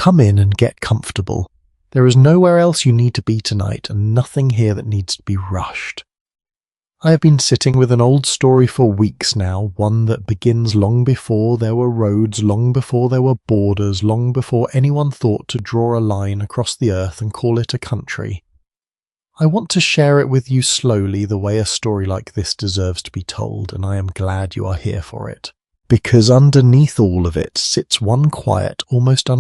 Come in and get comfortable. There is nowhere else you need to be tonight, and nothing here that needs to be rushed. I have been sitting with an old story for weeks now, one that begins long before there were roads, long before there were borders, long before anyone thought to draw a line across the earth and call it a country. I want to share it with you slowly the way a story like this deserves to be told, and I am glad you are here for it. Because underneath all of it sits one quiet, almost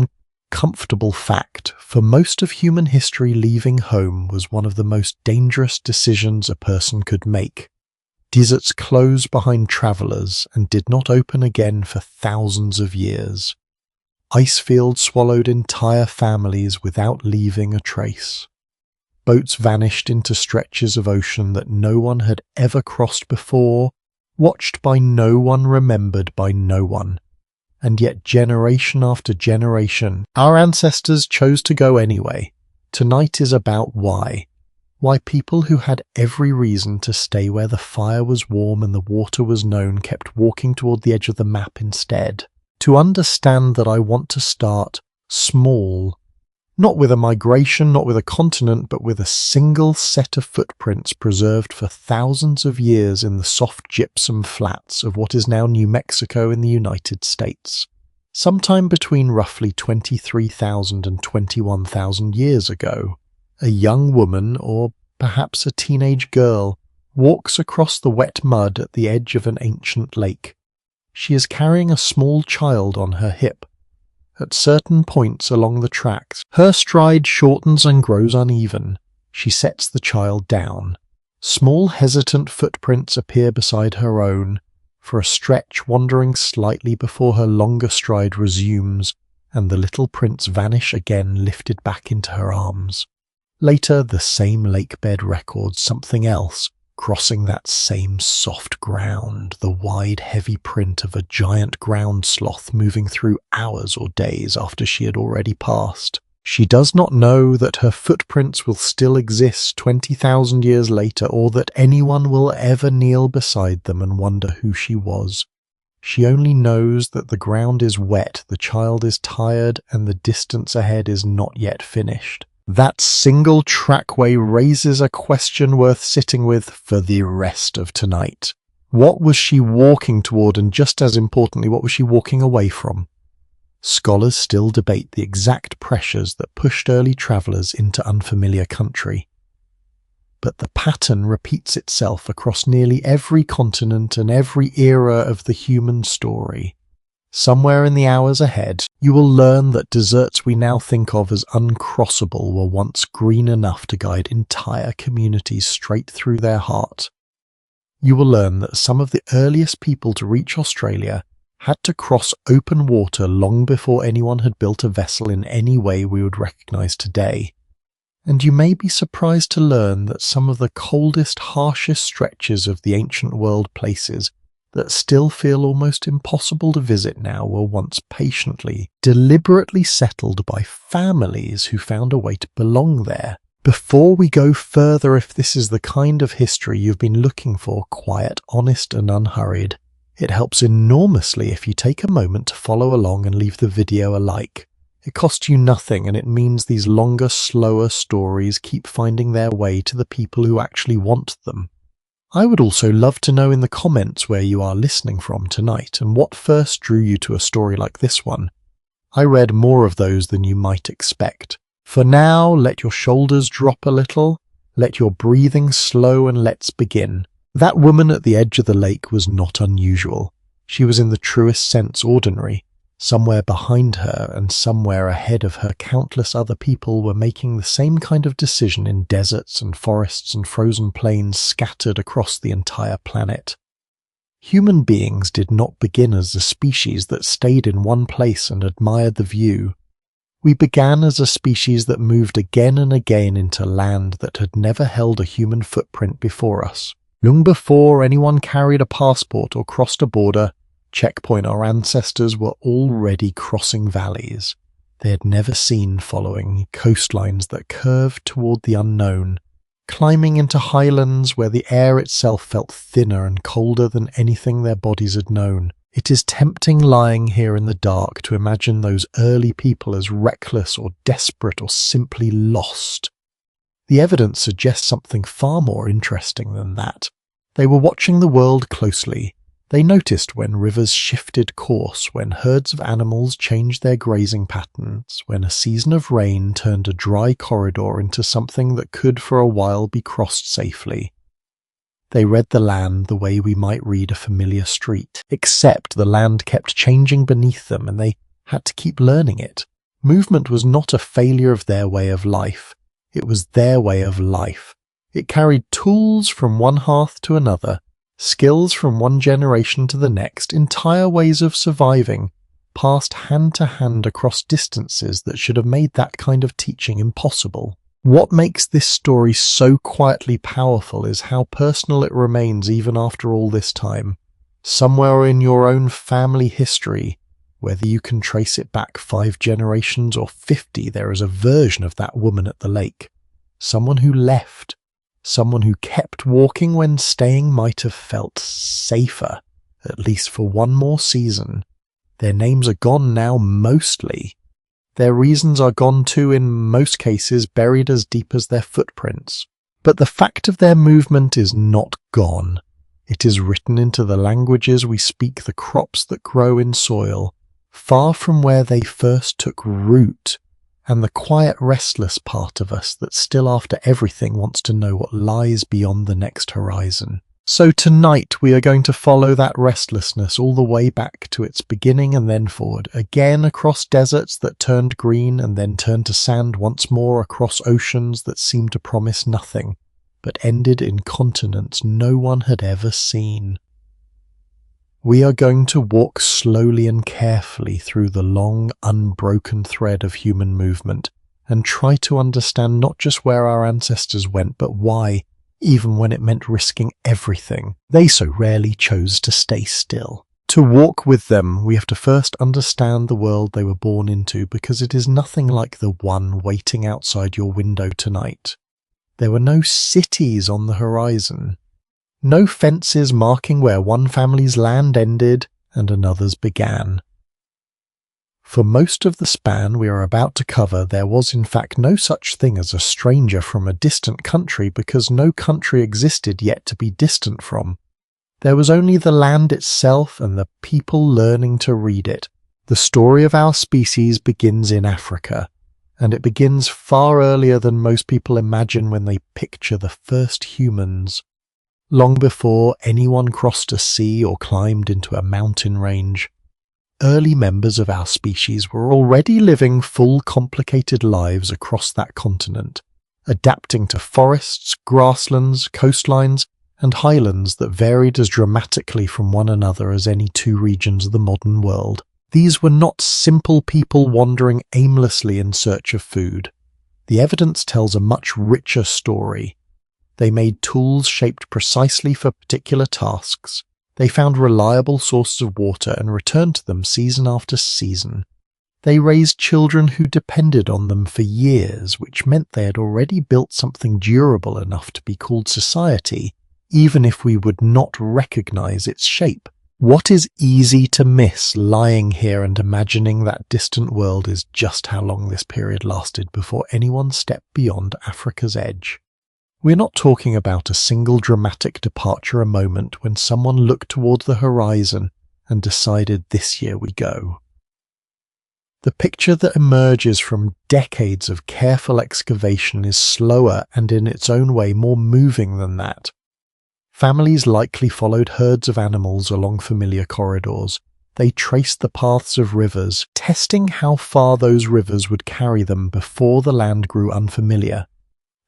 uncomfortable fact. For most of human history, leaving home was one of the most dangerous decisions a person could make. Deserts closed behind travellers and did not open again for thousands of years. Ice fields swallowed entire families without leaving a trace. Boats vanished into stretches of ocean that no one had ever crossed before, watched by no one, remembered by no one. And yet generation after generation, our ancestors chose to go anyway. Tonight is about why. Why people who had every reason to stay where the fire was warm and the water was known kept walking toward the edge of the map instead. To understand that, I want to start small. Not with a migration, not with a continent, but with a single set of footprints preserved for thousands of years in the soft gypsum flats of what is now New Mexico in the United States. Sometime between roughly 23,000 and 21,000 years ago, a young woman, or perhaps a teenage girl, walks across the wet mud at the edge of an ancient lake. She is carrying a small child on her hip. At certain points along the tracks, her stride shortens and grows uneven. She sets the child down. Small hesitant footprints appear beside her own, for a stretch wandering slightly before her longer stride resumes, and the little prints vanish again, lifted back into her arms. Later, the same lake bed records something else, crossing that same soft ground, the wide, heavy print of a giant ground sloth moving through hours or days after she had already passed. She does not know that her footprints will still exist 20,000 years later, or that anyone will ever kneel beside them and wonder who she was. She only knows that the ground is wet, the child is tired, and the distance ahead is not yet finished. That single trackway raises a question worth sitting with for the rest of tonight. What was she walking toward, and just as importantly, what was she walking away from? Scholars still debate the exact pressures that pushed early travellers into unfamiliar country. But the pattern repeats itself across nearly every continent and every era of the human story. Somewhere in the hours ahead, you will learn that deserts we now think of as uncrossable were once green enough to guide entire communities straight through their heart. You will learn that some of the earliest people to reach Australia had to cross open water long before anyone had built a vessel in any way we would recognise today. And you may be surprised to learn that some of the coldest, harshest stretches of the ancient world, places that still feel almost impossible to visit now, were once patiently, deliberately settled by families who found a way to belong there. Before we go further, if this is the kind of history you've been looking for, quiet, honest and unhurried, it helps enormously if you take a moment to follow along and leave the video a like. It costs you nothing, and it means these longer, slower stories keep finding their way to the people who actually want them. I would also love to know in the comments where you are listening from tonight and what first drew you to a story like this one. I read more of those than you might expect. For now, let your shoulders drop a little, let your breathing slow, and let's begin. That woman at the edge of the lake was not unusual. She was in the truest sense ordinary. Somewhere behind her and somewhere ahead of her, countless other people were making the same kind of decision in deserts and forests and frozen plains scattered across the entire planet. Human beings did not begin as a species that stayed in one place and admired the view. We began as a species that moved again and again into land that had never held a human footprint before us. Long before anyone carried a passport or crossed a border, checkpoint, our ancestors were already crossing valleys they had never seen, following coastlines that curved toward the unknown, climbing into highlands where the air itself felt thinner and colder than anything their bodies had known. It is tempting lying here in the dark to imagine those early people as reckless or desperate or simply lost. The evidence suggests something far more interesting than that. They were watching the world closely. They noticed when rivers shifted course, when herds of animals changed their grazing patterns, when a season of rain turned a dry corridor into something that could for a while be crossed safely. They read the land the way we might read a familiar street, except the land kept changing beneath them and they had to keep learning it. Movement was not a failure of their way of life. It was their way of life. It carried tools from one hearth to another, skills from one generation to the next, entire ways of surviving, passed hand to hand across distances that should have made that kind of teaching impossible. What makes this story so quietly powerful is how personal it remains even after all this time. Somewhere in your own family history, whether you can trace it back 5 generations or 50, there is a version of that woman at the lake. Someone who left. Someone who kept walking when staying might have felt safer, at least for one more season. Their names are gone now mostly. Their reasons are gone too, in most cases buried as deep as their footprints. But the fact of their movement is not gone. It is written into the languages we speak, the crops that grow in soil, far from where they first took root, and the quiet, restless part of us that still after everything wants to know what lies beyond the next horizon. So tonight we are going to follow that restlessness all the way back to its beginning and then forward, again across deserts that turned green and then turned to sand once more, across oceans that seemed to promise nothing, but ended in continents no one had ever seen. We are going to walk slowly and carefully through the long, unbroken thread of human movement and try to understand not just where our ancestors went, but why, even when it meant risking everything, they so rarely chose to stay still. To walk with them, we have to first understand the world they were born into, because it is nothing like the one waiting outside your window tonight. There were no cities on the horizon. No fences marking where one family's land ended and another's began. For most of the span we are about to cover, there was in fact no such thing as a stranger from a distant country, because no country existed yet to be distant from. There was only the land itself and the people learning to read it. The story of our species begins in Africa, and it begins far earlier than most people imagine when they picture the first humans. Long before anyone crossed a sea or climbed into a mountain range, early members of our species were already living full, complicated lives across that continent, adapting to forests, grasslands, coastlines, and highlands that varied as dramatically from one another as any 2 regions of the modern world. These were not simple people wandering aimlessly in search of food. The evidence tells a much richer story. They made tools shaped precisely for particular tasks. They found reliable sources of water and returned to them season after season. They raised children who depended on them for years, which meant they had already built something durable enough to be called society, even if we would not recognize its shape. What is easy to miss lying here and imagining that distant world is just how long this period lasted before anyone stepped beyond Africa's edge. We're not talking about a single dramatic departure, a moment when someone looked toward the horizon and decided this year we go. The picture that emerges from decades of careful excavation is slower and in its own way more moving than that. Families likely followed herds of animals along familiar corridors. They traced the paths of rivers, testing how far those rivers would carry them before the land grew unfamiliar.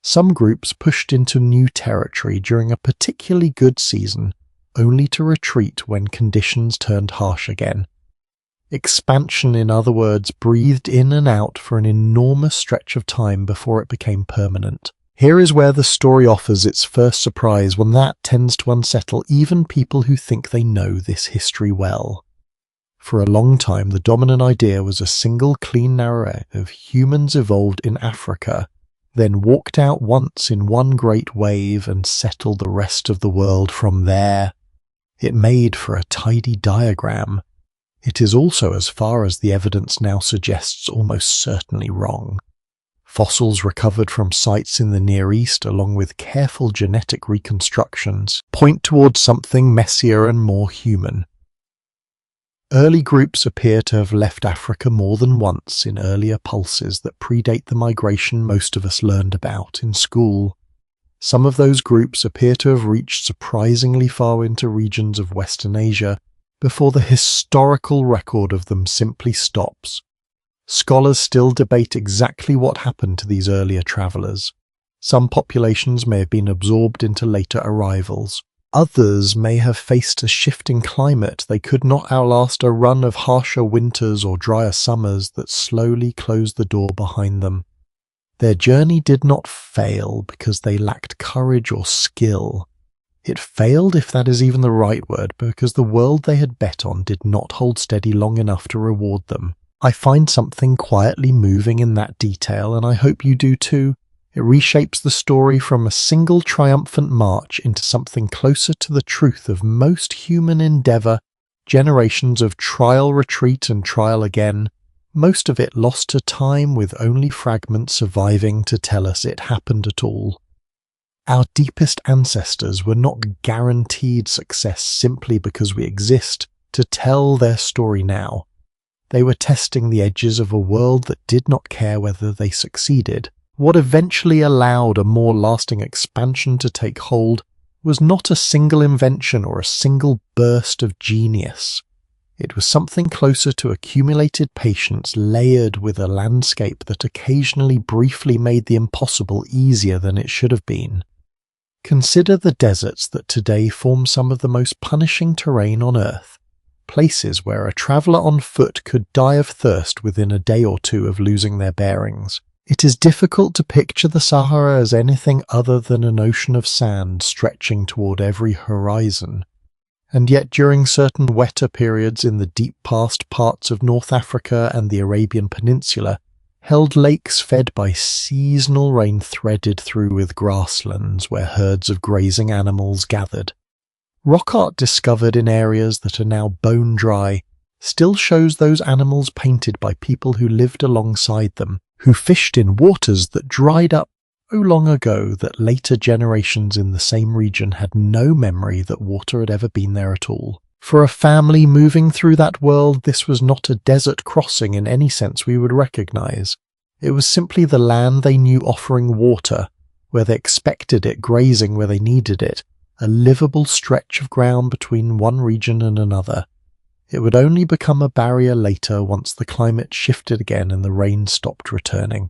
Some groups pushed into new territory during a particularly good season, only to retreat when conditions turned harsh again. Expansion, in other words, breathed in and out for an enormous stretch of time before it became permanent. Here is where the story offers its first surprise, one that tends to unsettle even people who think they know this history well. For a long time, the dominant idea was a single clean narrative of humans evolved in Africa, then walked out once in one great wave and settled the rest of the world from there. It made for a tidy diagram. It is also, as far as the evidence now suggests, almost certainly wrong. Fossils recovered from sites in the Near East, along with careful genetic reconstructions, point towards something messier and more human. Early groups appear to have left Africa more than once in earlier pulses that predate the migration most of us learned about in school. Some of those groups appear to have reached surprisingly far into regions of Western Asia before the historical record of them simply stops. Scholars still debate exactly what happened to these earlier travellers. Some populations may have been absorbed into later arrivals. Others may have faced a shifting climate they could not outlast, a run of harsher winters or drier summers that slowly closed the door behind them. Their journey did not fail because they lacked courage or skill. It failed, if that is even the right word, because the world they had bet on did not hold steady long enough to reward them. I find something quietly moving in that detail, and I hope you do too. It reshapes the story from a single triumphant march into something closer to the truth of most human endeavour, generations of trial, retreat and trial again, most of it lost to time with only fragments surviving to tell us it happened at all. Our deepest ancestors were not guaranteed success simply because we exist to tell their story now. They were testing the edges of a world that did not care whether they succeeded. What eventually allowed a more lasting expansion to take hold was not a single invention or a single burst of genius. It was something closer to accumulated patience layered with a landscape that occasionally briefly made the impossible easier than it should have been. Consider the deserts that today form some of the most punishing terrain on Earth. Places where a traveller on foot could die of thirst within a day or two of losing their bearings. It is difficult to picture the Sahara as anything other than an ocean of sand stretching toward every horizon. And yet during certain wetter periods in the deep past parts of North Africa and the Arabian Peninsula, held lakes fed by seasonal rain threaded through with grasslands where herds of grazing animals gathered. Rock art discovered in areas that are now bone dry still shows those animals painted by people who lived alongside them, who fished in waters that dried up so long ago that later generations in the same region had no memory that water had ever been there at all. For a family moving through that world, this was not a desert crossing in any sense we would recognize. It was simply the land they knew offering water, where they expected it, grazing where they needed it, a livable stretch of ground between one region and another. It would only become a barrier later once the climate shifted again and the rain stopped returning.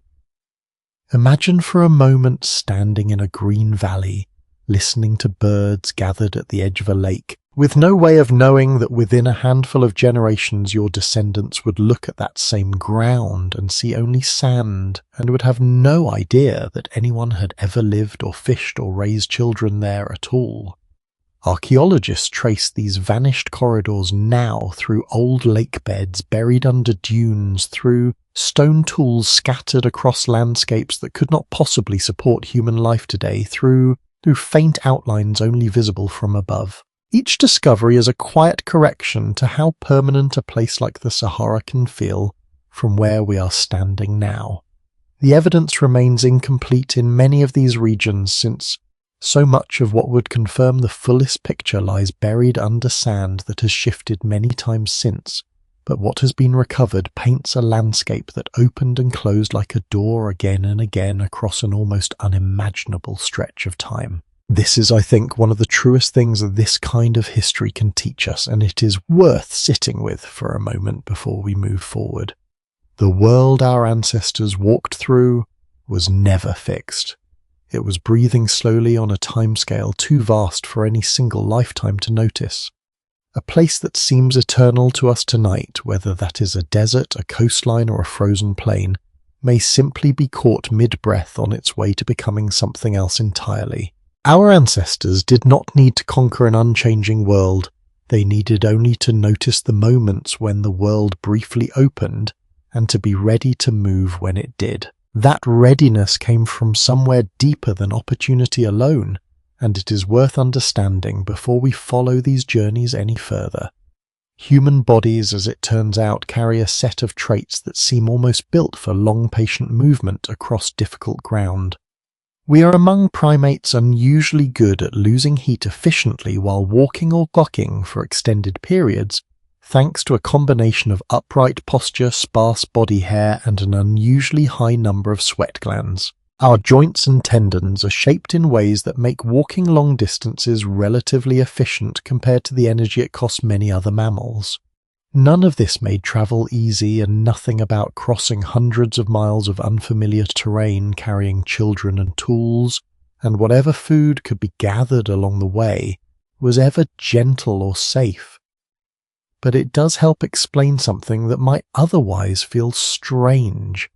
Imagine for a moment standing in a green valley, listening to birds gathered at the edge of a lake, with no way of knowing that within a handful of generations your descendants would look at that same ground and see only sand and would have no idea that anyone had ever lived or fished or raised children there at all. Archaeologists trace these vanished corridors now through old lake beds buried under dunes, through stone tools scattered across landscapes that could not possibly support human life today, through faint outlines only visible from above. Each discovery is a quiet correction to how permanent a place like the Sahara can feel from where we are standing now. The evidence remains incomplete in many of these regions, since so much of what would confirm the fullest picture lies buried under sand that has shifted many times since, but what has been recovered paints a landscape that opened and closed like a door again and again across an almost unimaginable stretch of time. This is, I think, one of the truest things that this kind of history can teach us, and it is worth sitting with for a moment before we move forward. The world our ancestors walked through was never fixed. It was breathing slowly on a timescale too vast for any single lifetime to notice. A place that seems eternal to us tonight, whether that is a desert, a coastline, or a frozen plain, may simply be caught mid-breath on its way to becoming something else entirely. Our ancestors did not need to conquer an unchanging world. They needed only to notice the moments when the world briefly opened and to be ready to move when it did. That readiness came from somewhere deeper than opportunity alone, and it is worth understanding before we follow these journeys any further. Human bodies, as it turns out, carry a set of traits that seem almost built for long, patient movement across difficult ground. We are among primates unusually good at losing heat efficiently while walking or gawking for extended periods, thanks to a combination of upright posture, sparse body hair, and an unusually high number of sweat glands. Our joints and tendons are shaped in ways that make walking long distances relatively efficient compared to the energy it costs many other mammals. None of this made travel easy, and nothing about crossing hundreds of miles of unfamiliar terrain carrying children and tools, and whatever food could be gathered along the way, was ever gentle or safe. But it does help explain something that might otherwise feel strange.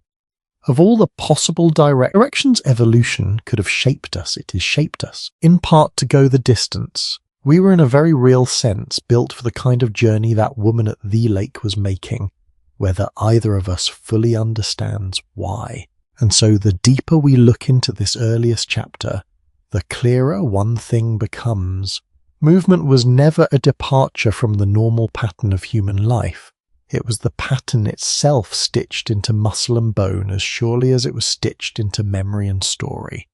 Of all the possible directions evolution could have shaped us, it has shaped us, in part to go the distance. We were in a very real sense built for the kind of journey that woman at the lake was making, whether either of us fully understands why. And so the deeper we look into this earliest chapter, the clearer one thing becomes. Movement was never a departure from the normal pattern of human life. It was the pattern itself stitched into muscle and bone as surely as it was stitched into memory and story.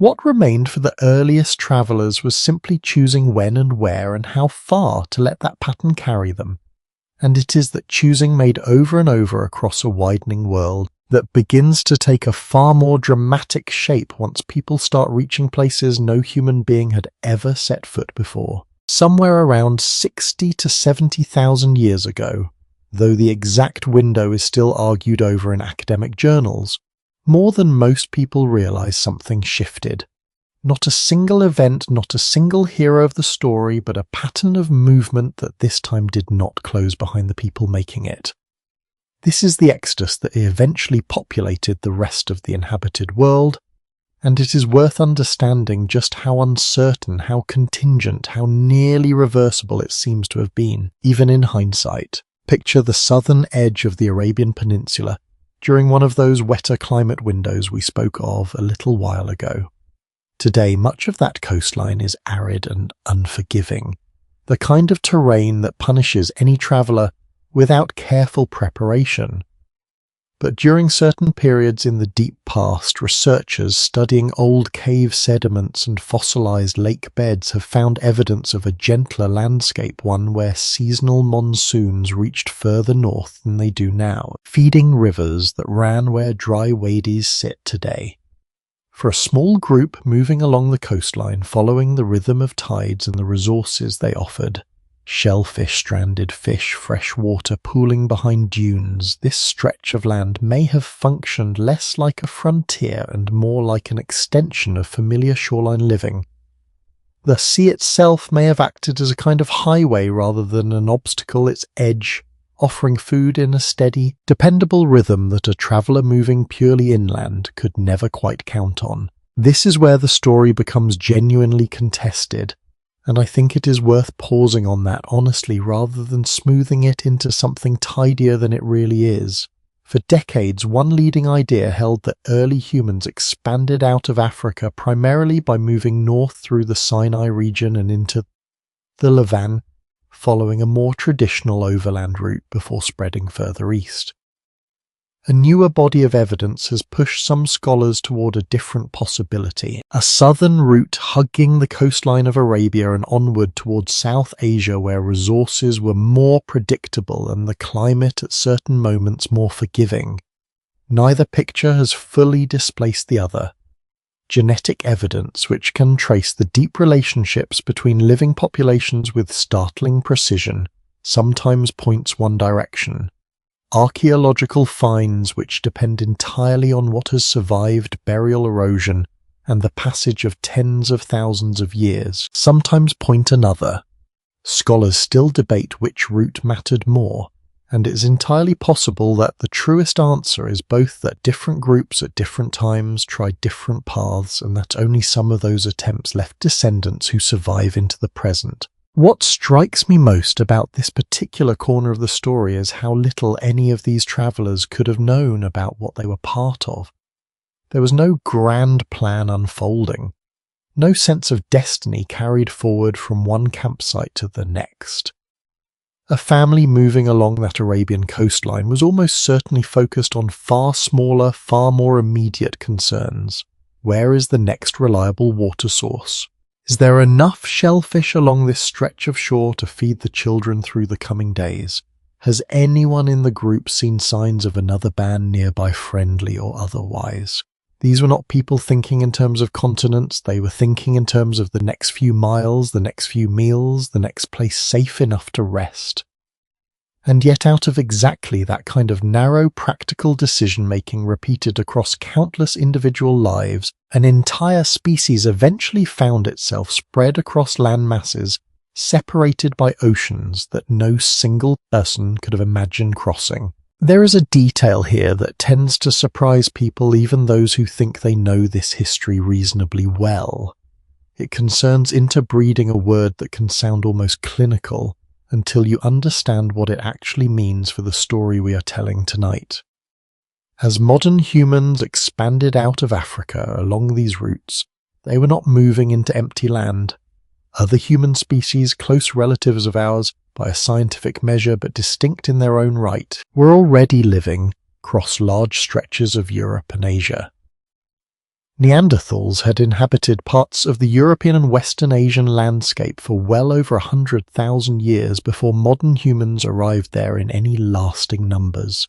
What remained for the earliest travellers was simply choosing when and where and how far to let that pattern carry them. And it is that choosing made over and over across a widening world that begins to take a far more dramatic shape once people start reaching places no human being had ever set foot before. Somewhere around 60 to 70,000 years ago, though the exact window is still argued over in academic journals, more than most people realize something shifted. Not a single event, not a single hero of the story, but a pattern of movement that this time did not close behind the people making it. This is the exodus that eventually populated the rest of the inhabited world, and it is worth understanding just how uncertain, how contingent, how nearly reversible it seems to have been, even in hindsight. Picture the southern edge of the Arabian Peninsula during one of those wetter climate windows we spoke of a little while ago. Today, much of that coastline is arid and unforgiving, the kind of terrain that punishes any traveller without careful preparation. But during certain periods in the deep past, researchers studying old cave sediments and fossilized lake beds have found evidence of a gentler landscape, one where seasonal monsoons reached further north than they do now, feeding rivers that ran where dry wadis sit today. For a small group moving along the coastline, following the rhythm of tides and the resources they offered, shellfish, stranded fish, fresh water pooling behind dunes, this stretch of land may have functioned less like a frontier and more like an extension of familiar shoreline living. The sea itself may have acted as a kind of highway rather than an obstacle, its edge offering food in a steady, dependable rhythm that a traveller moving purely inland could never quite count on. This is where the story becomes genuinely contested, and I think it is worth pausing on that honestly rather than smoothing it into something tidier than it really is. For decades, one leading idea held that early humans expanded out of Africa primarily by moving north through the Sinai region and into the Levant, following a more traditional overland route before spreading further east. A newer body of evidence has pushed some scholars toward a different possibility, a southern route hugging the coastline of Arabia and onward towards South Asia, where resources were more predictable and the climate at certain moments more forgiving. Neither picture has fully displaced the other. Genetic evidence which can trace the deep relationships between living populations with startling precision sometimes points one direction. Archaeological finds which depend entirely on what has survived burial erosion and the passage of tens of thousands of years sometimes point another. Scholars still debate which route mattered more, and it is entirely possible that the truest answer is both that different groups at different times tried different paths, and that only some of those attempts left descendants who survive into the present. What strikes me most about this particular corner of the story is how little any of these travellers could have known about what they were part of. There was no grand plan unfolding. No sense of destiny carried forward from one campsite to the next. A family moving along that Arabian coastline was almost certainly focused on far smaller, far more immediate concerns. Where is the next reliable water source? Is there enough shellfish along this stretch of shore to feed the children through the coming days? Has anyone in the group seen signs of another band nearby, friendly or otherwise? These were not people thinking in terms of continents, they were thinking in terms of the next few miles, the next few meals, the next place safe enough to rest. And yet out of exactly that kind of narrow, practical decision-making repeated across countless individual lives, an entire species eventually found itself spread across land masses, separated by oceans that no single person could have imagined crossing. There is a detail here that tends to surprise people, even those who think they know this history reasonably well. It concerns interbreeding, a word that can sound almost clinical, until you understand what it actually means for the story we are telling tonight. As modern humans expanded out of Africa along these routes, they were not moving into empty land. Other human species, close relatives of ours, by a scientific measure but distinct in their own right, were already living across large stretches of Europe and Asia. Neanderthals had inhabited parts of the European and Western Asian landscape for well over 100,000 years before modern humans arrived there in any lasting numbers.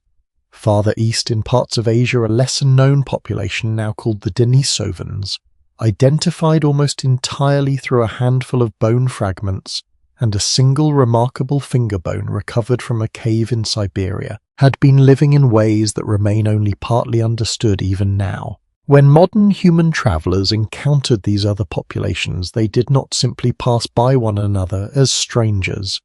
Farther east in parts of Asia, a lesser-known population now called the Denisovans, identified almost entirely through a handful of bone fragments and a single remarkable finger bone recovered from a cave in Siberia, had been living in ways that remain only partly understood even now. When modern human travellers encountered these other populations, they did not simply pass by one another as strangers.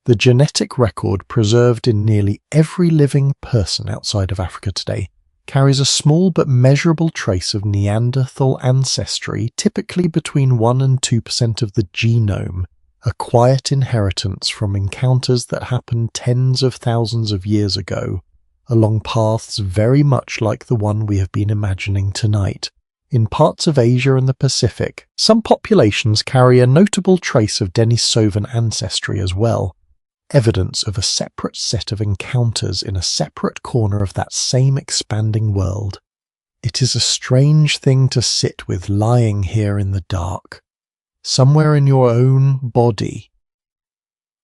The genetic record preserved in nearly every living person outside of Africa today carries a small but measurable trace of Neanderthal ancestry, typically between 1 and 2% of the genome, a quiet inheritance from encounters that happened tens of thousands of years ago, along paths very much like the one we have been imagining tonight. In parts of Asia and the Pacific, some populations carry a notable trace of Denisovan ancestry as well, evidence of a separate set of encounters in a separate corner of that same expanding world. It is a strange thing to sit with lying here in the dark, somewhere in your own body.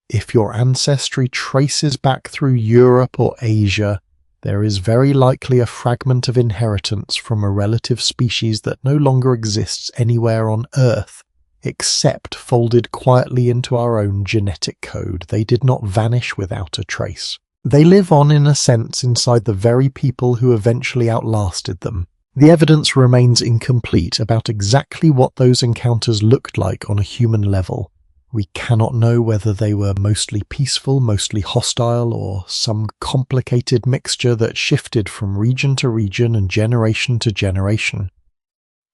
If your ancestry traces back through Europe or Asia, there is very likely a fragment of inheritance from a relative species that no longer exists anywhere on Earth, except folded quietly into our own genetic code. They did not vanish without a trace. They live on, in a sense, inside the very people who eventually outlasted them. The evidence remains incomplete about exactly what those encounters looked like on a human level. We cannot know whether they were mostly peaceful, mostly hostile, or some complicated mixture that shifted from region to region and generation to generation.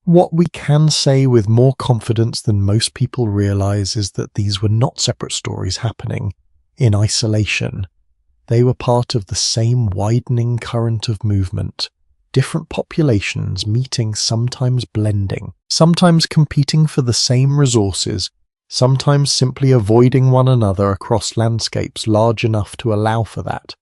What we can say with more confidence than most people realize is that these were not separate stories happening in isolation. They were part of the same widening current of movement, different populations meeting, sometimes blending, sometimes competing for the same resources, sometimes simply avoiding one another across landscapes large enough to allow for that.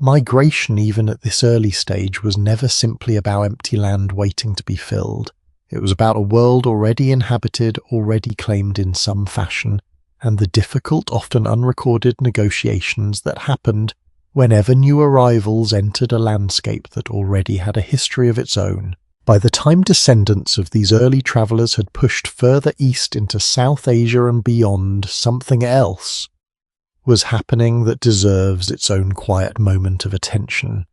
Migration, even at this early stage, was never simply about empty land waiting to be filled. It was about a world already inhabited, already claimed in some fashion, and the difficult, often unrecorded negotiations that happened whenever new arrivals entered a landscape that already had a history of its own. By the time descendants of these early travellers had pushed further east into South Asia and beyond, something else was happening that deserves its own quiet moment of attention.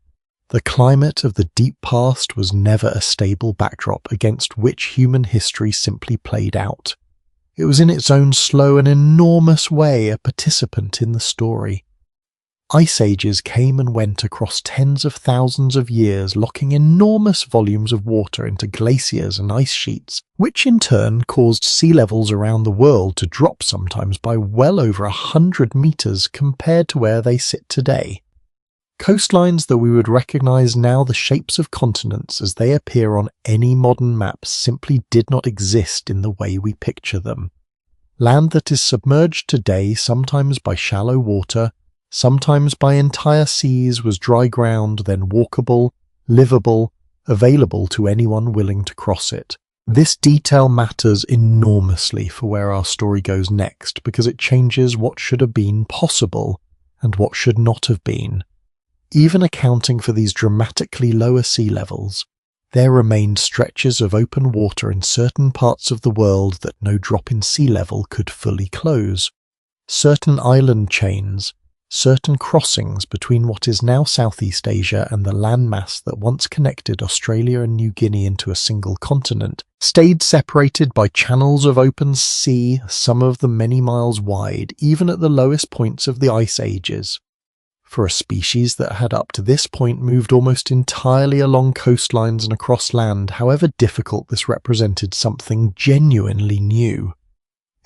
The climate of the deep past was never a stable backdrop against which human history simply played out. It was in its own slow and enormous way a participant in the story. Ice ages came and went across tens of thousands of years, locking enormous volumes of water into glaciers and ice sheets, which in turn caused sea levels around the world to drop sometimes by well over 100 meters compared to where they sit today. Coastlines that we would recognize now, the shapes of continents as they appear on any modern map, simply did not exist in the way we picture them. Land that is submerged today, sometimes by shallow water, sometimes by entire seas, was dry ground, then walkable, livable, available to anyone willing to cross it. This detail matters enormously for where our story goes next, because it changes what should have been possible and what should not have been. Even accounting for these dramatically lower sea levels, there remained stretches of open water in certain parts of the world that no drop in sea level could fully close. Certain island chains, certain crossings between what is now Southeast Asia and the landmass that once connected Australia and New Guinea into a single continent, stayed separated by channels of open sea, some of them many miles wide, even at the lowest points of the ice ages. For a species that had up to this point moved almost entirely along coastlines and across land, however difficult, this represented something genuinely new.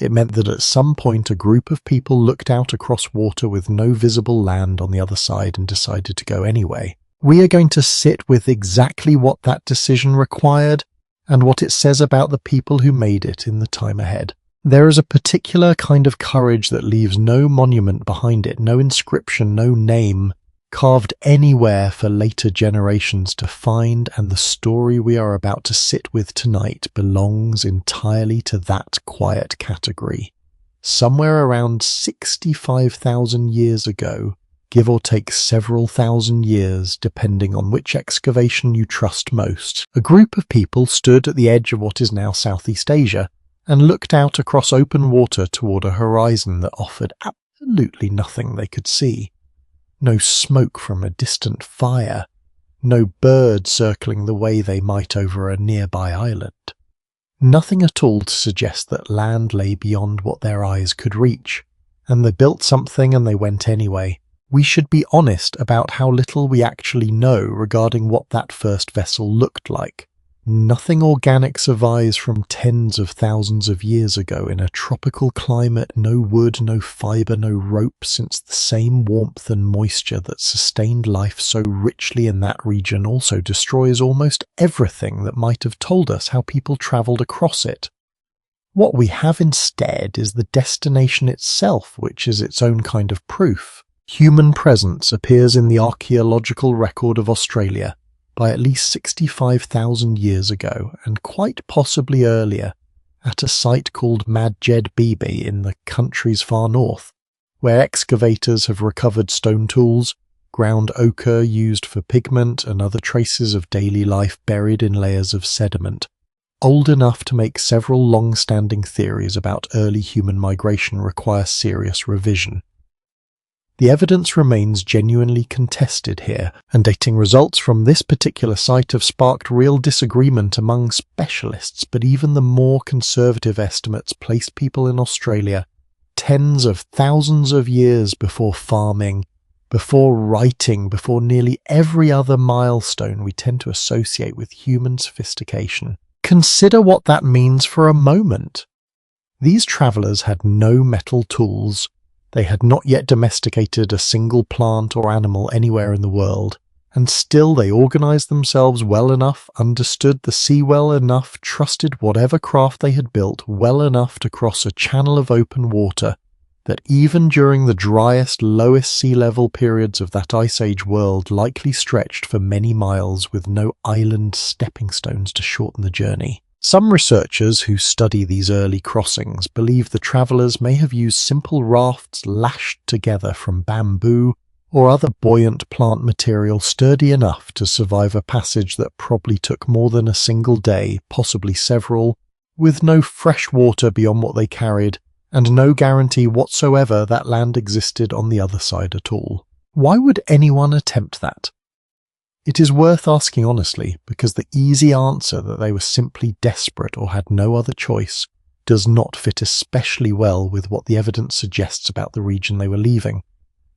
It meant that at some point a group of people looked out across water with no visible land on the other side and decided to go anyway. We are going to sit with exactly what that decision required and what it says about the people who made it in the time ahead. There is a particular kind of courage that leaves no monument behind it, no inscription, no name, carved anywhere for later generations to find, and the story we are about to sit with tonight belongs entirely to that quiet category. Somewhere around 65,000 years ago, give or take several thousand years, depending on which excavation you trust most, a group of people stood at the edge of what is now Southeast Asia, and looked out across open water toward a horizon that offered absolutely nothing they could see. No smoke from a distant fire, no bird circling the way they might over a nearby island. Nothing at all to suggest that land lay beyond what their eyes could reach, and they built something and they went anyway. We should be honest about how little we actually know regarding what that first vessel looked like. Nothing organic survives from tens of thousands of years ago in a tropical climate, no wood, no fibre, no rope, since the same warmth and moisture that sustained life so richly in that region also destroys almost everything that might have told us how people travelled across it. What we have instead is the destination itself, which is its own kind of proof. Human presence appears in the archaeological record of Australia by at least 65,000 years ago, and quite possibly earlier, at a site called Madjed Bibi in the country's far north, where excavators have recovered stone tools, ground ochre used for pigment, and other traces of daily life buried in layers of sediment, old enough to make several long-standing theories about early human migration require serious revision. The evidence remains genuinely contested here, and dating results from this particular site have sparked real disagreement among specialists, but even the more conservative estimates place people in Australia tens of thousands of years before farming, before writing, before nearly every other milestone we tend to associate with human sophistication. Consider what that means for a moment. These travellers had no metal tools. They had not yet domesticated a single plant or animal anywhere in the world, and still they organised themselves well enough, understood the sea well enough, trusted whatever craft they had built well enough to cross a channel of open water that even during the driest, lowest sea level periods of that Ice Age world likely stretched for many miles with no island stepping stones to shorten the journey. Some researchers who study these early crossings believe the travellers may have used simple rafts lashed together from bamboo or other buoyant plant material sturdy enough to survive a passage that probably took more than a single day, possibly several, with no fresh water beyond what they carried, and no guarantee whatsoever that land existed on the other side at all. Why would anyone attempt that? It is worth asking honestly, because the easy answer that they were simply desperate or had no other choice does not fit especially well with what the evidence suggests about the region they were leaving.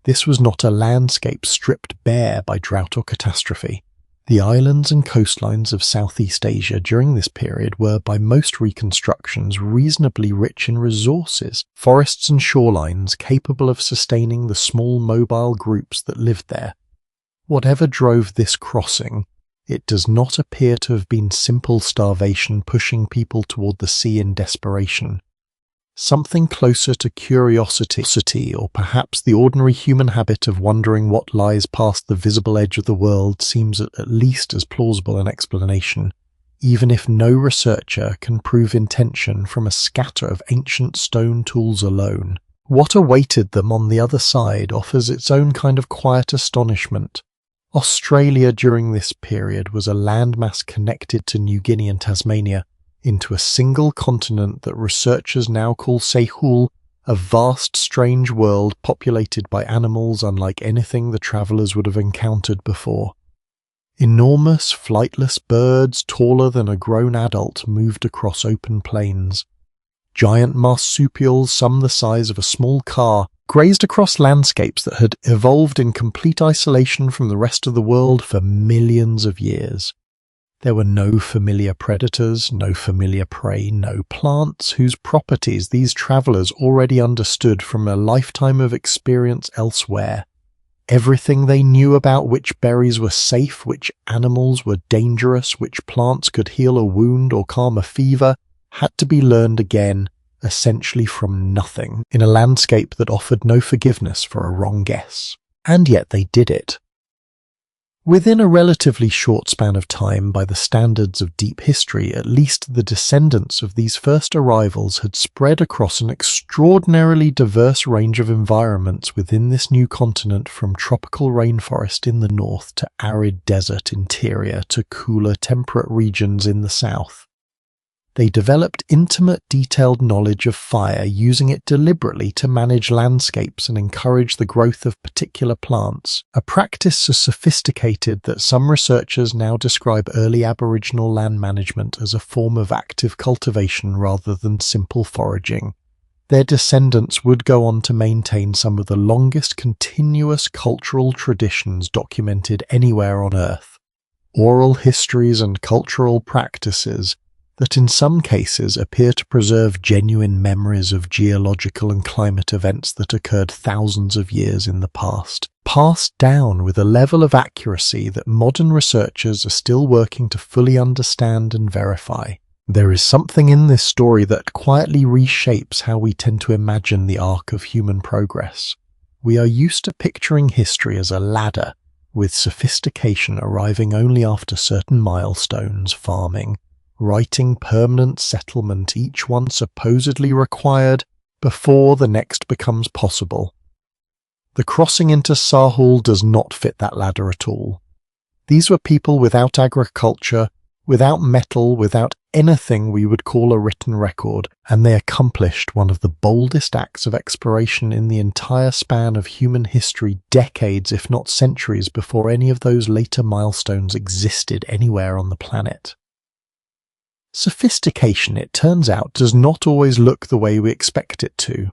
This was not a landscape stripped bare by drought or catastrophe. The islands and coastlines of Southeast Asia during this period were, by most reconstructions, reasonably rich in resources, forests and shorelines capable of sustaining the small mobile groups that lived there. Whatever drove this crossing, it does not appear to have been simple starvation pushing people toward the sea in desperation. Something closer to curiosity, or perhaps the ordinary human habit of wondering what lies past the visible edge of the world, seems at least as plausible an explanation, even if no researcher can prove intention from a scatter of ancient stone tools alone. What awaited them on the other side offers its own kind of quiet astonishment. Australia during this period was a landmass connected to New Guinea and Tasmania into a single continent that researchers now call Sehul, a vast, strange world populated by animals unlike anything the travellers would have encountered before. Enormous, flightless birds taller than a grown adult moved across open plains. Giant marsupials, some the size of a small car, grazed across landscapes that had evolved in complete isolation from the rest of the world for millions of years. There were no familiar predators, no familiar prey, no plants whose properties these travellers already understood from a lifetime of experience elsewhere. Everything they knew about which berries were safe, which animals were dangerous, which plants could heal a wound or calm a fever, had to be learned again, essentially from nothing, in a landscape that offered no forgiveness for a wrong guess. And yet they did it. Within a relatively short span of time, by the standards of deep history, at least the descendants of these first arrivals had spread across an extraordinarily diverse range of environments within this new continent, from tropical rainforest in the north to arid desert interior to cooler temperate regions in the south. They developed intimate, detailed knowledge of fire, using it deliberately to manage landscapes and encourage the growth of particular plants, a practice so sophisticated that some researchers now describe early Aboriginal land management as a form of active cultivation rather than simple foraging. Their descendants would go on to maintain some of the longest continuous cultural traditions documented anywhere on Earth, oral histories and cultural practices that in some cases appear to preserve genuine memories of geological and climate events that occurred thousands of years in the past, passed down with a level of accuracy that modern researchers are still working to fully understand and verify. There is something in this story that quietly reshapes how we tend to imagine the arc of human progress. We are used to picturing history as a ladder, with sophistication arriving only after certain milestones: farming, writing, permanent settlement, each one supposedly required before the next becomes possible. The crossing into Sahul does not fit that ladder at all. These were people without agriculture, without metal, without anything we would call a written record, and they accomplished one of the boldest acts of exploration in the entire span of human history, decades if not centuries before any of those later milestones existed anywhere on the planet. Sophistication, it turns out, does not always look the way we expect it to.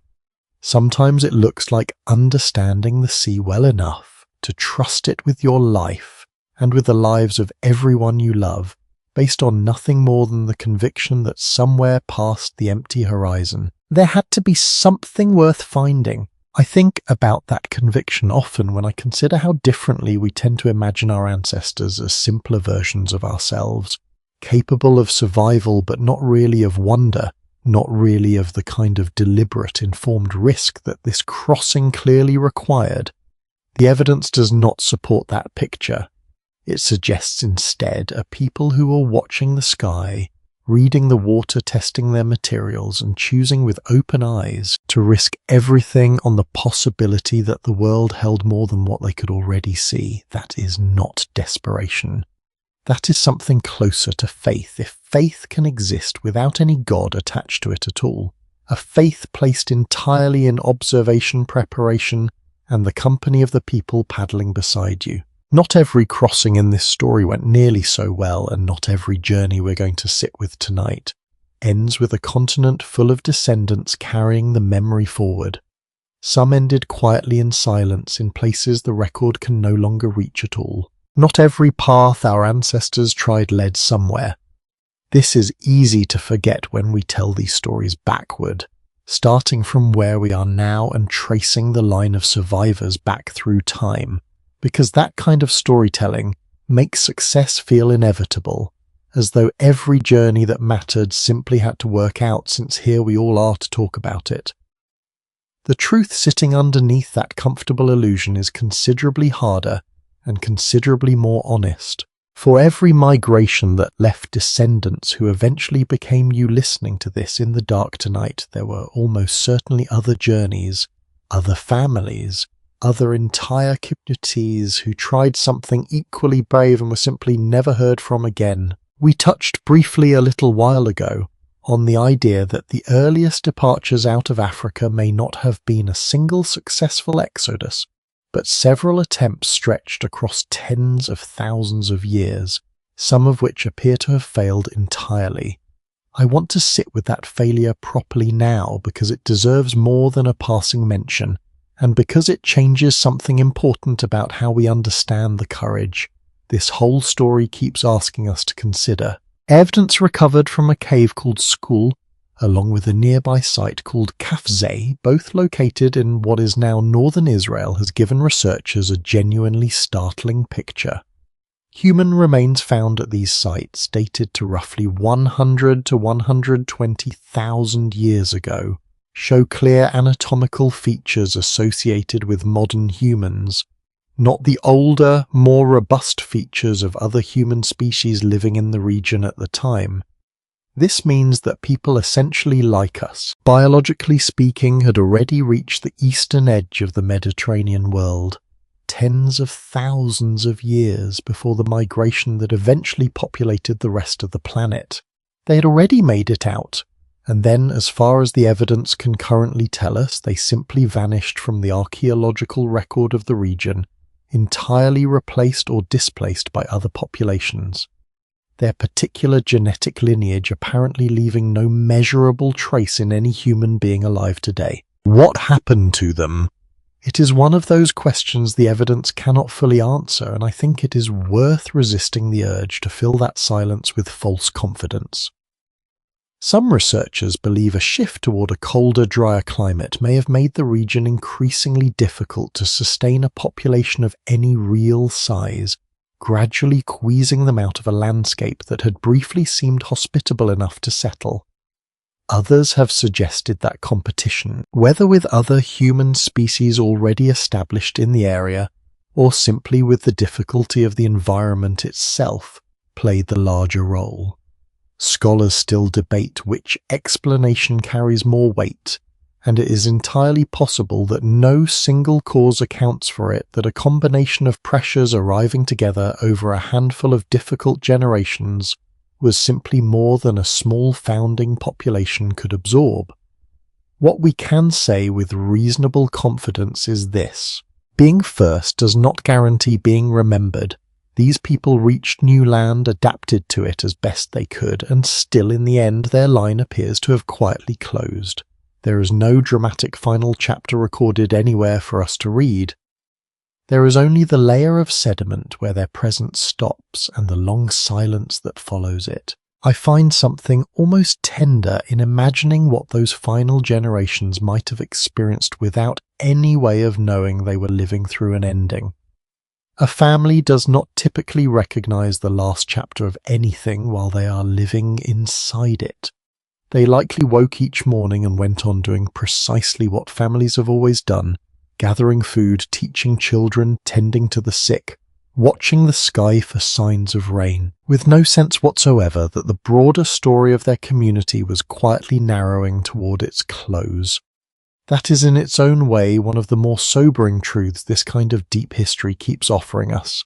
Sometimes it looks like understanding the sea well enough to trust it with your life and with the lives of everyone you love, based on nothing more than the conviction that somewhere past the empty horizon, there had to be something worth finding. I think about that conviction often when I consider how differently we tend to imagine our ancestors as simpler versions of ourselves, capable of survival but not really of wonder, not really of the kind of deliberate, informed risk that this crossing clearly required. The evidence does not support that picture. It suggests instead a people who were watching the sky, reading the water, testing their materials, and choosing with open eyes to risk everything on the possibility that the world held more than what they could already see. That is not desperation. That is something closer to faith, if faith can exist without any God attached to it at all. A faith placed entirely in observation, preparation, and the company of the people paddling beside you. Not every crossing in this story went nearly so well, and not every journey we're going to sit with tonight ends with a continent full of descendants carrying the memory forward. Some ended quietly in silence in places the record can no longer reach at all. Not every path our ancestors tried led somewhere. This is easy to forget when we tell these stories backward, starting from where we are now and tracing the line of survivors back through time. because that kind of storytelling makes success feel inevitable, as though every journey that mattered simply had to work out since here we all are to talk about it. The truth sitting underneath that comfortable illusion is considerably harder and considerably more honest. For every migration that left descendants who eventually became you listening to this in the dark tonight, there were almost certainly other journeys, other families, other entire communities who tried something equally brave and were simply never heard from again. We touched briefly a little while ago on the idea that the earliest departures out of Africa may not have been a single successful exodus, but several attempts stretched across tens of thousands of years, some of which appear to have failed entirely. I want to sit with that failure properly now because it deserves more than a passing mention, and because it changes something important about how we understand the courage this whole story keeps asking us to consider. Evidence recovered from a cave called Skul, along with a nearby site called Kafzeh, both located in what is now northern Israel, has given researchers a genuinely startling picture. Human remains found at these sites, dated to roughly 100 to 120,000 years ago, show clear anatomical features associated with modern humans, not the older, more robust features of other human species living in the region at the time. This means that people essentially like us, biologically speaking, had already reached the eastern edge of the Mediterranean world, tens of thousands of years before the migration that eventually populated the rest of the planet. They had already made it out, and then, as far as the evidence can currently tell us, they simply vanished from the archaeological record of the region, entirely replaced or displaced by other populations, their particular genetic lineage apparently leaving no measurable trace in any human being alive today. What happened to them? It is one of those questions the evidence cannot fully answer, and I think it is worth resisting the urge to fill that silence with false confidence. Some researchers believe a shift toward a colder, drier climate may have made the region increasingly difficult to sustain a population of any real size, gradually squeezing them out of a landscape that had briefly seemed hospitable enough to settle. Others have suggested that competition, whether with other human species already established in the area, or simply with the difficulty of the environment itself, played the larger role. Scholars still debate which explanation carries more weight, and it is entirely possible that no single cause accounts for it, that a combination of pressures arriving together over a handful of difficult generations was simply more than a small founding population could absorb. What we can say with reasonable confidence is this: being first does not guarantee being remembered. These people reached new land, adapted to it as best they could, and still in the end their line appears to have quietly closed. There is no dramatic final chapter recorded anywhere for us to read. There is only the layer of sediment where their presence stops and the long silence that follows it. I find something almost tender in imagining what those final generations might have experienced without any way of knowing they were living through an ending. A family does not typically recognize the last chapter of anything while they are living inside it. They likely woke each morning and went on doing precisely what families have always done: gathering food, teaching children, tending to the sick, watching the sky for signs of rain, with no sense whatsoever that the broader story of their community was quietly narrowing toward its close. That is in its own way one of the more sobering truths this kind of deep history keeps offering us.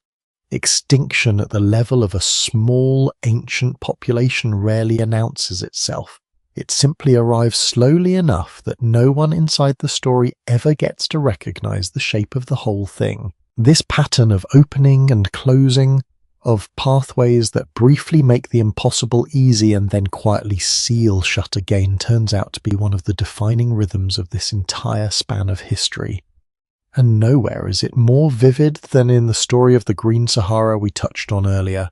Extinction at the level of a small, ancient population rarely announces itself. It simply arrives slowly enough that no one inside the story ever gets to recognize the shape of the whole thing. This pattern of opening and closing, of pathways that briefly make the impossible easy and then quietly seal shut again, turns out to be one of the defining rhythms of this entire span of history. And nowhere is it more vivid than in the story of the Green Sahara we touched on earlier.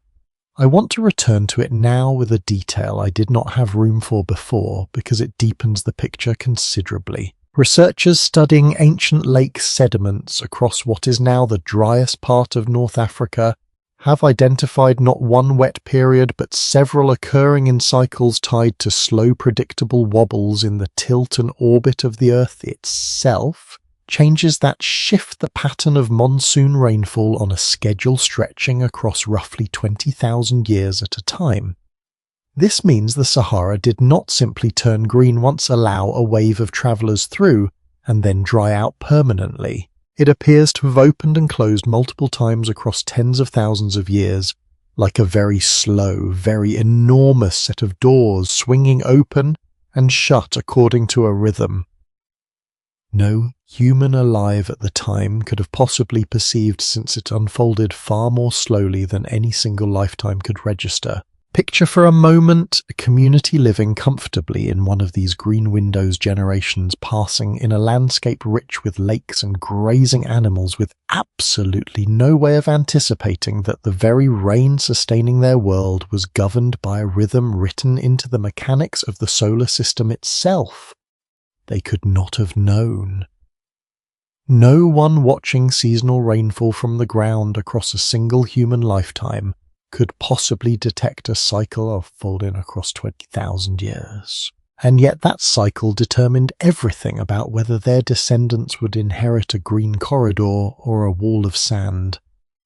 I want to return to it now with a detail I did not have room for before, because it deepens the picture considerably. Researchers studying ancient lake sediments across what is now the driest part of North Africa have identified not one wet period but several occurring in cycles tied to slow predictable wobbles in the tilt and orbit of the Earth itself. Changes that shift the pattern of monsoon rainfall on a schedule stretching across roughly 20,000 years at a time. This means the Sahara did not simply turn green once allow a wave of travellers through and then dry out permanently. It appears to have opened and closed multiple times across tens of thousands of years, like a very slow, very enormous set of doors swinging open and shut according to a rhythm. No human alive at the time could have possibly perceived, since it unfolded far more slowly than any single lifetime could register. Picture for a moment a community living comfortably in one of these green windows generations, passing in a landscape rich with lakes and grazing animals, with absolutely no way of anticipating that the very rain sustaining their world was governed by a rhythm written into the mechanics of the solar system itself. They could not have known. No one watching seasonal rainfall from the ground across a single human lifetime could possibly detect a cycle unfolding across 20,000 years. And yet that cycle determined everything about whether their descendants would inherit a green corridor or a wall of sand.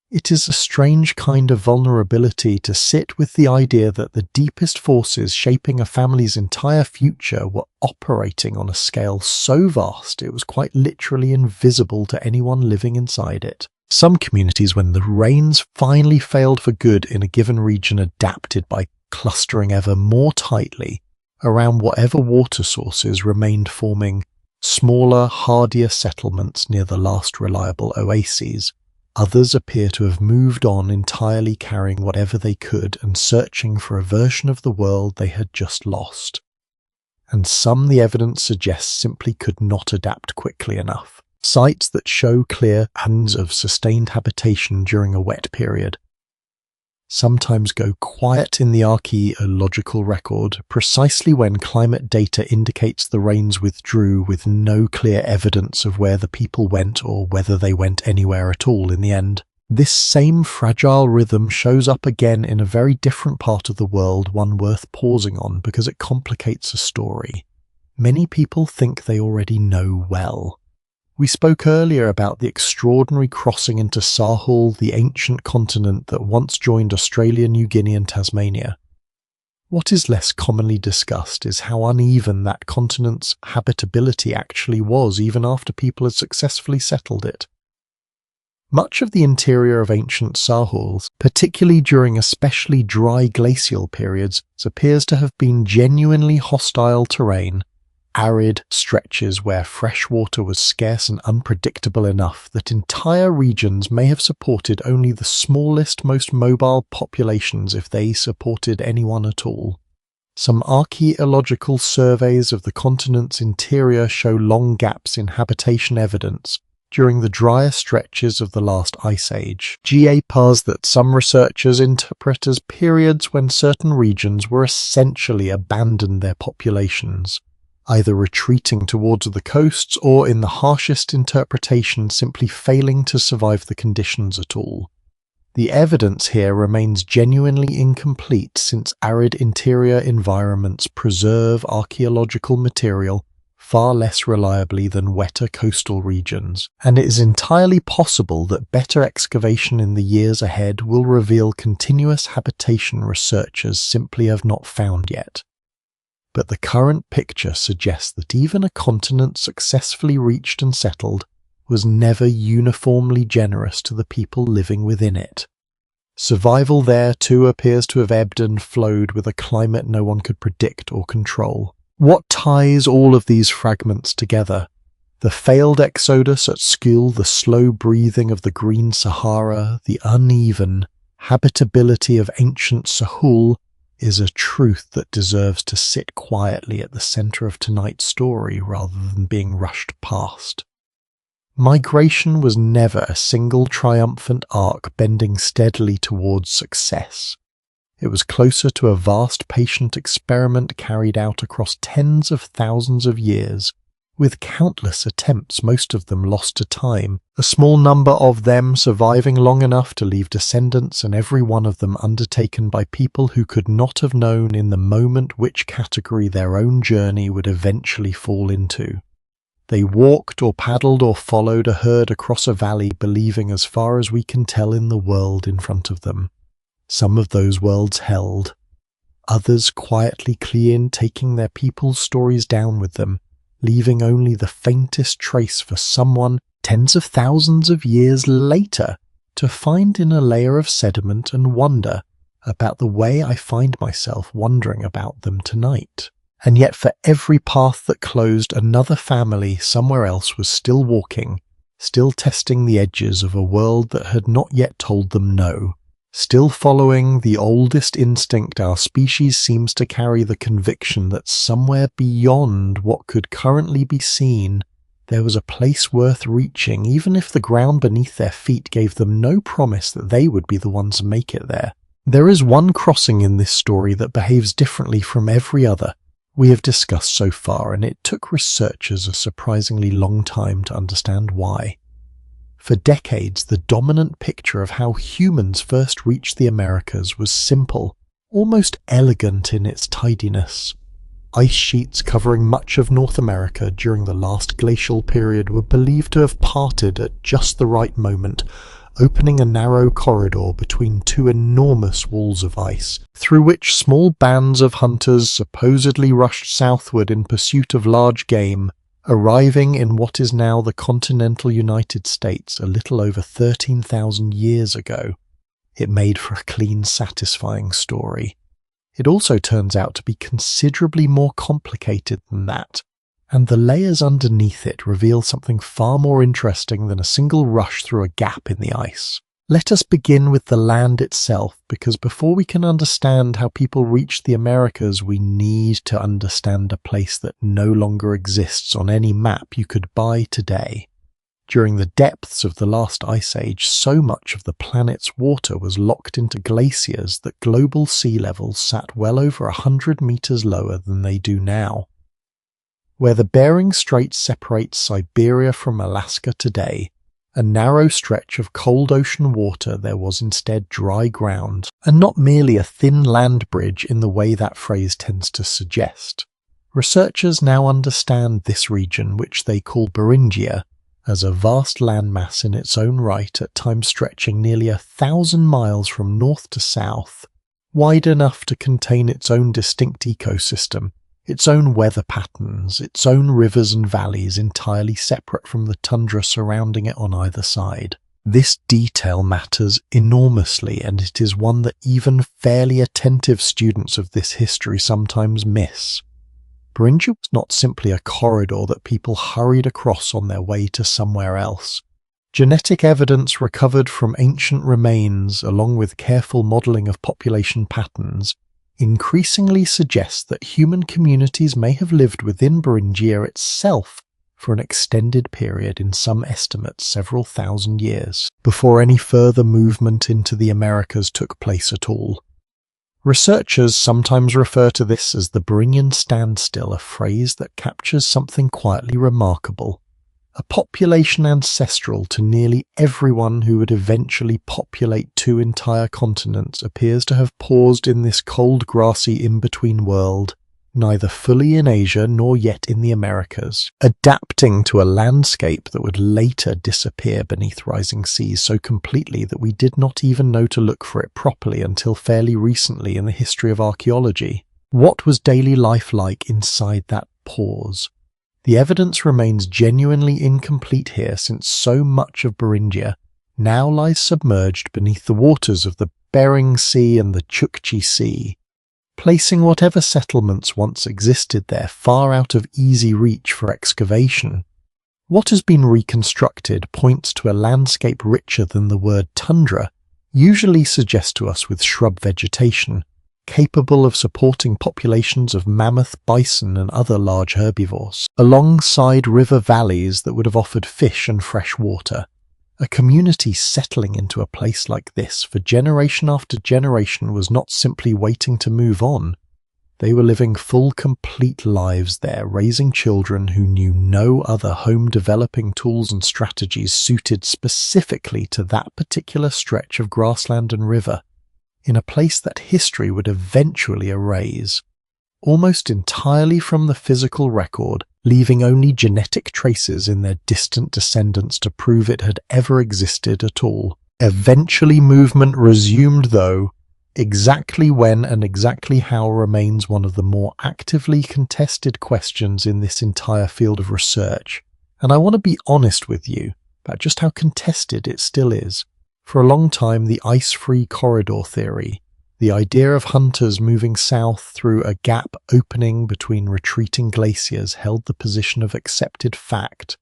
It is a strange kind of vulnerability to sit with the idea that the deepest forces shaping a family's entire future were operating on a scale so vast it was quite literally invisible to anyone living inside it. Some communities, when the rains finally failed for good in a given region, adapted by clustering ever more tightly around whatever water sources remained, forming smaller, hardier settlements near the last reliable oases. Others appear to have moved on entirely, carrying whatever they could and searching for a version of the world they had just lost. And some, the evidence suggests, simply could not adapt quickly enough. Sites that show clear patterns of sustained habitation during a wet period sometimes go quiet in the archaeological record, precisely when climate data indicates the rains withdrew, with no clear evidence of where the people went or whether they went anywhere at all in the end. This same fragile rhythm shows up again in a very different part of the world, one worth pausing on because it complicates a story many people think they already know well. We spoke earlier about the extraordinary crossing into Sahul, the ancient continent that once joined Australia, New Guinea and Tasmania. What is less commonly discussed is how uneven that continent's habitability actually was, even after people had successfully settled it. Much of the interior of ancient Sahul, particularly during especially dry glacial periods, appears to have been genuinely hostile terrain, arid stretches where fresh water was scarce and unpredictable enough that entire regions may have supported only the smallest, most mobile populations, if they supported anyone at all. Some archaeological surveys of the continent's interior show long gaps in habitation evidence during the drier stretches of the last ice age. GAPAs that some researchers interpret as periods when certain regions were essentially abandoned their populations, either retreating towards the coasts or, in the harshest interpretation, simply failing to survive the conditions at all. The evidence here remains genuinely incomplete, since arid interior environments preserve archaeological material far less reliably than wetter coastal regions, and it is entirely possible that better excavation in the years ahead will reveal continuous habitation researchers simply have not found yet. But the current picture suggests that even a continent successfully reached and settled was never uniformly generous to the people living within it. Survival there too appears to have ebbed and flowed with a climate no one could predict or control. What ties all of these fragments together? The failed exodus at school, the slow breathing of the green Sahara, the uneven habitability of ancient Sahul, is a truth that deserves to sit quietly at the center of tonight's story rather than being rushed past. Migration was never a single triumphant arc bending steadily towards success. It was closer to a vast patient experiment carried out across tens of thousands of years, with countless attempts, most of them lost to time, a small number of them surviving long enough to leave descendants, and every one of them undertaken by people who could not have known in the moment which category their own journey would eventually fall into. They walked or paddled or followed a herd across a valley, believing as far as we can tell in the world in front of them. Some of those worlds held. Others quietly clean, taking their people's stories down with them, leaving only the faintest trace for someone tens of thousands of years later to find in a layer of sediment and wonder about the way I find myself wondering about them tonight. And yet for every path that closed, another family somewhere else was still walking, still testing the edges of a world that had not yet told them no, still following the oldest instinct our species seems to carry, the conviction that somewhere beyond what could currently be seen, there was a place worth reaching, even if the ground beneath their feet gave them no promise that they would be the ones to make it there. There is one crossing in this story that behaves differently from every other we have discussed so far, and it took researchers a surprisingly long time to understand why. For decades, the dominant picture of how humans first reached the Americas was simple, almost elegant in its tidiness. Ice sheets covering much of North America during the last glacial period were believed to have parted at just the right moment, opening a narrow corridor between two enormous walls of ice, through which small bands of hunters supposedly rushed southward in pursuit of large game, arriving in what is now the continental United States a little over 13,000 years ago. It made for a clean, satisfying story. It also turns out to be considerably more complicated than that, and the layers underneath it reveal something far more interesting than a single rush through a gap in the ice. Let us begin with the land itself, because before we can understand how people reached the Americas, we need to understand a place that no longer exists on any map you could buy today. During the depths of the last ice age, so much of the planet's water was locked into glaciers that global sea levels sat well over 100 meters lower than they do now. Where the Bering Strait separates Siberia from Alaska today, a narrow stretch of cold ocean water, there was instead dry ground, and not merely a thin land bridge in the way that phrase tends to suggest. Researchers now understand this region, which they call Beringia, as a vast landmass in its own right, at times stretching nearly 1,000 miles from north to south, wide enough to contain its own distinct ecosystem, its own weather patterns, its own rivers and valleys entirely separate from the tundra surrounding it on either side. This detail matters enormously, and it is one that even fairly attentive students of this history sometimes miss. Beringia was not simply a corridor that people hurried across on their way to somewhere else. Genetic evidence recovered from ancient remains, along with careful modelling of population patterns, increasingly suggests that human communities may have lived within Beringia itself for an extended period, in some estimates several thousand years, before any further movement into the Americas took place at all. Researchers sometimes refer to this as the Beringian standstill, a phrase that captures something quietly remarkable. A population ancestral to nearly everyone who would eventually populate two entire continents appears to have paused in this cold, grassy in-between world, neither fully in Asia nor yet in the Americas, adapting to a landscape that would later disappear beneath rising seas so completely that we did not even know to look for it properly until fairly recently in the history of archaeology. What was daily life like inside that pause? The evidence remains genuinely incomplete here, since so much of Beringia now lies submerged beneath the waters of the Bering Sea and the Chukchi Sea, placing whatever settlements once existed there far out of easy reach for excavation. What has been reconstructed points to a landscape richer than the word tundra usually suggests to us, with shrub vegetation, capable of supporting populations of mammoth, bison and other large herbivores, alongside river valleys that would have offered fish and fresh water. A community settling into a place like this for generation after generation was not simply waiting to move on. They were living full, complete lives there, raising children who knew no other home-developing tools and strategies suited specifically to that particular stretch of grassland and river, in a place that history would eventually erase, almost entirely from the physical record, leaving only genetic traces in their distant descendants to prove it had ever existed at all. Eventually movement resumed, though. Exactly when and exactly how remains one of the more actively contested questions in this entire field of research, and I want to be honest with you about just how contested it still is. For a long time, the ice-free corridor theory, the idea of hunters moving south through a gap opening between retreating glaciers, held the position of accepted fact.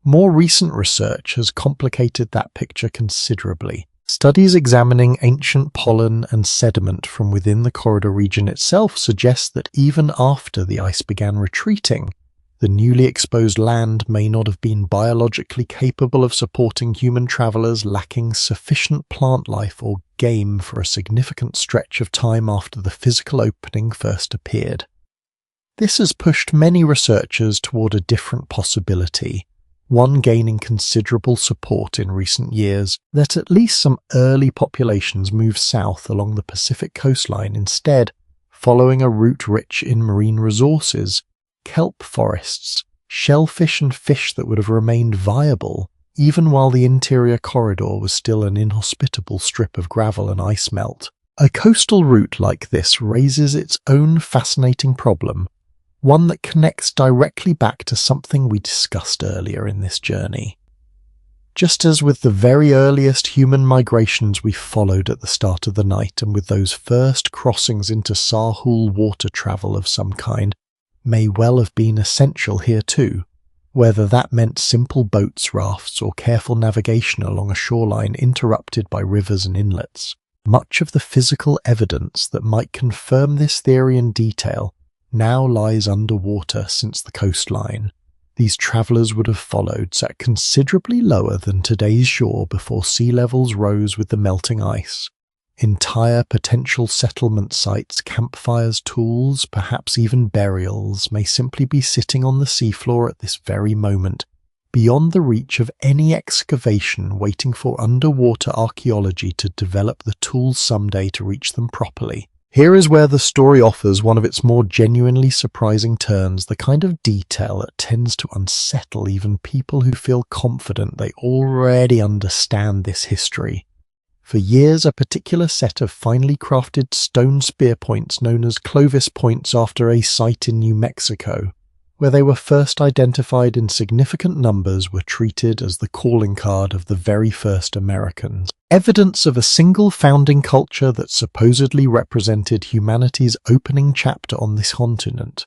More recent research has complicated that picture considerably. Studies examining ancient pollen and sediment from within the corridor region itself suggest that even after the ice began retreating, the newly exposed land may not have been biologically capable of supporting human travelers lacking sufficient plant life or game for a significant stretch of time after the physical opening first appeared. This has pushed many researchers toward a different possibility, one gaining considerable support in recent years, that at least some early populations moved south along the Pacific coastline instead, following a route rich in marine resources, kelp forests, shellfish and fish that would have remained viable, even while the interior corridor was still an inhospitable strip of gravel and ice melt. A coastal route like this raises its own fascinating problem, one that connects directly back to something we discussed earlier in this journey. Just as with the very earliest human migrations we followed at the start of the night, and with those first crossings into Sahul water travel of some kind, may well have been essential here too, whether that meant simple boats, rafts, or careful navigation along a shoreline interrupted by rivers and inlets. Much of the physical evidence that might confirm this theory in detail now lies underwater since the coastline. These travellers would have followed sat considerably lower than today's shore before sea levels rose with the melting ice. Entire potential settlement sites, campfires, tools, perhaps even burials, may simply be sitting on the seafloor at this very moment, beyond the reach of any excavation, waiting for underwater archaeology to develop the tools someday to reach them properly. Here is where the story offers one of its more genuinely surprising turns, the kind of detail that tends to unsettle even people who feel confident they already understand this history. For years, a particular set of finely crafted stone spear points known as Clovis points after a site in New Mexico, where they were first identified in significant numbers, were treated as the calling card of the very first Americans. Evidence of a single founding culture that supposedly represented humanity's opening chapter on this continent.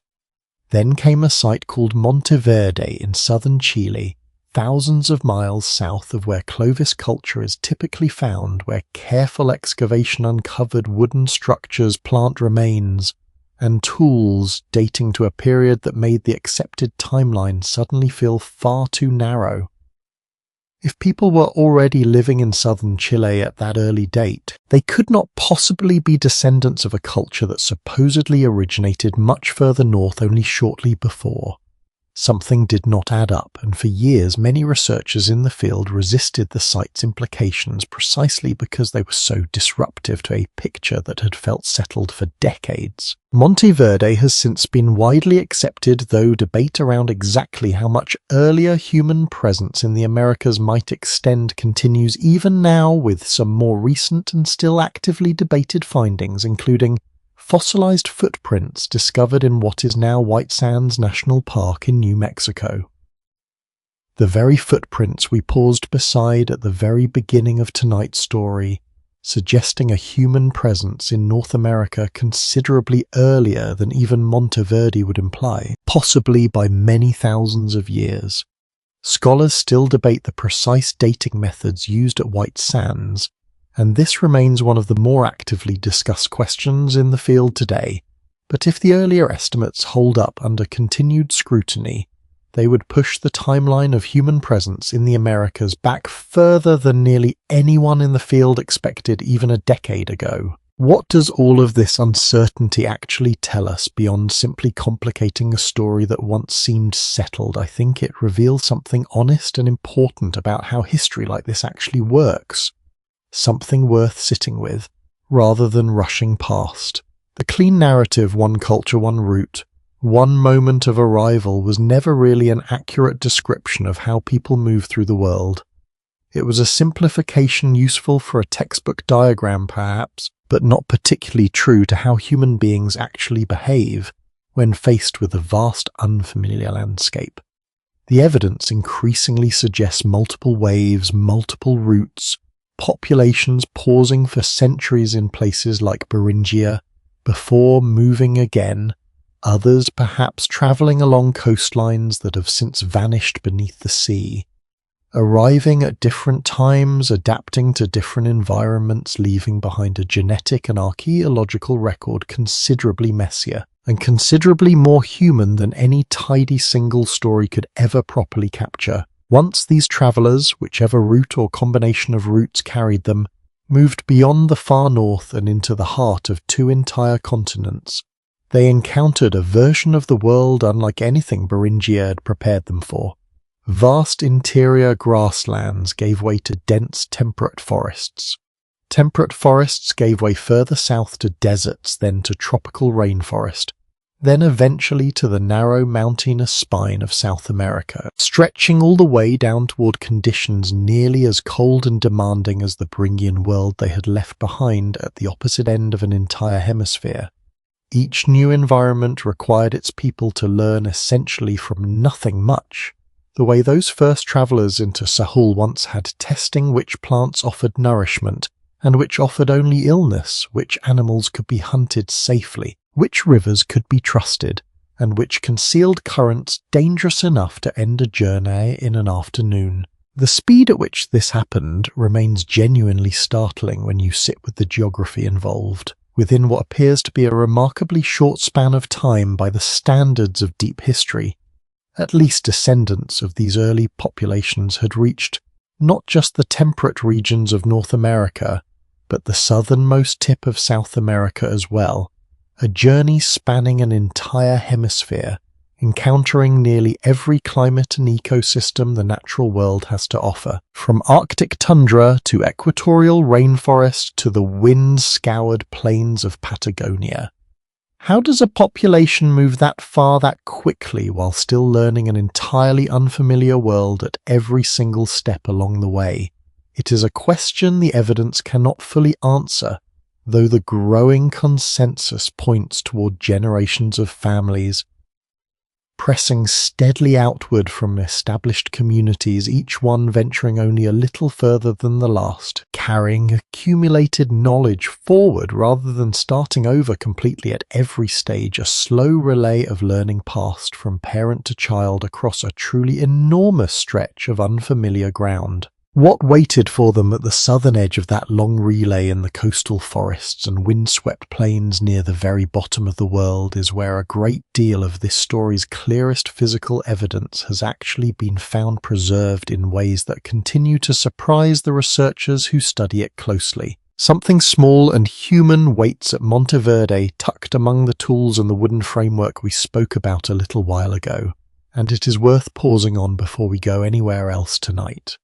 Then came a site called Monteverde in southern Chile, thousands of miles south of where Clovis culture is typically found, where careful excavation uncovered wooden structures, plant remains, and tools dating to a period that made the accepted timeline suddenly feel far too narrow. If people were already living in southern Chile at that early date, they could not possibly be descendants of a culture that supposedly originated much further north only shortly before. Something did not add up, and for years many researchers in the field resisted the site's implications precisely because they were so disruptive to a picture that had felt settled for decades. Monteverde has since been widely accepted, though debate around exactly how much earlier human presence in the Americas might extend continues even now, with some more recent and still actively debated findings including fossilized footprints discovered in what is now White Sands National Park in New Mexico. The very footprints we paused beside at the very beginning of tonight's story, suggesting a human presence in North America considerably earlier than even Monteverde would imply, possibly by many thousands of years. Scholars still debate the precise dating methods used at White Sands, and this remains one of the more actively discussed questions in the field today, but if the earlier estimates hold up under continued scrutiny, they would push the timeline of human presence in the Americas back further than nearly anyone in the field expected even a decade ago. What does all of this uncertainty actually tell us beyond simply complicating a story that once seemed settled? I think it reveals something honest and important about how history like this actually works. Something worth sitting with, rather than rushing past. The clean narrative, one culture, one route, one moment of arrival, was never really an accurate description of how people move through the world. It was a simplification useful for a textbook diagram perhaps, but not particularly true to how human beings actually behave when faced with a vast unfamiliar landscape. The evidence increasingly suggests multiple waves, multiple routes, populations pausing for centuries in places like Beringia before moving again, others perhaps travelling along coastlines that have since vanished beneath the sea, arriving at different times, adapting to different environments, leaving behind a genetic and archaeological record considerably messier and considerably more human than any tidy single story could ever properly capture. Once these travellers, whichever route or combination of routes carried them, moved beyond the far north and into the heart of two entire continents, they encountered a version of the world unlike anything Beringia had prepared them for. Vast interior grasslands gave way to dense temperate forests. Temperate forests gave way further south to deserts, then to tropical rainforest, then eventually to the narrow mountainous spine of South America, stretching all the way down toward conditions nearly as cold and demanding as the Beringian world they had left behind at the opposite end of an entire hemisphere. Each new environment required its people to learn essentially from nothing much, the way those first travellers into Sahul once had, testing which plants offered nourishment and which offered only illness, which animals could be hunted safely, which rivers could be trusted, and which concealed currents dangerous enough to end a journey in an afternoon. The speed at which this happened remains genuinely startling when you sit with the geography involved. Within what appears to be a remarkably short span of time by the standards of deep history, at least descendants of these early populations had reached not just the temperate regions of North America, but the southernmost tip of South America as well, a journey spanning an entire hemisphere, encountering nearly every climate and ecosystem the natural world has to offer, from Arctic tundra to equatorial rainforest to the wind-scoured plains of Patagonia. How does a population move that far that quickly while still learning an entirely unfamiliar world at every single step along the way? It is a question the evidence cannot fully answer, though the growing consensus points toward generations of families pressing steadily outward from established communities, each one venturing only a little further than the last, carrying accumulated knowledge forward rather than starting over completely at every stage, a slow relay of learning passed from parent to child across a truly enormous stretch of unfamiliar ground. What waited for them at the southern edge of that long relay in the coastal forests and windswept plains near the very bottom of the world is where a great deal of this story's clearest physical evidence has actually been found preserved in ways that continue to surprise the researchers who study it closely. Something small and human waits at Monteverde, tucked among the tools and the wooden framework we spoke about a little while ago, and it is worth pausing on before we go anywhere else tonight.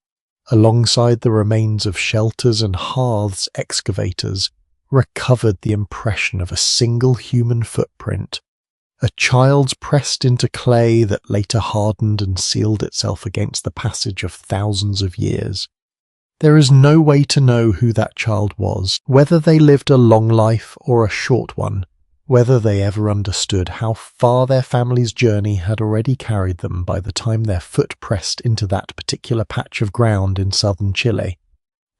Alongside the remains of shelters and hearths, excavators recovered the impression of a single human footprint, a child's pressed into clay that later hardened and sealed itself against the passage of thousands of years. There is no way to know who that child was, whether they lived a long life or a short one, whether they ever understood how far their family's journey had already carried them by the time their foot pressed into that particular patch of ground in southern Chile.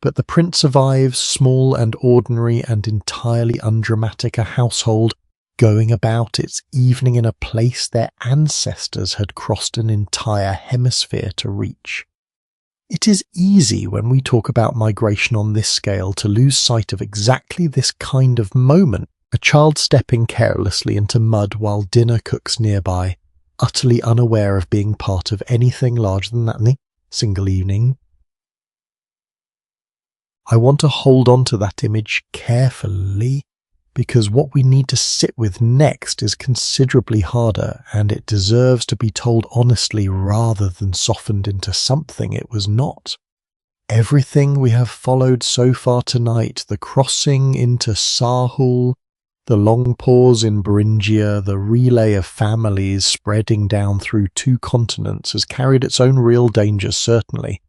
But the print survives, small and ordinary and entirely undramatic a household, going about its evening in a place their ancestors had crossed an entire hemisphere to reach. It is easy when we talk about migration on this scale to lose sight of exactly this kind of moment. A child stepping carelessly into mud while dinner cooks nearby, utterly unaware of being part of anything larger than that single evening. I want to hold on to that image carefully, because what we need to sit with next is considerably harder, and it deserves to be told honestly rather than softened into something it was not. Everything we have followed so far tonight, the crossing into Sahul, the long pause in Beringia, the relay of families spreading down through 2 continents, has carried its own real dangers, certainly.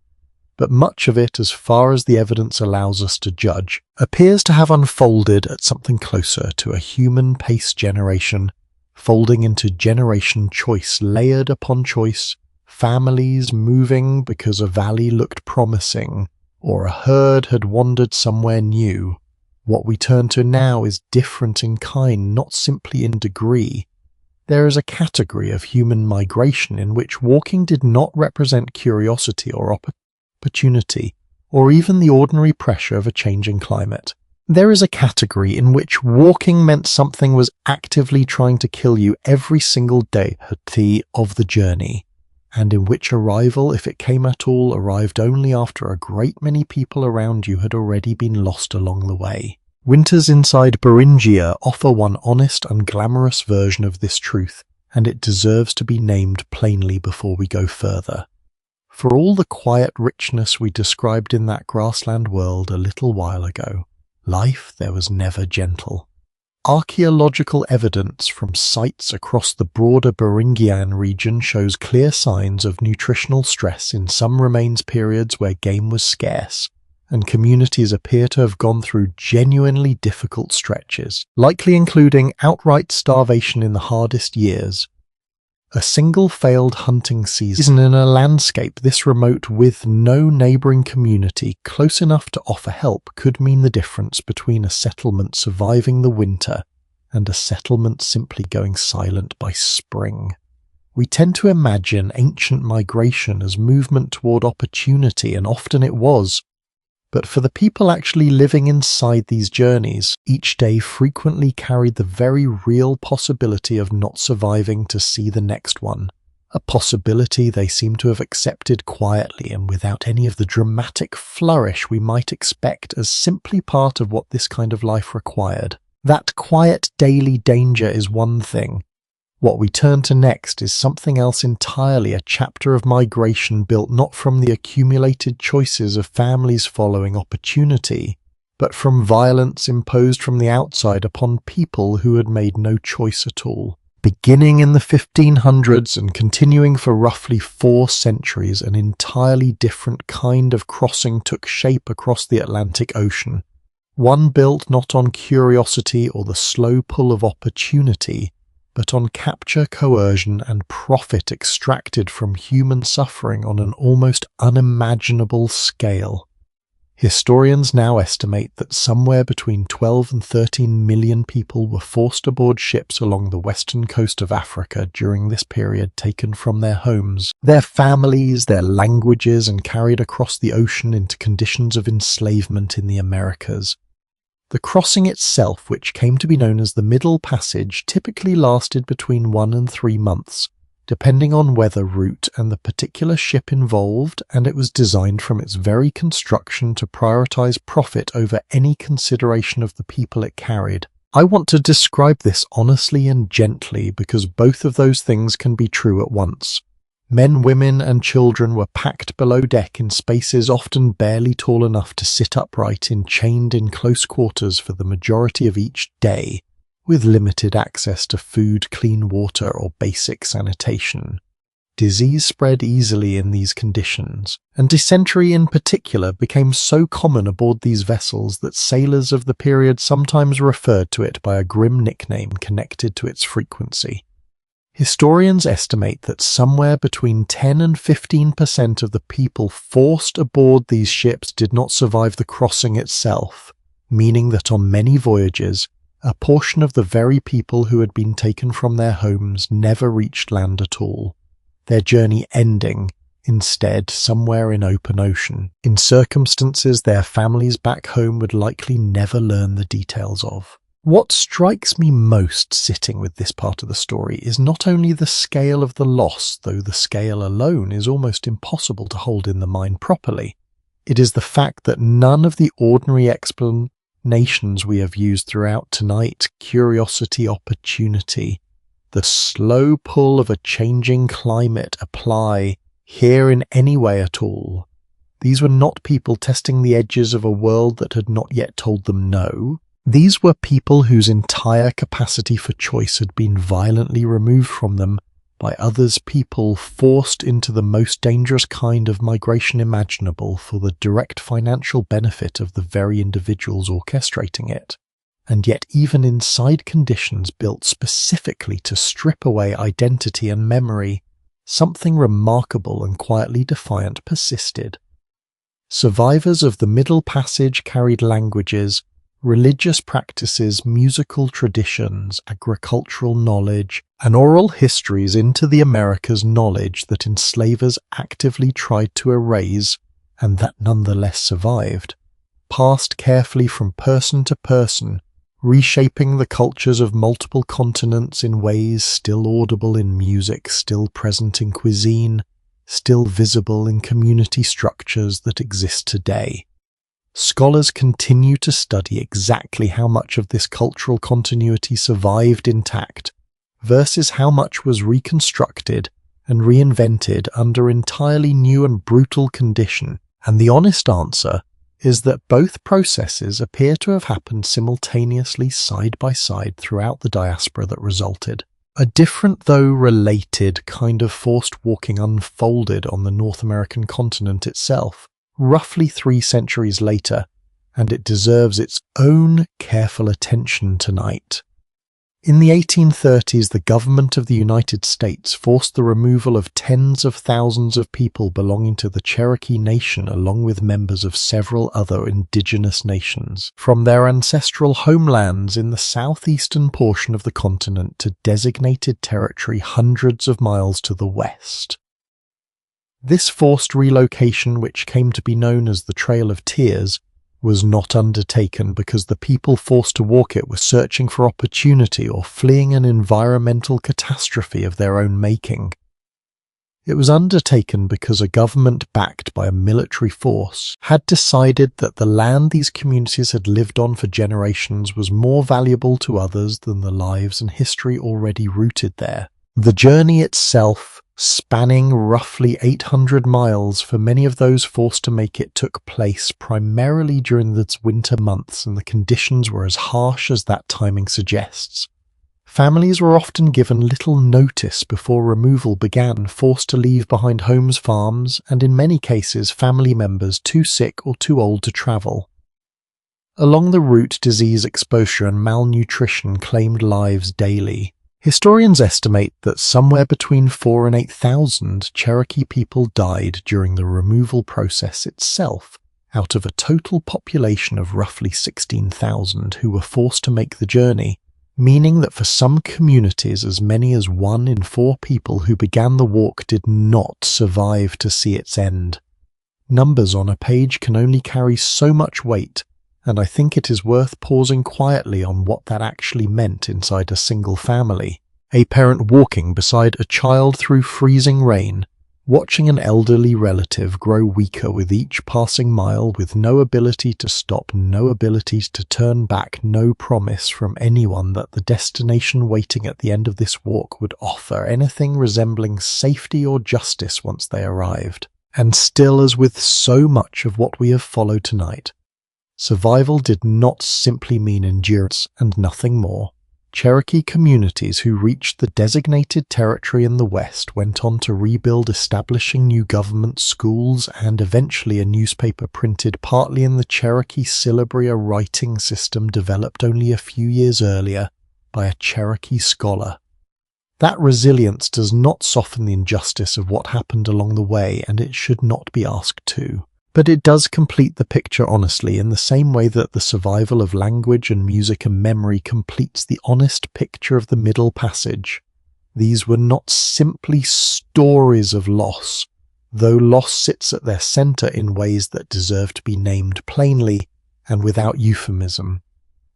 But much of it, as far as the evidence allows us to judge, appears to have unfolded at something closer to a human-paced generation, folding into generation choice, layered upon choice, families moving because a valley looked promising, or a herd had wandered somewhere new. What we turn to now is different in kind, not simply in degree. There is a category of human migration in which walking did not represent curiosity or opportunity, or even the ordinary pressure of a changing climate. There is a category in which walking meant something was actively trying to kill you every single day of the journey, and in which arrival, if it came at all, arrived only after a great many people around you had already been lost along the way. Winters inside Beringia offer one honest, unglamorous version of this truth, and it deserves to be named plainly before we go further. For all the quiet richness we described in that grassland world a little while ago, life there was never gentle. Archaeological evidence from sites across the broader Beringian region shows clear signs of nutritional stress in some remains periods where game was scarce, and communities appear to have gone through genuinely difficult stretches, likely including outright starvation in the hardest years. A single failed hunting season in a landscape this remote with no neighbouring community close enough to offer help could mean the difference between a settlement surviving the winter and a settlement simply going silent by spring. We tend to imagine ancient migration as movement toward opportunity, and often it was. But for the people actually living inside these journeys, each day frequently carried the very real possibility of not surviving to see the next one, a possibility they seem to have accepted quietly and without any of the dramatic flourish we might expect as simply part of what this kind of life required. That quiet daily danger is one thing. What we turn to next is something else entirely, a chapter of migration built not from the accumulated choices of families following opportunity, but from violence imposed from the outside upon people who had made no choice at all. Beginning in the 1500s and continuing for roughly 4 centuries, an entirely different kind of crossing took shape across the Atlantic Ocean, one built not on curiosity or the slow pull of opportunity, but on capture, coercion, and profit extracted from human suffering on an almost unimaginable scale. Historians now estimate that somewhere between 12 and 13 million people were forced aboard ships along the western coast of Africa during this period, taken from their homes, their families, their languages, and carried across the ocean into conditions of enslavement in the Americas. The crossing itself, which came to be known as the Middle Passage, typically lasted between 1 and 3 months, depending on weather route and the particular ship involved, and it was designed from its very construction to prioritize profit over any consideration of the people it carried. I want to describe this honestly and gently because both of those things can be true at once. Men, women, and children were packed below deck in spaces often barely tall enough to sit upright, chained in close quarters for the majority of each day, with limited access to food, clean water, or basic sanitation. Disease spread easily in these conditions, and dysentery in particular became so common aboard these vessels that sailors of the period sometimes referred to it by a grim nickname connected to its frequency. Historians estimate that somewhere between 10 and 15% of the people forced aboard these ships did not survive the crossing itself, meaning that on many voyages, a portion of the very people who had been taken from their homes never reached land at all, their journey ending, instead, somewhere in open ocean, in circumstances their families back home would likely never learn the details of. What strikes me most sitting with this part of the story is not only the scale of the loss, though the scale alone is almost impossible to hold in the mind properly, It is the fact that none of the ordinary explanations we have used throughout tonight, curiosity, opportunity, the slow pull of a changing climate, apply here in any way at all. These were not people testing the edges of a world that had not yet told them no. These were people whose entire capacity for choice had been violently removed from them by others, people forced into the most dangerous kind of migration imaginable for the direct financial benefit of the very individuals orchestrating it. And yet even inside conditions built specifically to strip away identity and memory, something remarkable and quietly defiant persisted. Survivors of the Middle Passage carried languages, religious practices, musical traditions, agricultural knowledge, and oral histories into the Americas knowledge that enslavers actively tried to erase, and that nonetheless survived, passed carefully from person to person, reshaping the cultures of multiple continents in ways still audible in music, still present in cuisine, still visible in community structures that exist today. Scholars continue to study exactly how much of this cultural continuity survived intact versus how much was reconstructed and reinvented under entirely new and brutal condition, and the honest answer is that both processes appear to have happened simultaneously side by side throughout the diaspora that resulted. A different though related kind of forced walking unfolded on the North American continent itself, roughly 3 centuries later, and it deserves its own careful attention tonight. In the 1830s, the government of the United States forced the removal of tens of thousands of people belonging to the Cherokee Nation along with members of several other indigenous nations from their ancestral homelands in the southeastern portion of the continent to designated territory hundreds of miles to the west. This forced relocation, which came to be known as the Trail of Tears, was not undertaken because the people forced to walk it were searching for opportunity or fleeing an environmental catastrophe of their own making. It was undertaken because a government backed by a military force had decided that the land these communities had lived on for generations was more valuable to others than the lives and history already rooted there. The journey itself, spanning roughly 800 miles for many of those forced to make it, took place primarily during the winter months, and the conditions were as harsh as that timing suggests. Families were often given little notice before removal began, forced to leave behind homes, farms, and in many cases family members too sick or too old to travel. Along the route, disease exposure and malnutrition claimed lives daily. Historians estimate that somewhere between 4,000 and 8,000 Cherokee people died during the removal process itself, out of a total population of roughly 16,000 who were forced to make the journey, meaning that for some communities as many as 1 in 4 people who began the walk did not survive to see its end. Numbers on a page can only carry so much weight, and I think it is worth pausing quietly on what that actually meant inside a single family. A parent walking beside a child through freezing rain, watching an elderly relative grow weaker with each passing mile, with no ability to stop, no ability to turn back, no promise from anyone that the destination waiting at the end of this walk would offer anything resembling safety or justice once they arrived. And still, as with so much of what we have followed tonight, survival did not simply mean endurance and nothing more. Cherokee communities who reached the designated territory in the West went on to rebuild, establishing new government, schools, and eventually a newspaper printed partly in the Cherokee syllabary, a writing system developed only a few years earlier by a Cherokee scholar. That resilience does not soften the injustice of what happened along the way, and it should not be asked to. But it does complete the picture honestly, in the same way that the survival of language and music and memory completes the honest picture of the Middle Passage. These were not simply stories of loss, though loss sits at their centre in ways that deserve to be named plainly and without euphemism.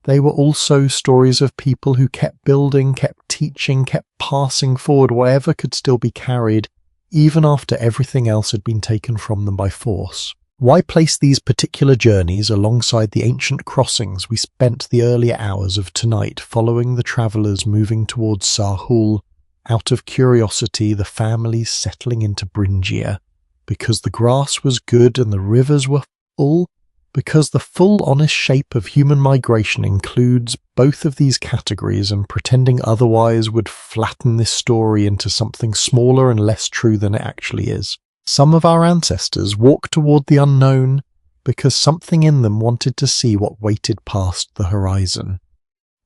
They were also stories of people who kept building, kept teaching, kept passing forward whatever could still be carried, even after everything else had been taken from them by force. Why place these particular journeys alongside the ancient crossings we spent the earlier hours of tonight following the travellers moving towards Sahul? Out of curiosity, the families settling into Bringia, because the grass was good and the rivers were full, because the full honest shape of human migration includes both of these categories, and pretending otherwise would flatten this story into something smaller and less true than it actually is. Some of our ancestors walked toward the unknown because something in them wanted to see what waited past the horizon.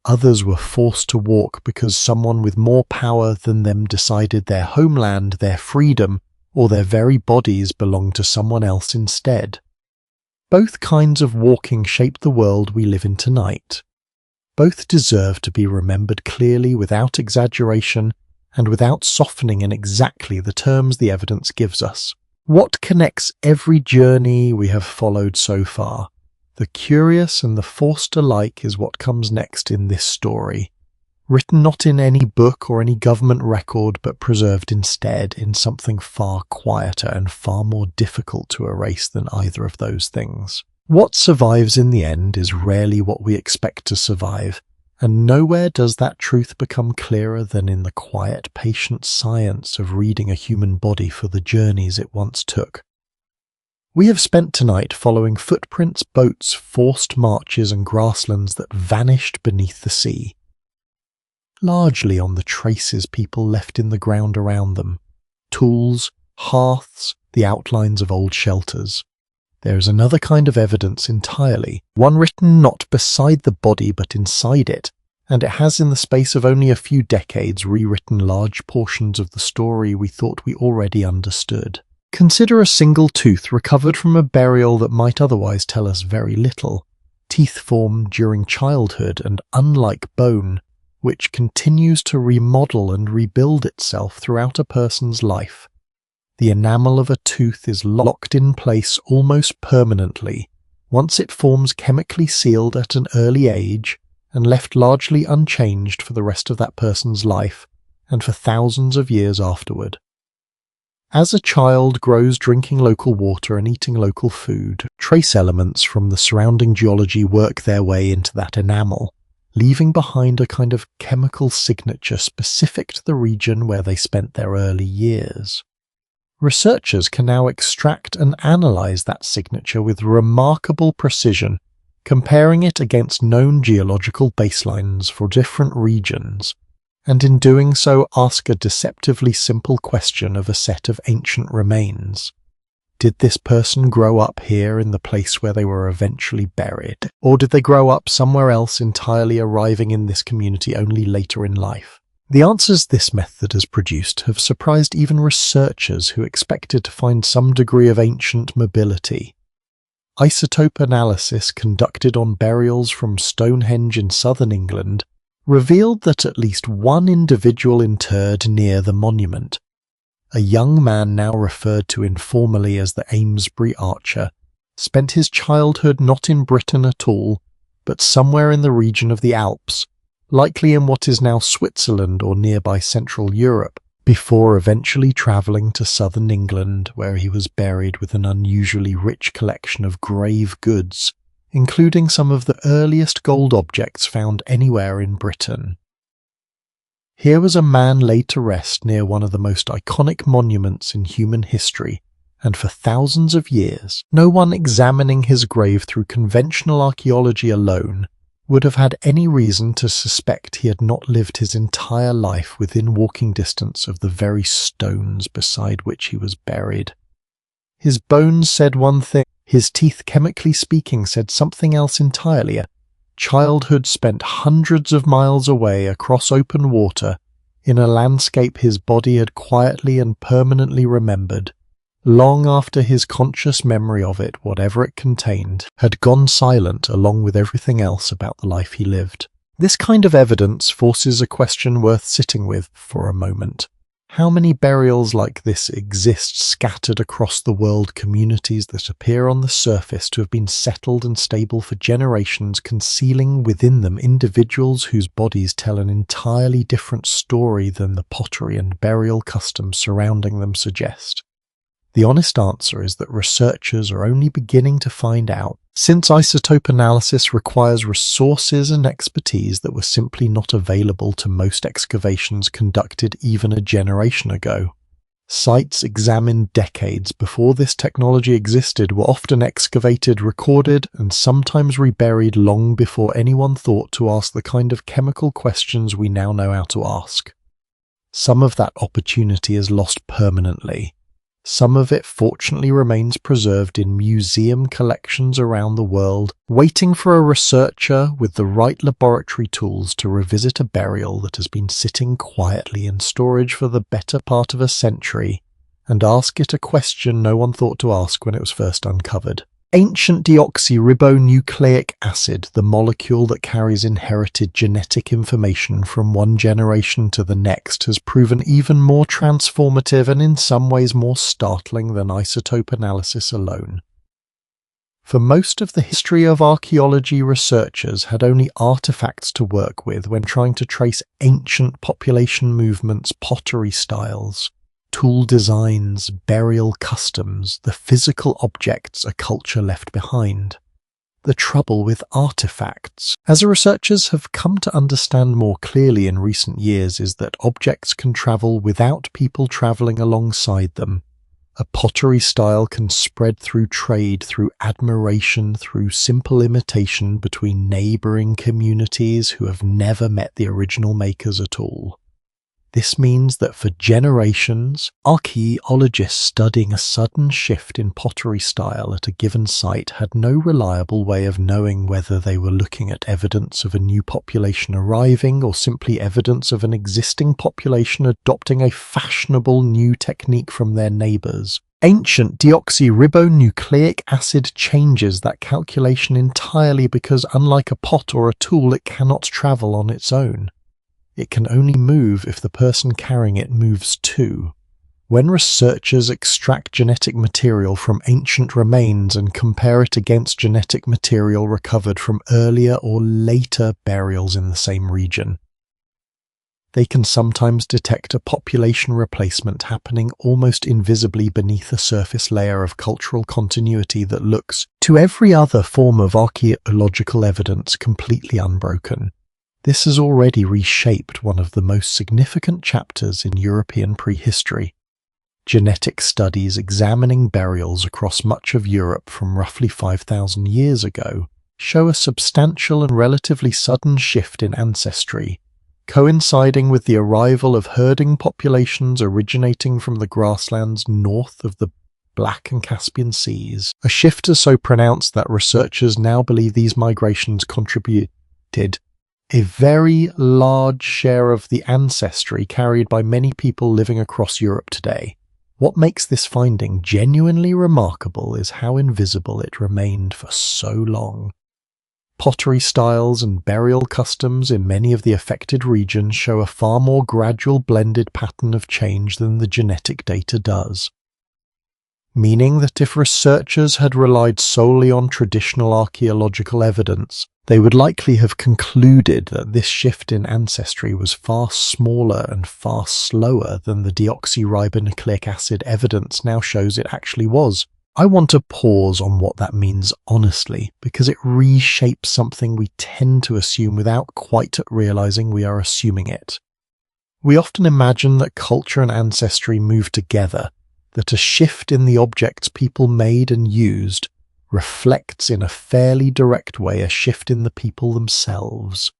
Others were forced to walk because someone with more power than them decided their homeland, their freedom, or their very bodies belonged to someone else instead. Both kinds of walking shape the world we live in tonight. Both deserve to be remembered clearly without exaggeration and without softening in exactly the terms the evidence gives us. What connects every journey we have followed so far? The curious and the forced alike is what comes next in this story, written not in any book or any government record, but preserved instead in something far quieter and far more difficult to erase than either of those things. What survives in the end is rarely what we expect to survive, and nowhere does that truth become clearer than in the quiet, patient science of reading a human body for the journeys it once took. We have spent tonight following footprints, boats, forced marches and grasslands that vanished beneath the sea, largely on the traces people left in the ground around them, tools, hearths, the outlines of old shelters. There is another kind of evidence entirely, one written not beside the body but inside it, and it has in the space of only a few decades rewritten large portions of the story we thought we already understood. Consider a single tooth recovered from a burial that might otherwise tell us very little, teeth formed during childhood and unlike bone, which continues to remodel and rebuild itself throughout a person's life. The enamel of a tooth is locked in place almost permanently once it forms chemically sealed at an early age and left largely unchanged for the rest of that person's life and for thousands of years afterward. As a child grows drinking local water and eating local food, trace elements from the surrounding geology work their way into that enamel, leaving behind a kind of chemical signature specific to the region where they spent their early years. Researchers can now extract and analyze that signature with remarkable precision, comparing it against known geological baselines for different regions, and in doing so ask a deceptively simple question of a set of ancient remains. Did this person grow up here in the place where they were eventually buried, or did they grow up somewhere else entirely, arriving in this community only later in life? The answers this method has produced have surprised even researchers who expected to find some degree of ancient mobility. Isotope analysis conducted on burials from Stonehenge in southern England revealed that at least one individual interred near the monument, a young man now referred to informally as the Amesbury Archer, spent his childhood not in Britain at all, but somewhere in the region of the Alps, likely in what is now Switzerland or nearby Central Europe, before eventually travelling to southern England, where he was buried with an unusually rich collection of grave goods, including some of the earliest gold objects found anywhere in Britain. Here was a man laid to rest near one of the most iconic monuments in human history, and for thousands of years, no one examining his grave through conventional archaeology alone would have had any reason to suspect he had not lived his entire life within walking distance of the very stones beside which he was buried. His bones said one thing, his teeth, chemically speaking, said something else entirely. A childhood spent hundreds of miles away across open water, in a landscape his body had quietly and permanently remembered, long after his conscious memory of it, whatever it contained, had gone silent along with everything else about the life he lived. This kind of evidence forces a question worth sitting with for a moment. How many burials like this exist scattered across the world, communities that appear on the surface to have been settled and stable for generations, concealing within them individuals whose bodies tell an entirely different story than the pottery and burial customs surrounding them suggest? The honest answer is that researchers are only beginning to find out, since isotope analysis requires resources and expertise that were simply not available to most excavations conducted even a generation ago. Sites examined decades before this technology existed were often excavated, recorded, and sometimes reburied long before anyone thought to ask the kind of chemical questions we now know how to ask. Some of that opportunity is lost permanently. Some of it fortunately remains preserved in museum collections around the world, waiting for a researcher with the right laboratory tools to revisit a burial that has been sitting quietly in storage for the better part of a century and ask it a question no one thought to ask when it was first uncovered. Ancient deoxyribonucleic acid, the molecule that carries inherited genetic information from one generation to the next, has proven even more transformative and in some ways more startling than isotope analysis alone. For most of the history of archaeology, researchers had only artifacts to work with when trying to trace ancient population movements, pottery styles, tool designs, burial customs, the physical objects a culture left behind. The trouble with artifacts, as researchers have come to understand more clearly in recent years, is that objects can travel without people traveling alongside them. A pottery style can spread through trade, through admiration, through simple imitation between neighbouring communities who have never met the original makers at all. This means that for generations, archaeologists studying a sudden shift in pottery style at a given site had no reliable way of knowing whether they were looking at evidence of a new population arriving or simply evidence of an existing population adopting a fashionable new technique from their neighbours. Ancient deoxyribonucleic acid changes that calculation entirely because, unlike a pot or a tool, it cannot travel on its own. It can only move if the person carrying it moves too. When researchers extract genetic material from ancient remains and compare it against genetic material recovered from earlier or later burials in the same region, they can sometimes detect a population replacement happening almost invisibly beneath a surface layer of cultural continuity that looks, to every other form of archaeological evidence, completely unbroken. This has already reshaped one of the most significant chapters in European prehistory. Genetic studies examining burials across much of Europe from roughly 5,000 years ago show a substantial and relatively sudden shift in ancestry, coinciding with the arrival of herding populations originating from the grasslands north of the Black and Caspian Seas. A shift is so pronounced that researchers now believe these migrations contributed a very large share of the ancestry carried by many people living across Europe today. What makes this finding genuinely remarkable is how invisible it remained for so long. Pottery styles and burial customs in many of the affected regions show a far more gradual blended pattern of change than the genetic data does. Meaning that if researchers had relied solely on traditional archaeological evidence, they would likely have concluded that this shift in ancestry was far smaller and far slower than the deoxyribonucleic acid evidence now shows it actually was. I want to pause on what that means honestly, because it reshapes something we tend to assume without quite realizing we are assuming it. We often imagine that culture and ancestry move together, that a shift in the objects people made and used reflects in a fairly direct way a shift in the people themselves.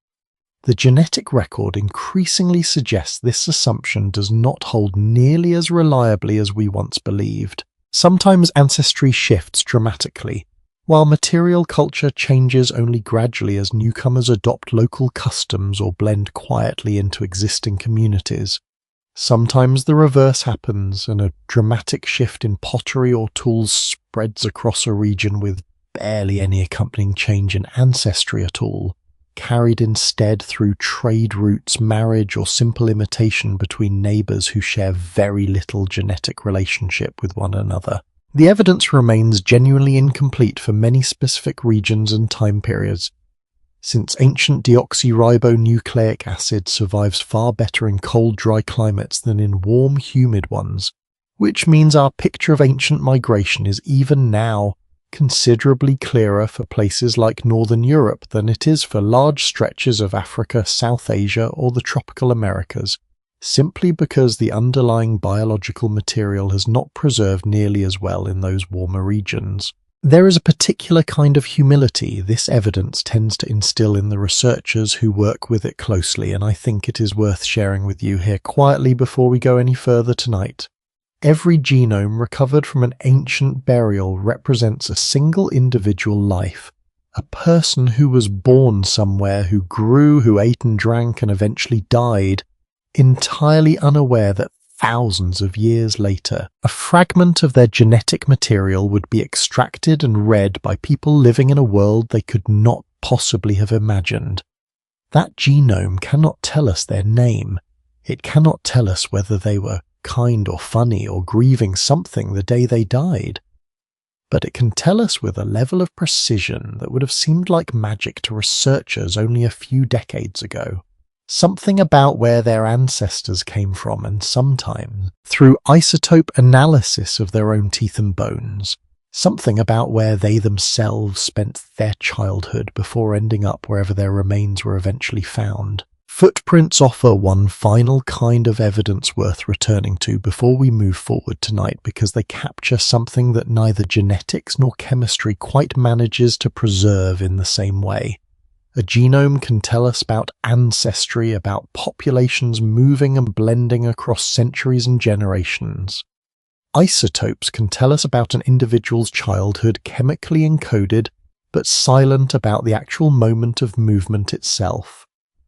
The genetic record increasingly suggests this assumption does not hold nearly as reliably as we once believed. Sometimes ancestry shifts dramatically, while material culture changes only gradually as newcomers adopt local customs or blend quietly into existing communities. Sometimes the reverse happens, and a dramatic shift in pottery or tools spreads across a region with barely any accompanying change in ancestry at all, carried instead through trade routes, marriage, or simple imitation between neighbours who share very little genetic relationship with one another. The evidence remains genuinely incomplete for many specific regions and time periods, since ancient deoxyribonucleic acid survives far better in cold, dry climates than in warm, humid ones. which means our picture of ancient migration is even now considerably clearer for places like Northern Europe than it is for large stretches of Africa, South Asia, or the tropical Americas, simply because the underlying biological material has not preserved nearly as well in those warmer regions. There is a particular kind of humility this evidence tends to instill in the researchers who work with it closely, and I think it is worth sharing with you here quietly before we go any further tonight. Every genome recovered from an ancient burial represents a single individual life, a person who was born somewhere, who grew, who ate and drank, and eventually died, entirely unaware that thousands of years later, a fragment of their genetic material would be extracted and read by people living in a world they could not possibly have imagined. That genome cannot tell us their name. It cannot tell us whether they were kind or funny or grieving something the day they died. But it can tell us with a level of precision that would have seemed like magic to researchers only a few decades ago. Something about where their ancestors came from, and sometimes, through isotope analysis of their own teeth and bones, something about where they themselves spent their childhood before ending up wherever their remains were eventually found. Footprints offer one final kind of evidence worth returning to before we move forward tonight, because they capture something that neither genetics nor chemistry quite manages to preserve in the same way. A genome can tell us about ancestry, about populations moving and blending across centuries and generations. Isotopes can tell us about an individual's childhood, chemically encoded, but silent about the actual moment of movement itself.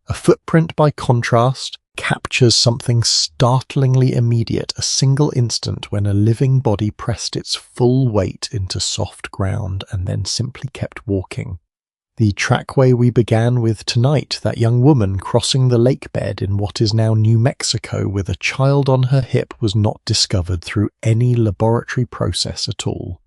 A footprint, by contrast, captures something startlingly immediate, a single instant when a living body pressed its full weight into soft ground and then simply kept walking. The trackway we began with tonight, that young woman crossing the lake bed in what is now New Mexico with a child on her hip, was not discovered through any laboratory process at all.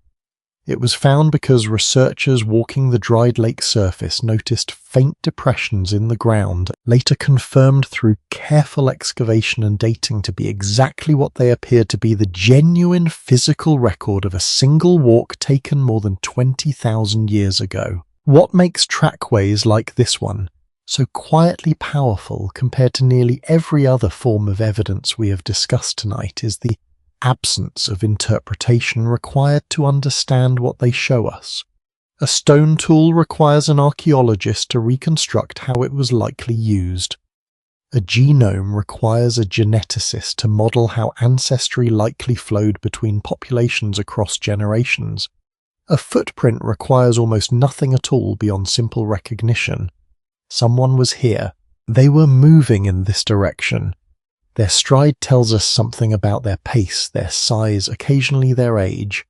It was found because researchers walking the dried lake surface noticed faint depressions in the ground, later confirmed through careful excavation and dating to be exactly what they appeared to be: the genuine physical record of a single walk taken more than 20,000 years ago. What makes trackways like this one so quietly powerful compared to nearly every other form of evidence we have discussed tonight is the absence of interpretation required to understand what they show us. A stone tool requires an archaeologist to reconstruct how it was likely used. A genome requires a geneticist to model how ancestry likely flowed between populations across generations. A footprint requires almost nothing at all beyond simple recognition. Someone was here. They were moving in this direction. Their stride tells us something about their pace, their size, occasionally their age.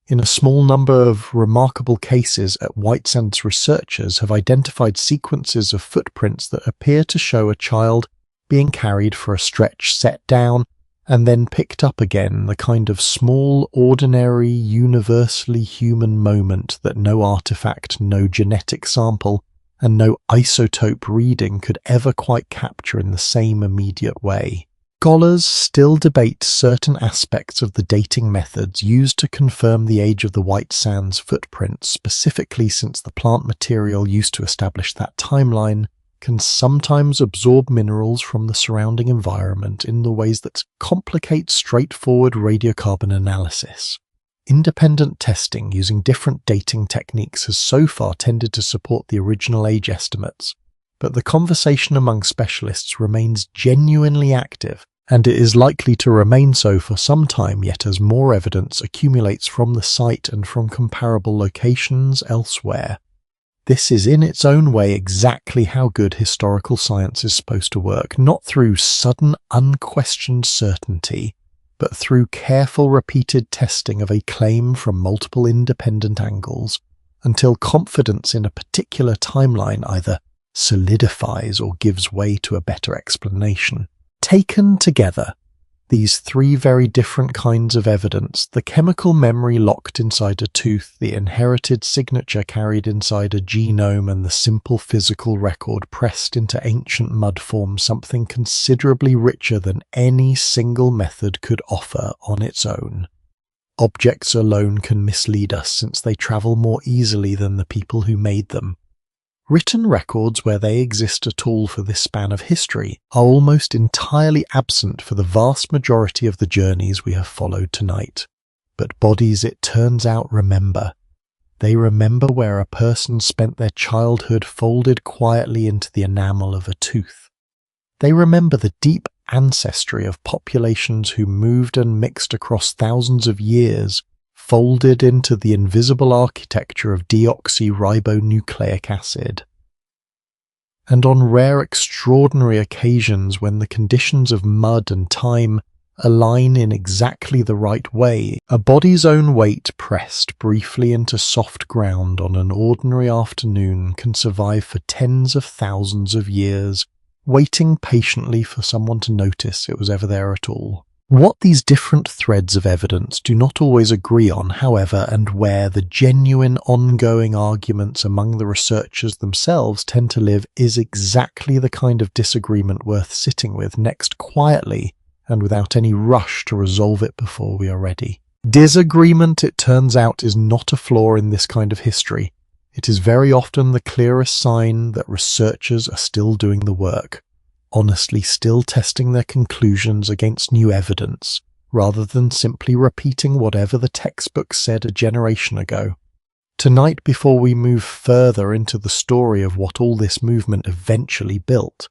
In a small number of remarkable cases, at White Sands, researchers have identified sequences of footprints that appear to show a child being carried for a stretch, set down, and then picked up again, the kind of small, ordinary, universally human moment that no artifact, no genetic sample, and no isotope reading could ever quite capture in the same immediate way. Scholars still debate certain aspects of the dating methods used to confirm the age of the White Sands footprints, specifically since the plant material used to establish that timeline can sometimes absorb minerals from the surrounding environment in the ways that complicate straightforward radiocarbon analysis. Independent testing using different dating techniques has so far tended to support the original age estimates, but the conversation among specialists remains genuinely active, and it is likely to remain so for some time yet as more evidence accumulates from the site and from comparable locations elsewhere. This is in its own way exactly how good historical science is supposed to work, not through sudden, unquestioned certainty, but through careful repeated testing of a claim from multiple independent angles, until confidence in a particular timeline either solidifies or gives way to a better explanation. Taken together, These three very different kinds of evidence, the chemical memory locked inside a tooth, the inherited signature carried inside a genome, and the simple physical record pressed into ancient mud, form something considerably richer than any single method could offer on its own. Objects alone can mislead us, since they travel more easily than the people who made them. Written records, where they exist at all for this span of history, are almost entirely absent for the vast majority of the journeys we have followed tonight. But bodies, it turns out, remember. They remember where a person spent their childhood folded quietly into the enamel of a tooth. They remember the deep ancestry of populations who moved and mixed across thousands of years, folded into the invisible architecture of deoxyribonucleic acid. And on rare extraordinary occasions, when the conditions of mud and time align in exactly the right way, a body's own weight pressed briefly into soft ground on an ordinary afternoon can survive for tens of thousands of years, waiting patiently for someone to notice it was ever there at all. What these different threads of evidence do not always agree on, however, and where the genuine ongoing arguments among the researchers themselves tend to live, is exactly the kind of disagreement worth sitting with next quietly and without any rush to resolve it before we are ready. Disagreement, it turns out, is not a flaw in this kind of history. It is very often the clearest sign that researchers are still doing the work, honestly still testing their conclusions against new evidence, rather than simply repeating whatever the textbook said a generation ago. Tonight, before we move further into the story of what all this movement eventually built,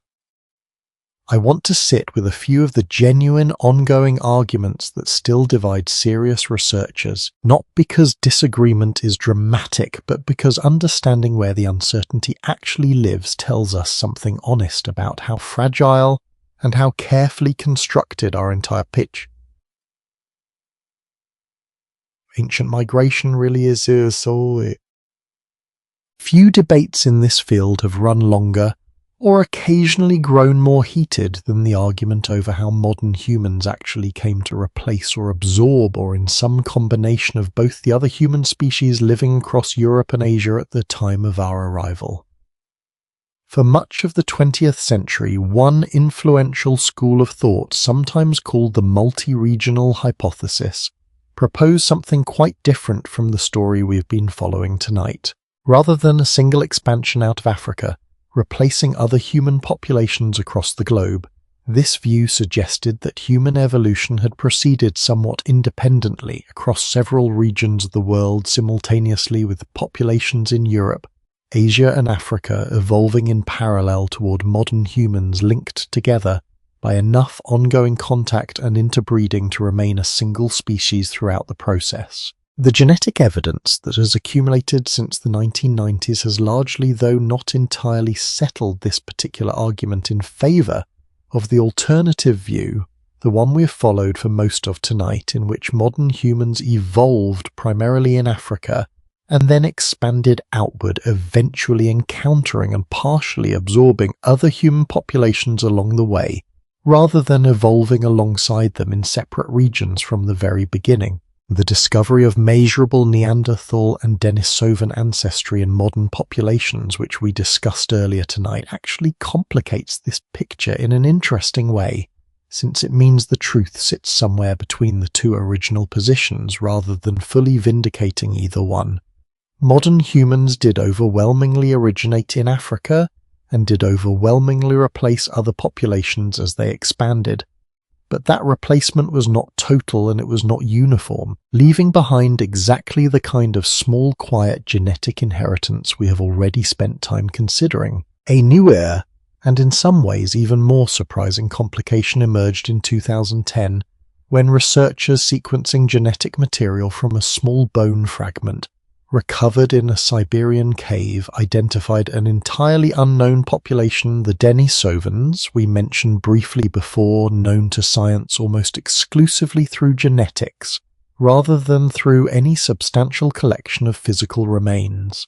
I want to sit with a few of the genuine ongoing arguments that still divide serious researchers, not because disagreement is dramatic, but because understanding where the uncertainty actually lives tells us something honest about how fragile and how carefully constructed our entire pitch. Ancient migration really is so. Few debates in this field have run longer or occasionally grown more heated than the argument over how modern humans actually came to replace or absorb, or in some combination of both, the other human species living across Europe and Asia at the time of our arrival. For much of the 20th century, one influential school of thought, sometimes called the multi-regional hypothesis, proposed something quite different from the story we've been following tonight. Rather than a single expansion out of Africa, replacing other human populations across the globe, this view suggested that human evolution had proceeded somewhat independently across several regions of the world simultaneously, with populations in Europe, Asia and Africa evolving in parallel toward modern humans linked together by enough ongoing contact and interbreeding to remain a single species throughout the process. The genetic evidence that has accumulated since the 1990s has largely, though not entirely, settled this particular argument in favour of the alternative view, the one we have followed for most of tonight, in which modern humans evolved primarily in Africa and then expanded outward, eventually encountering and partially absorbing other human populations along the way, rather than evolving alongside them in separate regions from the very beginning. The discovery of measurable Neanderthal and Denisovan ancestry in modern populations, which we discussed earlier tonight, actually complicates this picture in an interesting way, since it means the truth sits somewhere between the two original positions rather than fully vindicating either one. Modern humans did overwhelmingly originate in Africa and did overwhelmingly replace other populations as they expanded. But that replacement was not total and it was not uniform, leaving behind exactly the kind of small, quiet genetic inheritance we have already spent time considering. A newer, and in some ways even more surprising, complication emerged in 2010 when researchers sequencing genetic material from a small bone fragment recovered in a Siberian cave identified an entirely unknown population, the Denisovans, we mentioned briefly before, known to science almost exclusively through genetics, rather than through any substantial collection of physical remains.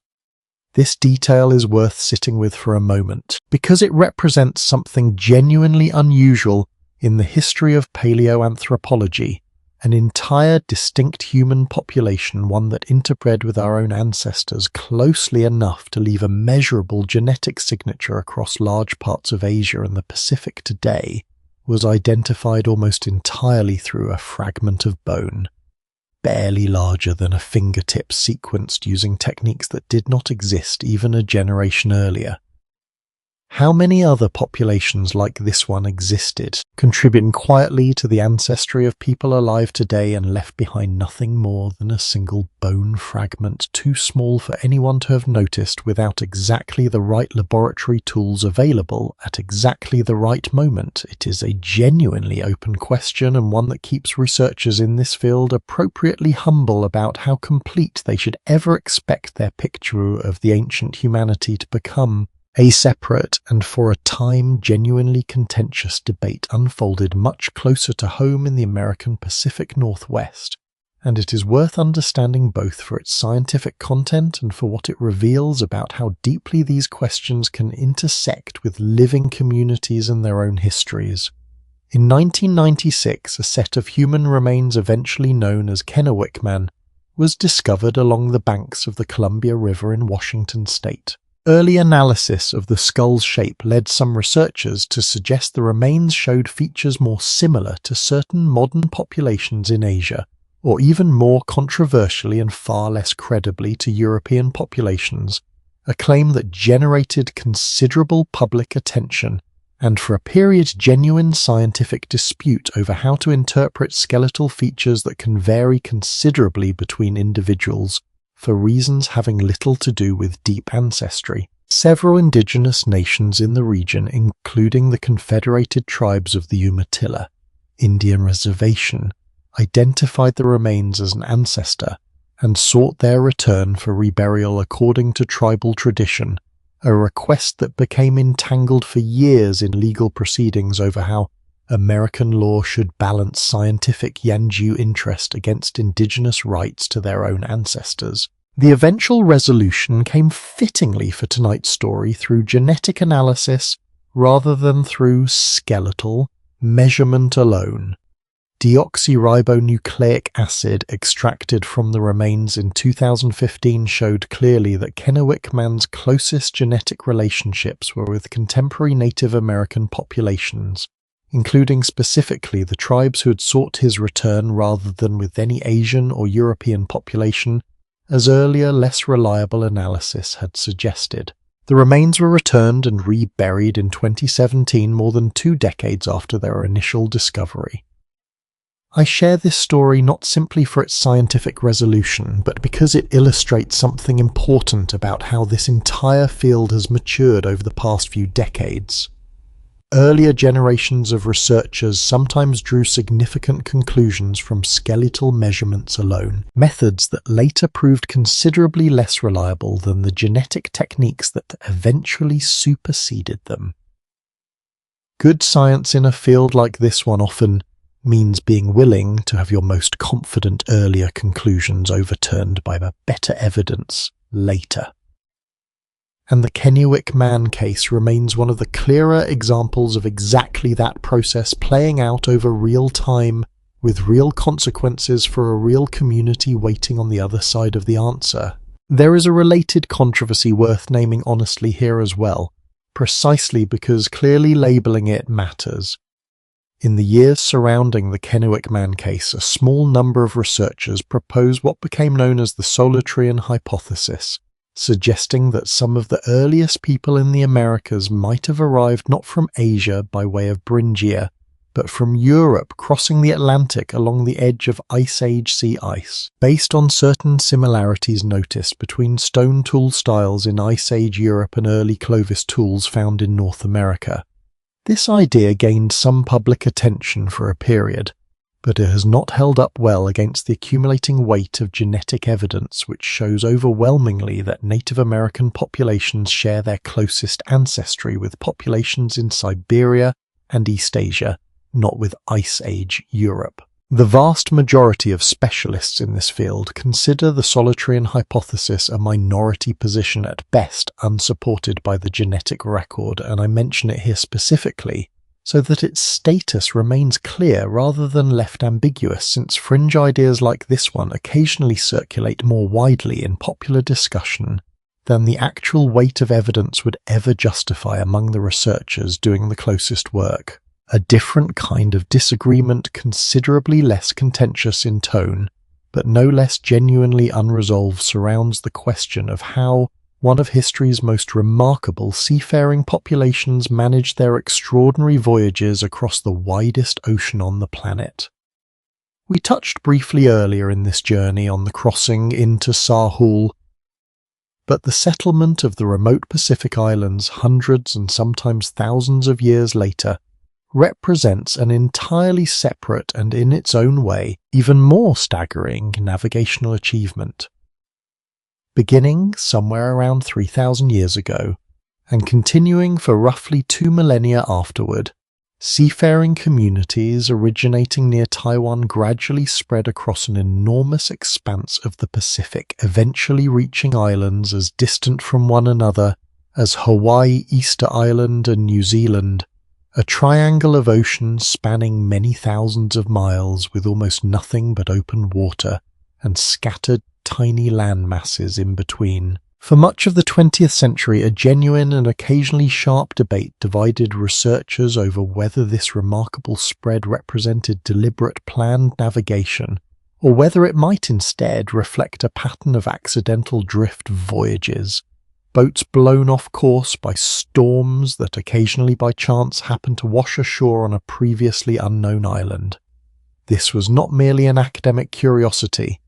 This detail is worth sitting with for a moment, because it represents something genuinely unusual in the history of paleoanthropology, an entire distinct human population, one that interbred with our own ancestors closely enough to leave a measurable genetic signature across large parts of Asia and the Pacific today, was identified almost entirely through a fragment of bone, barely larger than a fingertip, sequenced using techniques that did not exist even a generation earlier. How many other populations like this one existed, contributing quietly to the ancestry of people alive today and left behind nothing more than a single bone fragment too small for anyone to have noticed without exactly the right laboratory tools available at exactly the right moment? It is a genuinely open question, and one that keeps researchers in this field appropriately humble about how complete they should ever expect their picture of the ancient humanity to become. A separate and for a time genuinely contentious debate unfolded much closer to home in the American Pacific Northwest, and it is worth understanding both for its scientific content and for what it reveals about how deeply these questions can intersect with living communities and their own histories. In 1996, a set of human remains eventually known as Kennewickman was discovered along the banks of the Columbia River in Washington state. Early analysis of the skull's shape led some researchers to suggest the remains showed features more similar to certain modern populations in Asia, or even more controversially and far less credibly to European populations, a claim that generated considerable public attention and for a period genuine scientific dispute over how to interpret skeletal features that can vary considerably between individuals, for reasons having little to do with deep ancestry. Several indigenous nations in the region, including the Confederated Tribes of the Umatilla Indian Reservation, identified the remains as an ancestor and sought their return for reburial according to tribal tradition, a request that became entangled for years in legal proceedings over how American law should balance scientific Yanju interest against indigenous rights to their own ancestors. The eventual resolution came fittingly for tonight's story through genetic analysis rather than through skeletal measurement alone. Deoxyribonucleic acid extracted from the remains in 2015 showed clearly that Kennewickman's closest genetic relationships were with contemporary Native American populations, including specifically the tribes who had sought his return rather than with any Asian or European population, as earlier, less reliable analysis had suggested. The remains were returned and reburied in 2017, more than 2 decades after their initial discovery. I share this story not simply for its scientific resolution, but because it illustrates something important about how this entire field has matured over the past few decades. Earlier generations of researchers sometimes drew significant conclusions from skeletal measurements alone, methods that later proved considerably less reliable than the genetic techniques that eventually superseded them. Good science in a field like this one often means being willing to have your most confident earlier conclusions overturned by the better evidence later. And the Kennewickman case remains one of the clearer examples of exactly that process playing out over real time, with real consequences for a real community waiting on the other side of the answer. There is a related controversy worth naming honestly here as well, precisely because clearly labelling it matters. In the years surrounding the Kennewickman case, a small number of researchers proposed what became known as the Solitarian hypothesis, suggesting that some of the earliest people in the Americas might have arrived not from Asia by way of Beringia, but from Europe, crossing the Atlantic along the edge of Ice Age sea ice, based on certain similarities noticed between stone tool styles in Ice Age Europe and early Clovis tools found in North America. This idea gained some public attention for a period, but it has not held up well against the accumulating weight of genetic evidence which shows overwhelmingly that Native American populations share their closest ancestry with populations in Siberia and East Asia, not with Ice Age Europe. The vast majority of specialists in this field consider the Solitarian hypothesis a minority position at best, unsupported by the genetic record, and I mention it here specifically so that its status remains clear rather than left ambiguous, since fringe ideas like this one occasionally circulate more widely in popular discussion than the actual weight of evidence would ever justify among the researchers doing the closest work. A different kind of disagreement, considerably less contentious in tone, but no less genuinely unresolved, surrounds the question of how one of history's most remarkable seafaring populations managed their extraordinary voyages across the widest ocean on the planet. We touched briefly earlier in this journey on the crossing into Sahul, but the settlement of the remote Pacific Islands hundreds and sometimes thousands of years later represents an entirely separate and, in its own way, even more staggering navigational achievement. Beginning somewhere around 3,000 years ago, and continuing for roughly 2 millennia afterward, seafaring communities originating near Taiwan gradually spread across an enormous expanse of the Pacific, eventually reaching islands as distant from one another as Hawaii, Easter Island, and New Zealand, a triangle of ocean spanning many thousands of miles with almost nothing but open water and scattered tiny land masses in between. For much of the 20th century, a genuine and occasionally sharp debate divided researchers over whether this remarkable spread represented deliberate planned navigation, or whether it might instead reflect a pattern of accidental drift voyages, boats blown off course by storms that occasionally by chance happened to wash ashore on a previously unknown island. This was not merely an academic curiosity.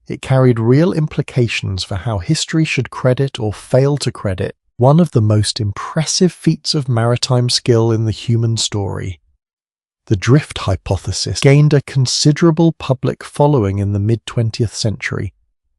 It carried real implications for how history should credit or fail to credit one of the most impressive feats of maritime skill in the human story. The drift hypothesis gained a considerable public following in the mid-20th century,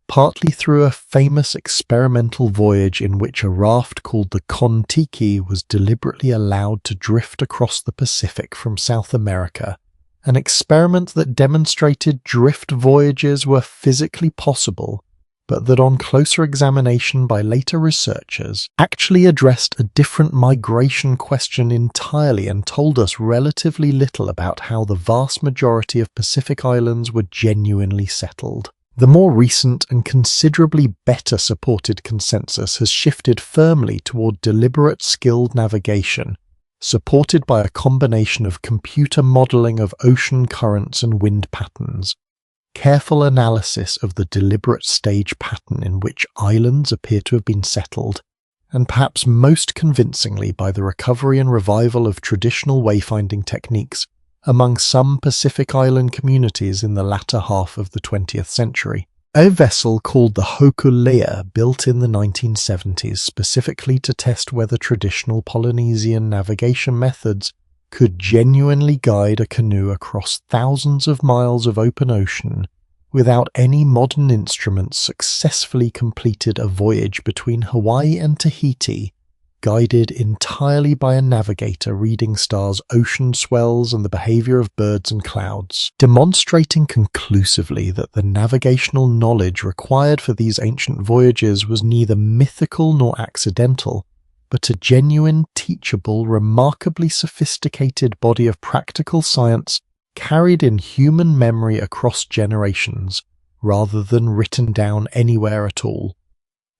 partly through a famous experimental voyage in which a raft called the Kon-Tiki was deliberately allowed to drift across the Pacific from South America, an experiment that demonstrated drift voyages were physically possible, but that on closer examination by later researchers actually addressed a different migration question entirely and told us relatively little about how the vast majority of Pacific islands were genuinely settled. The more recent and considerably better supported consensus has shifted firmly toward deliberate skilled navigation, supported by a combination of computer modeling of ocean currents and wind patterns, careful analysis of the deliberate stage pattern in which islands appear to have been settled, and perhaps most convincingly by the recovery and revival of traditional wayfinding techniques among some Pacific Island communities in the latter half of the 20th century. A vessel called the Hokulea, built in the 1970s specifically to test whether traditional Polynesian navigation methods could genuinely guide a canoe across thousands of miles of open ocean without any modern instruments, successfully completed a voyage between Hawaii and Tahiti, guided entirely by a navigator reading stars, ocean swells, and the behavior of birds and clouds, demonstrating conclusively that the navigational knowledge required for these ancient voyages was neither mythical nor accidental, but a genuine, teachable, remarkably sophisticated body of practical science carried in human memory across generations, rather than written down anywhere at all.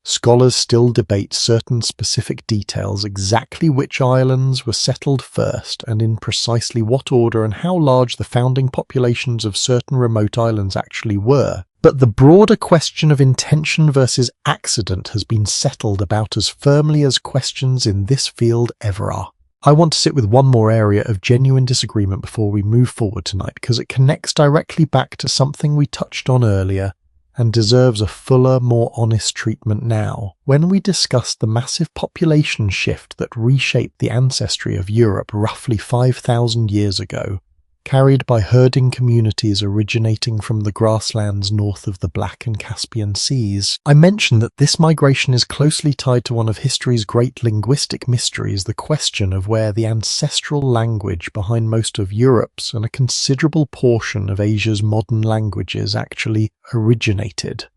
Scholars still debate certain specific details, exactly which islands were settled first and in precisely what order, and how large the founding populations of certain remote islands actually were. But the broader question of intention versus accident has been settled about as firmly as questions in this field ever are. I want to sit with one more area of genuine disagreement before we move forward tonight, because it connects directly back to something we touched on earlier and deserves a fuller, more honest treatment now, when we discuss the massive population shift that reshaped the ancestry of Europe roughly 5,000 years ago, carried by herding communities originating from the grasslands north of the Black and Caspian Seas. I mentioned that this migration is closely tied to one of history's great linguistic mysteries, the question of where the ancestral language behind most of Europe's and a considerable portion of Asia's modern languages actually originated.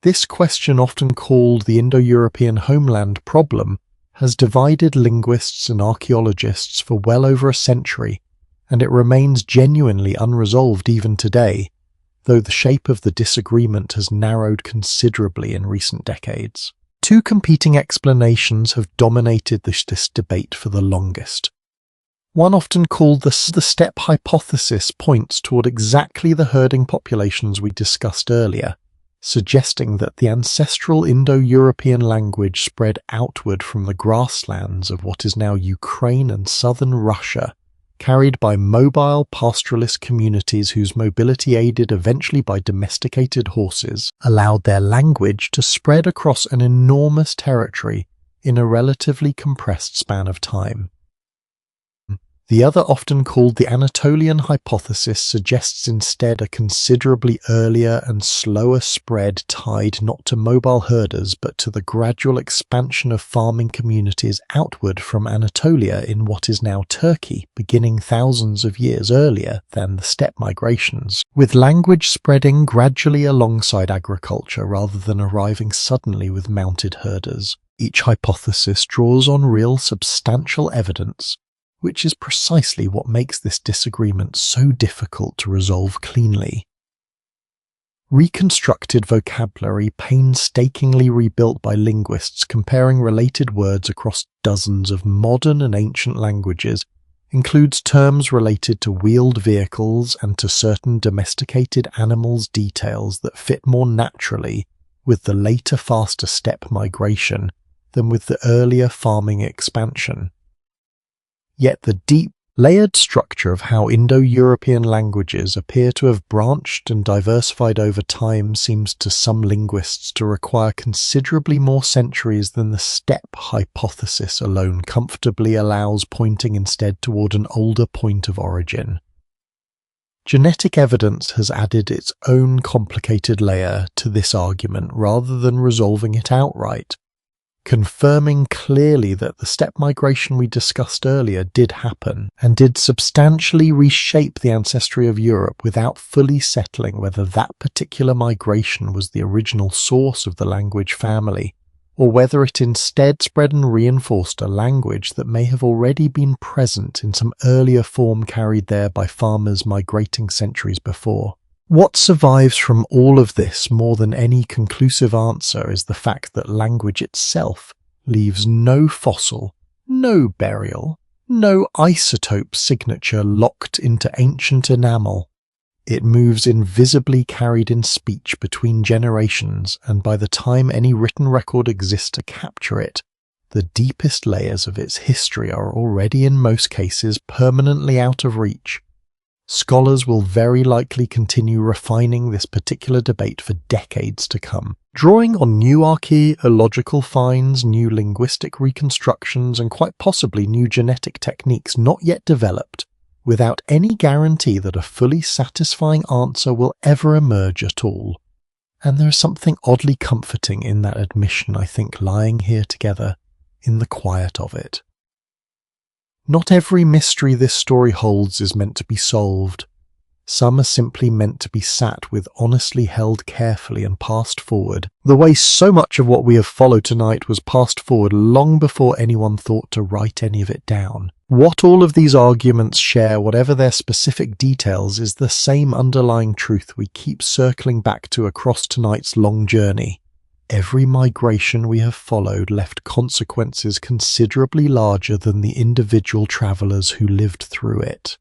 This question, often called the Indo-European homeland problem, has divided linguists and archaeologists for well over a century, and it remains genuinely unresolved even today, though the shape of the disagreement has narrowed considerably in recent decades. Two competing explanations have dominated this debate for the longest. One, often called the steppe hypothesis, points toward exactly the herding populations we discussed earlier, suggesting that the ancestral Indo-European language spread outward from the grasslands of what is now Ukraine and southern Russia, carried by mobile pastoralist communities whose mobility, aided eventually by domesticated horses, allowed their language to spread across an enormous territory in a relatively compressed span of time. The other, often called the Anatolian hypothesis, suggests instead a considerably earlier and slower spread tied not to mobile herders but to the gradual expansion of farming communities outward from Anatolia in what is now Turkey, beginning thousands of years earlier than the steppe migrations, with language spreading gradually alongside agriculture rather than arriving suddenly with mounted herders. Each hypothesis draws on real substantial evidence, which is precisely what makes this disagreement so difficult to resolve cleanly. Reconstructed vocabulary, painstakingly rebuilt by linguists comparing related words across dozens of modern and ancient languages, includes terms related to wheeled vehicles and to certain domesticated animals' details that fit more naturally with the later, faster steppe migration than with the earlier farming expansion. Yet the deep, layered structure of how Indo-European languages appear to have branched and diversified over time seems to some linguists to require considerably more centuries than the steppe hypothesis alone comfortably allows, pointing instead toward an older point of origin. Genetic evidence has added its own complicated layer to this argument rather than resolving it outright, confirming clearly that the steppe migration we discussed earlier did happen and did substantially reshape the ancestry of Europe without fully settling whether that particular migration was the original source of the language family, or whether it instead spread and reinforced a language that may have already been present in some earlier form carried there by farmers migrating centuries before. What survives from all of this more than any conclusive answer is the fact that language itself leaves no fossil, no burial, no isotope signature locked into ancient enamel. It moves invisibly carried in speech between generations, and by the time any written record exists to capture it, the deepest layers of its history are already in most cases permanently out of reach. Scholars will very likely continue refining this particular debate for decades to come, drawing on new archaeological finds, new linguistic reconstructions, and quite possibly new genetic techniques not yet developed, without any guarantee that a fully satisfying answer will ever emerge at all. And there is something oddly comforting in that admission, I think, lying here together in the quiet of it. Not every mystery this story holds is meant to be solved. Some are simply meant to be sat with, honestly held carefully and passed forward, the way so much of what we have followed tonight was passed forward long before anyone thought to write any of it down. What all of these arguments share, whatever their specific details, is the same underlying truth we keep circling back to across tonight's long journey. Every migration we have followed left consequences considerably larger than the individual travellers who lived through it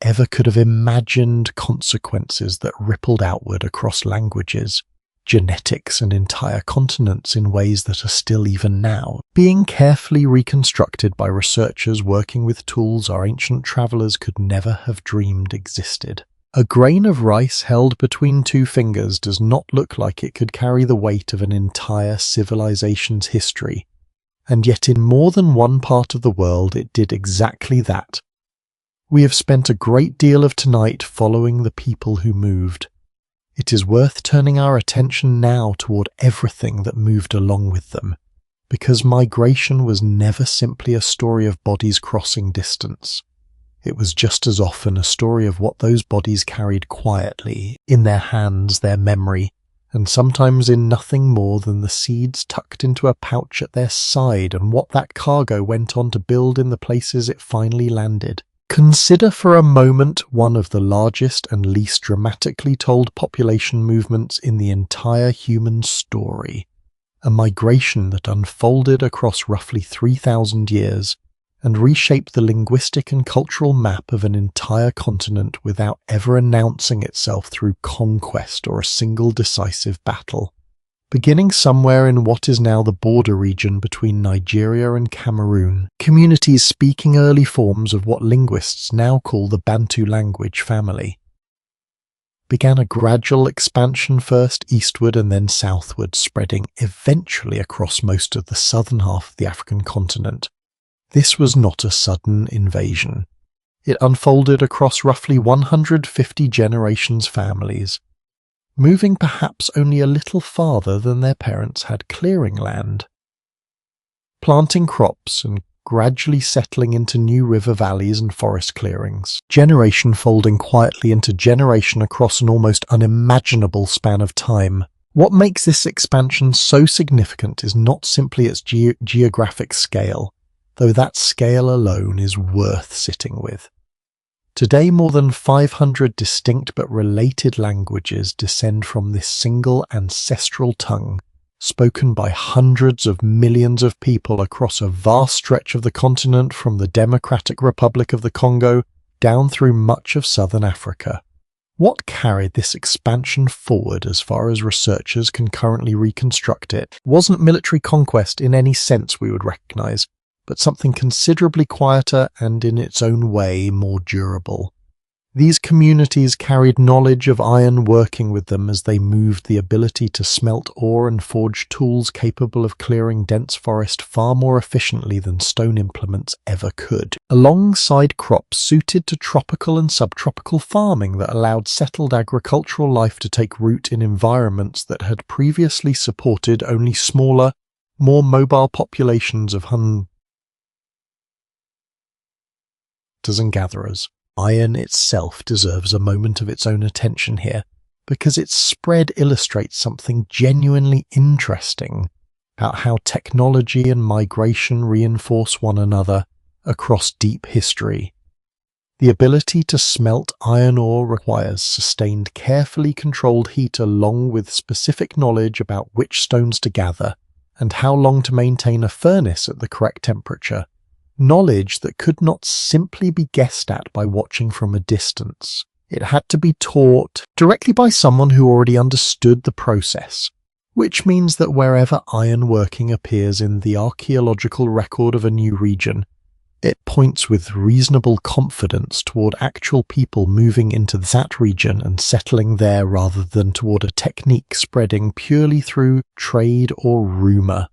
ever could have imagined, consequences that rippled outward across languages, genetics, and entire continents in ways that are still even now being carefully reconstructed by researchers working with tools our ancient travellers could never have dreamed existed. A grain of rice held between two fingers does not look like it could carry the weight of an entire civilization's history, and yet in more than one part of the world it did exactly that. We have spent a great deal of tonight following the people who moved. It is worth turning our attention now toward everything that moved along with them, because migration was never simply a story of bodies crossing distance. It was just as often a story of what those bodies carried quietly, in their hands, their memory, and sometimes in nothing more than the seeds tucked into a pouch at their side and what that cargo went on to build in the places it finally landed. Consider for a moment one of the largest and least dramatically told population movements in the entire human story, a migration that unfolded across roughly 3,000 years and reshaped the linguistic and cultural map of an entire continent without ever announcing itself through conquest or a single decisive battle. Beginning somewhere in what is now the border region between Nigeria and Cameroon, communities speaking early forms of what linguists now call the Bantu language family began a gradual expansion, first eastward and then southward, spreading eventually across most of the southern half of the African continent. This was not a sudden invasion. It unfolded across roughly 150 generations' families, moving perhaps only a little farther than their parents had clearing land, planting crops and gradually settling into new river valleys and forest clearings, generation folding quietly into generation across an almost unimaginable span of time. What makes this expansion so significant is not simply its geographic scale, though that scale alone is worth sitting with. Today, more than 500 distinct but related languages descend from this single ancestral tongue, spoken by hundreds of millions of people across a vast stretch of the continent from the Democratic Republic of the Congo down through much of southern Africa. What carried this expansion forward as far as researchers can currently reconstruct it wasn't military conquest in any sense we would recognize, but something considerably quieter and in its own way more durable. These communities carried knowledge of iron working with them as they moved, the ability to smelt ore and forge tools capable of clearing dense forest far more efficiently than stone implements ever could, alongside crops suited to tropical and subtropical farming that allowed settled agricultural life to take root in environments that had previously supported only smaller, more mobile populations of hunters and gatherers. Iron itself deserves a moment of its own attention here, because its spread illustrates something genuinely interesting about how technology and migration reinforce one another across deep history. The ability to smelt iron ore requires sustained, carefully controlled heat along with specific knowledge about which stones to gather and how long to maintain a furnace at the correct temperature. Knowledge that could not simply be guessed at by watching from a distance. It had to be taught directly by someone who already understood the process, which means that wherever ironworking appears in the archaeological record of a new region, it points with reasonable confidence toward actual people moving into that region and settling there rather than toward a technique spreading purely through trade or rumor.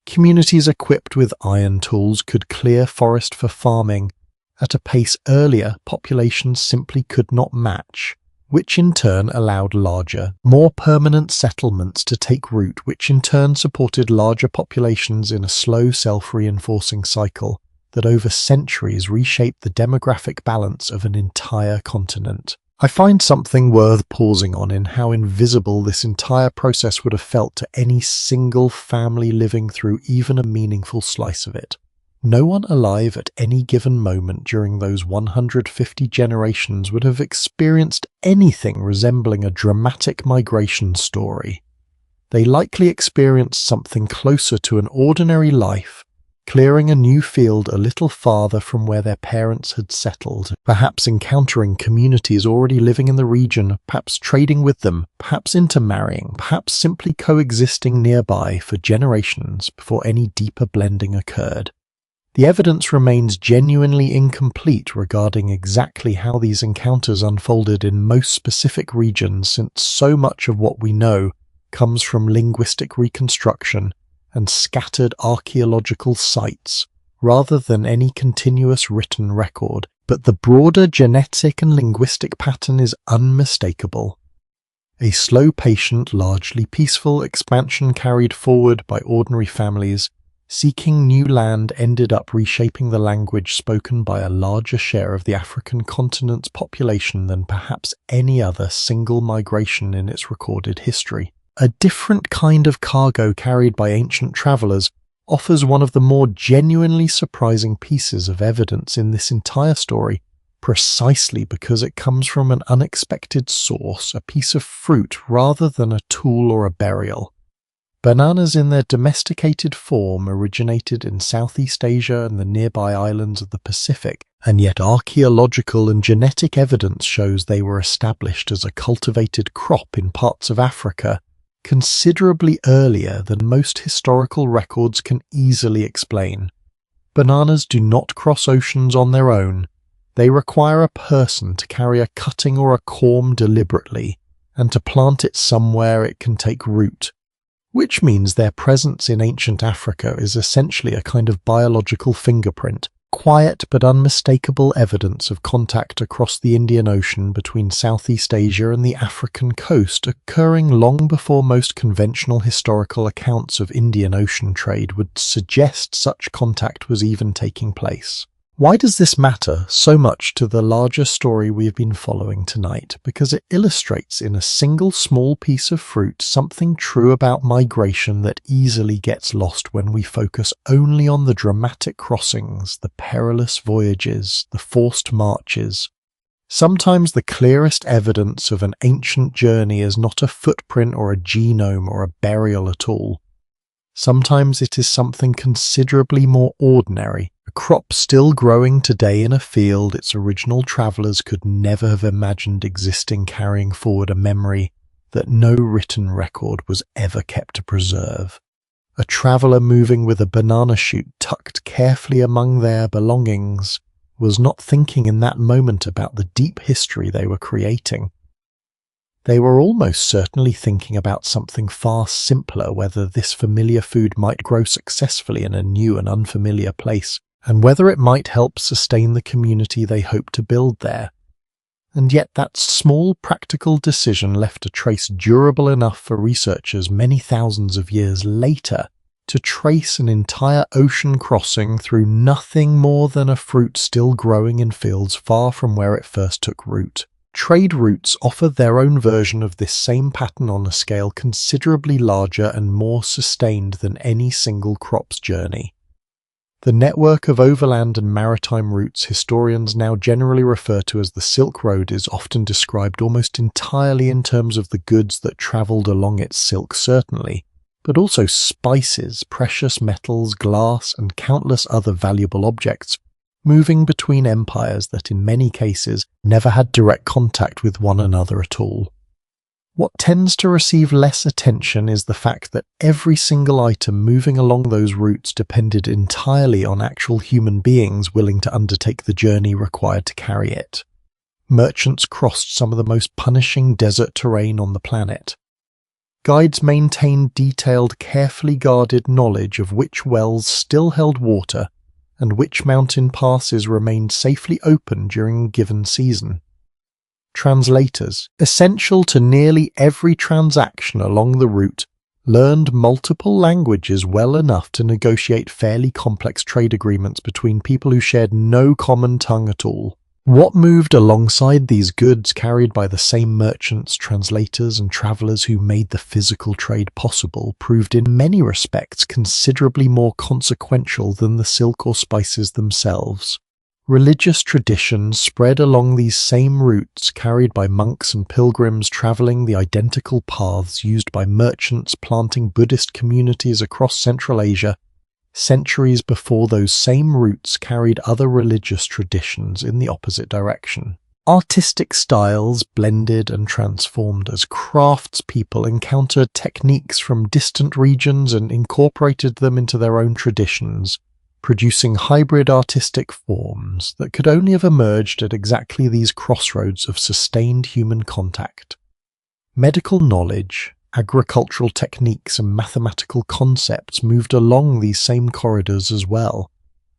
Communities equipped with iron tools could clear forest for farming at a pace earlier populations simply could not match, which in turn allowed larger, more permanent settlements to take root, which in turn supported larger populations in a slow self-reinforcing cycle that over centuries reshaped the demographic balance of an entire continent. I find something worth pausing on in how invisible this entire process would have felt to any single family living through even a meaningful slice of it. No one alive at any given moment during those 150 generations would have experienced anything resembling a dramatic migration story. They likely experienced something closer to an ordinary life, clearing a new field a little farther from where their parents had settled, perhaps encountering communities already living in the region, perhaps trading with them, perhaps intermarrying, perhaps simply coexisting nearby for generations before any deeper blending occurred. The evidence remains genuinely incomplete regarding exactly how these encounters unfolded in most specific regions, since so much of what we know comes from linguistic reconstruction and scattered archaeological sites, rather than any continuous written record, but the broader genetic and linguistic pattern is unmistakable. A slow, patient, largely peaceful expansion carried forward by ordinary families seeking new land ended up reshaping the language spoken by a larger share of the African continent's population than perhaps any other single migration in its recorded history. a different kind of cargo carried by ancient travelers, offers one of the more genuinely surprising pieces of evidence in this entire story, precisely because it comes from an unexpected source, a piece of fruit rather than a tool or a burial. Bananas in their domesticated form originated in Southeast Asia and the nearby islands of the Pacific, and yet archaeological and genetic evidence shows they were established as a cultivated crop in parts of Africa considerably earlier than most historical records can easily explain. Bananas do not cross oceans on their own. They require a person to carry a cutting or a corm deliberately, and to plant it somewhere it can take root, which means their presence in ancient Africa is essentially a kind of biological fingerprint, quiet but unmistakable evidence of contact across the Indian Ocean between Southeast Asia and the African coast, occurring long before most conventional historical accounts of Indian Ocean trade would suggest such contact was even taking place. Why does this matter so much to the larger story we have been following tonight? Because it illustrates in a single small piece of fruit something true about migration that easily gets lost when we focus only on the dramatic crossings, the perilous voyages, the forced marches. Sometimes the clearest evidence of an ancient journey is not a footprint or a genome or a burial at all. Sometimes it is something considerably more ordinary, a crop still growing today in a field its original travellers could never have imagined existing, carrying forward a memory that no written record was ever kept to preserve. A traveller moving with a banana shoot tucked carefully among their belongings was not thinking in that moment about the deep history they were creating. They were almost certainly thinking about something far simpler, whether this familiar food might grow successfully in a new and unfamiliar place, and whether it might help sustain the community they hoped to build there. And yet that small practical decision left a trace durable enough for researchers many thousands of years later to trace an entire ocean crossing through nothing more than a fruit still growing in fields far from where it first took root. Trade routes offer their own version of this same pattern on a scale considerably larger and more sustained than any single crop's journey. The network of overland and maritime routes historians now generally refer to as the Silk Road is often described almost entirely in terms of the goods that travelled along its silk, certainly, but also spices, precious metals, glass, and countless other valuable objects, moving between empires that in many cases never had direct contact with one another at all. What tends to receive less attention is the fact that every single item moving along those routes depended entirely on actual human beings willing to undertake the journey required to carry it. Merchants crossed some of the most punishing desert terrain on the planet. Guides maintained detailed, carefully guarded knowledge of which wells still held water and which mountain passes remained safely open during a given season. Translators, essential to nearly every transaction along the route, learned multiple languages well enough to negotiate fairly complex trade agreements between people who shared no common tongue at all. What moved alongside these goods carried by the same merchants, translators, and travellers who made the physical trade possible proved in many respects considerably more consequential than the silk or spices themselves. Religious traditions spread along these same routes, carried by monks and pilgrims travelling the identical paths used by merchants planting Buddhist communities across Central Asia. Centuries before those same routes carried other religious traditions in the opposite direction. Artistic styles blended and transformed as craftspeople encountered techniques from distant regions and incorporated them into their own traditions, producing hybrid artistic forms that could only have emerged at exactly these crossroads of sustained human contact. Medical knowledge, agricultural techniques and mathematical concepts moved along these same corridors as well,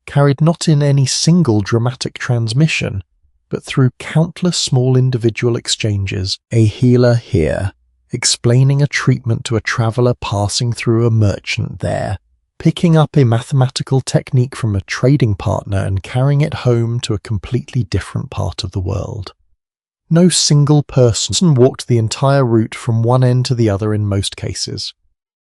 carried not in any single dramatic transmission, but through countless small individual exchanges, a healer here, explaining a treatment to a traveller passing through a merchant there, picking up a mathematical technique from a trading partner and carrying it home to a completely different part of the world. No single person walked the entire route from one end to the other in most cases.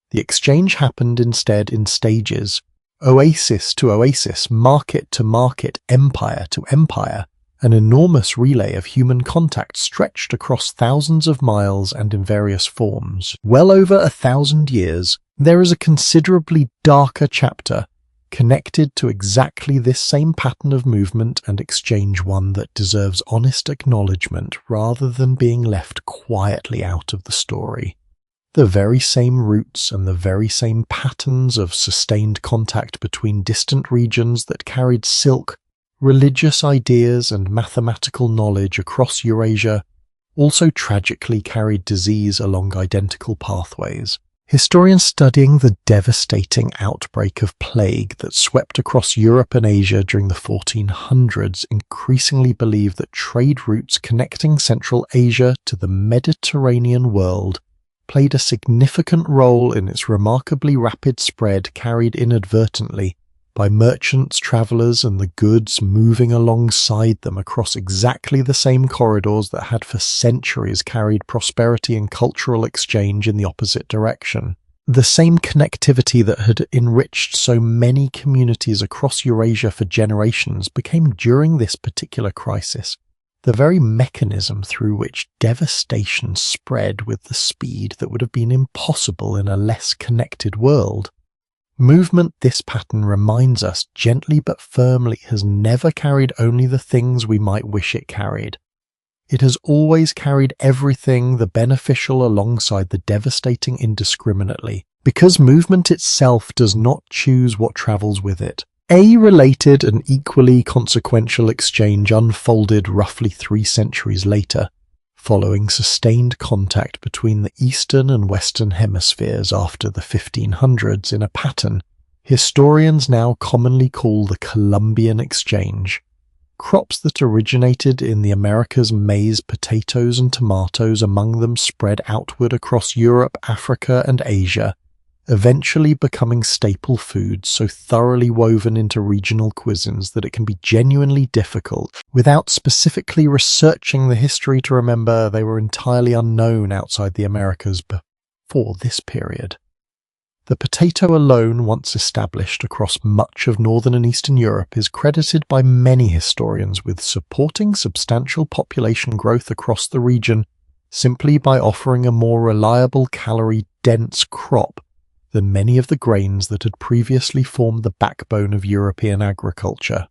The exchange happened instead in stages, oasis to oasis, market to market, empire to empire. An enormous relay of human contact stretched across thousands of miles and in various forms. Well over 1,000 years, there is a considerably darker chapter connected to exactly this same pattern of movement and exchange, one that deserves honest acknowledgement rather than being left quietly out of the story. The very same routes and the very same patterns of sustained contact between distant regions that carried silk, religious ideas and mathematical knowledge across Eurasia also tragically carried disease along identical pathways. Historians studying the devastating outbreak of plague that swept across Europe and Asia during the 1400s increasingly believe that trade routes connecting Central Asia to the Mediterranean world played a significant role in its remarkably rapid spread, carried inadvertently by merchants, travellers, and the goods moving alongside them across exactly the same corridors that had for centuries carried prosperity and cultural exchange in the opposite direction. The same connectivity that had enriched so many communities across Eurasia for generations became, during this particular crisis, the very mechanism through which devastation spread with the speed that would have been impossible in a less connected world. Movement this pattern reminds us gently but firmly has never carried only the things we might wish it carried. It has always carried everything the beneficial alongside the devastating indiscriminately, because movement itself does not choose what travels with it. A related and equally consequential exchange unfolded roughly 3 centuries later, following sustained contact between the eastern and western hemispheres after the 1500s in a pattern historians now commonly call the Columbian Exchange. Crops that originated in the Americas, maize, potatoes and tomatoes among them, spread outward across Europe, Africa and Asia, eventually becoming staple foods so thoroughly woven into regional cuisines that it can be genuinely difficult, without specifically researching the history, to remember they were entirely unknown outside the Americas before this period. The potato alone, once established across much of northern and eastern Europe, is credited by many historians with supporting substantial population growth across the region simply by offering a more reliable, calorie-dense crop than many of the grains that had previously formed the backbone of European agriculture.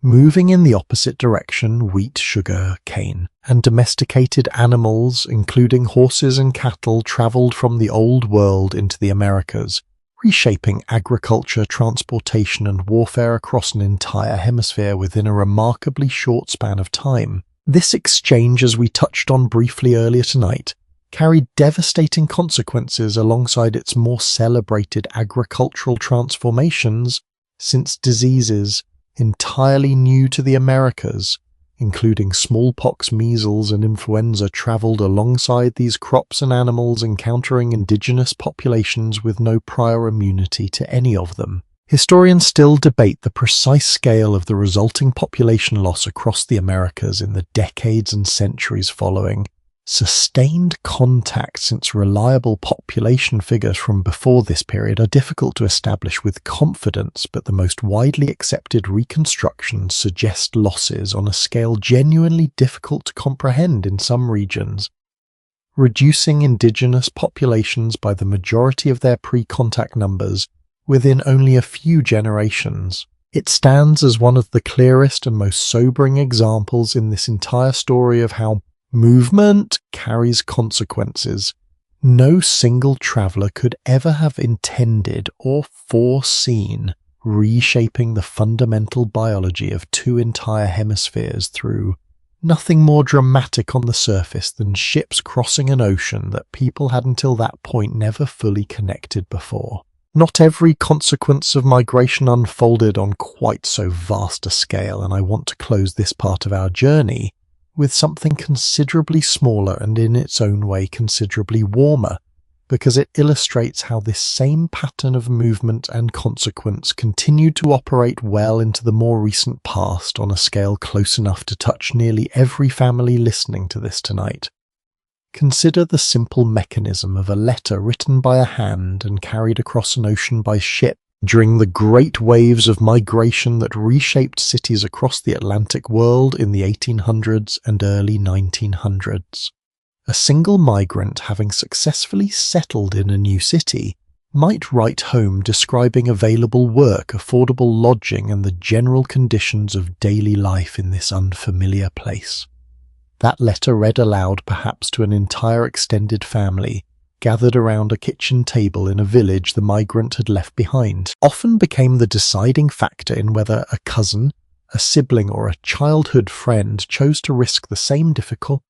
Moving in the opposite direction, wheat, sugar, cane, and domesticated animals, including horses and cattle, travelled from the Old World into the Americas, reshaping agriculture, transportation, and warfare across an entire hemisphere within a remarkably short span of time. This exchange, as we touched on briefly earlier tonight, carried devastating consequences alongside its more celebrated agricultural transformations, since diseases entirely new to the Americas, including smallpox, measles, and influenza, travelled alongside these crops and animals, encountering indigenous populations with no prior immunity to any of them. Historians still debate the precise scale of the resulting population loss across the Americas in the decades and centuries following. Sustained contact, since reliable population figures from before this period are difficult to establish with confidence, but the most widely accepted reconstructions suggest losses on a scale genuinely difficult to comprehend in some regions, reducing indigenous populations by the majority of their pre-contact numbers within only a few generations. It stands as one of the clearest and most sobering examples in this entire story of how movement carries consequences. No single traveller could ever have intended or foreseen reshaping the fundamental biology of 2 entire hemispheres through nothing more dramatic on the surface than ships crossing an ocean that people had until that point never fully connected before. Not every consequence of migration unfolded on quite so vast a scale, and I want to close this part of our journey with something considerably smaller and in its own way considerably warmer, because it illustrates how this same pattern of movement and consequence continued to operate well into the more recent past on a scale close enough to touch nearly every family listening to this tonight. Consider the simple mechanism of a letter written by a hand and carried across an ocean by ship during the great waves of migration that reshaped cities across the Atlantic world in the 1800s and early 1900s. A single migrant, having successfully settled in a new city, might write home describing available work, affordable lodging, and the general conditions of daily life in this unfamiliar place. That letter read aloud perhaps to an entire extended family, gathered around a kitchen table in a village the migrant had left behind, often became the deciding factor in whether a cousin, a sibling, or a childhood friend chose to risk the same difficult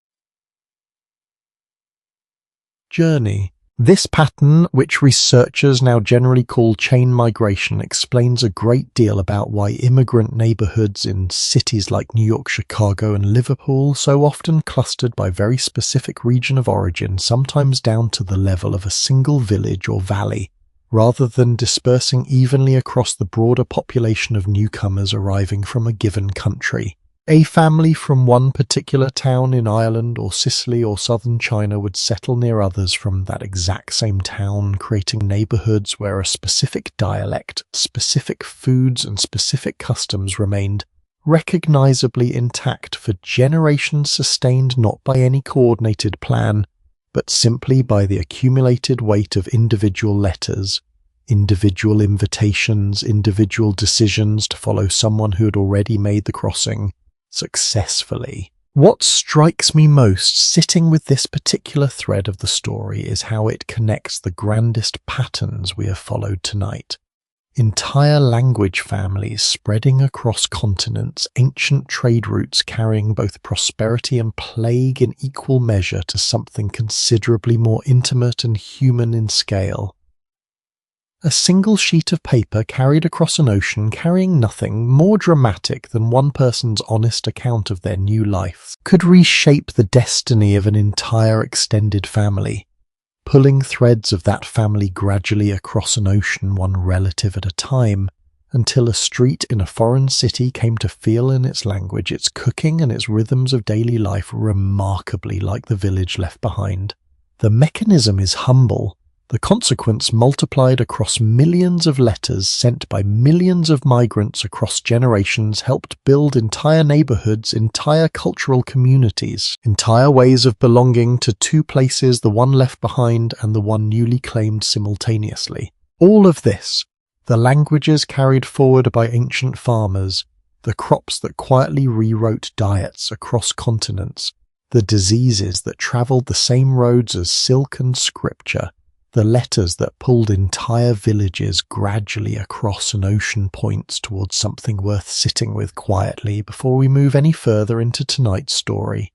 journey. This pattern, which researchers now generally call chain migration, explains a great deal about why immigrant neighborhoods in cities like New York, Chicago, and Liverpool, so often clustered by very specific region of origin, sometimes down to the level of a single village or valley, rather than dispersing evenly across the broader population of newcomers arriving from a given country. A family from one particular town in Ireland or Sicily or southern China would settle near others from that exact same town, creating neighborhoods where a specific dialect, specific foods, and specific customs remained recognizably intact for generations, sustained not by any coordinated plan, but simply by the accumulated weight of individual letters, individual invitations, individual decisions to follow someone who had already made the crossing successfully. What strikes me most sitting with this particular thread of the story is how it connects the grandest patterns we have followed tonight. Entire language families spreading across continents, ancient trade routes carrying both prosperity and plague in equal measure to something considerably more intimate and human in scale. A single sheet of paper carried across an ocean carrying nothing more dramatic than one person's honest account of their new life could reshape the destiny of an entire extended family, pulling threads of that family gradually across an ocean, one relative at a time, until a street in a foreign city came to feel in its language, its cooking, and its rhythms of daily life remarkably like the village left behind. The mechanism is humble. The consequence multiplied across millions of letters sent by millions of migrants across generations helped build entire neighborhoods, entire cultural communities, entire ways of belonging to two places, the one left behind and the one newly claimed simultaneously. All of this, the languages carried forward by ancient farmers, the crops that quietly rewrote diets across continents, the diseases that traveled the same roads as silk and scripture, the letters that pulled entire villages gradually across an ocean points towards something worth sitting with quietly before we move any further into tonight's story.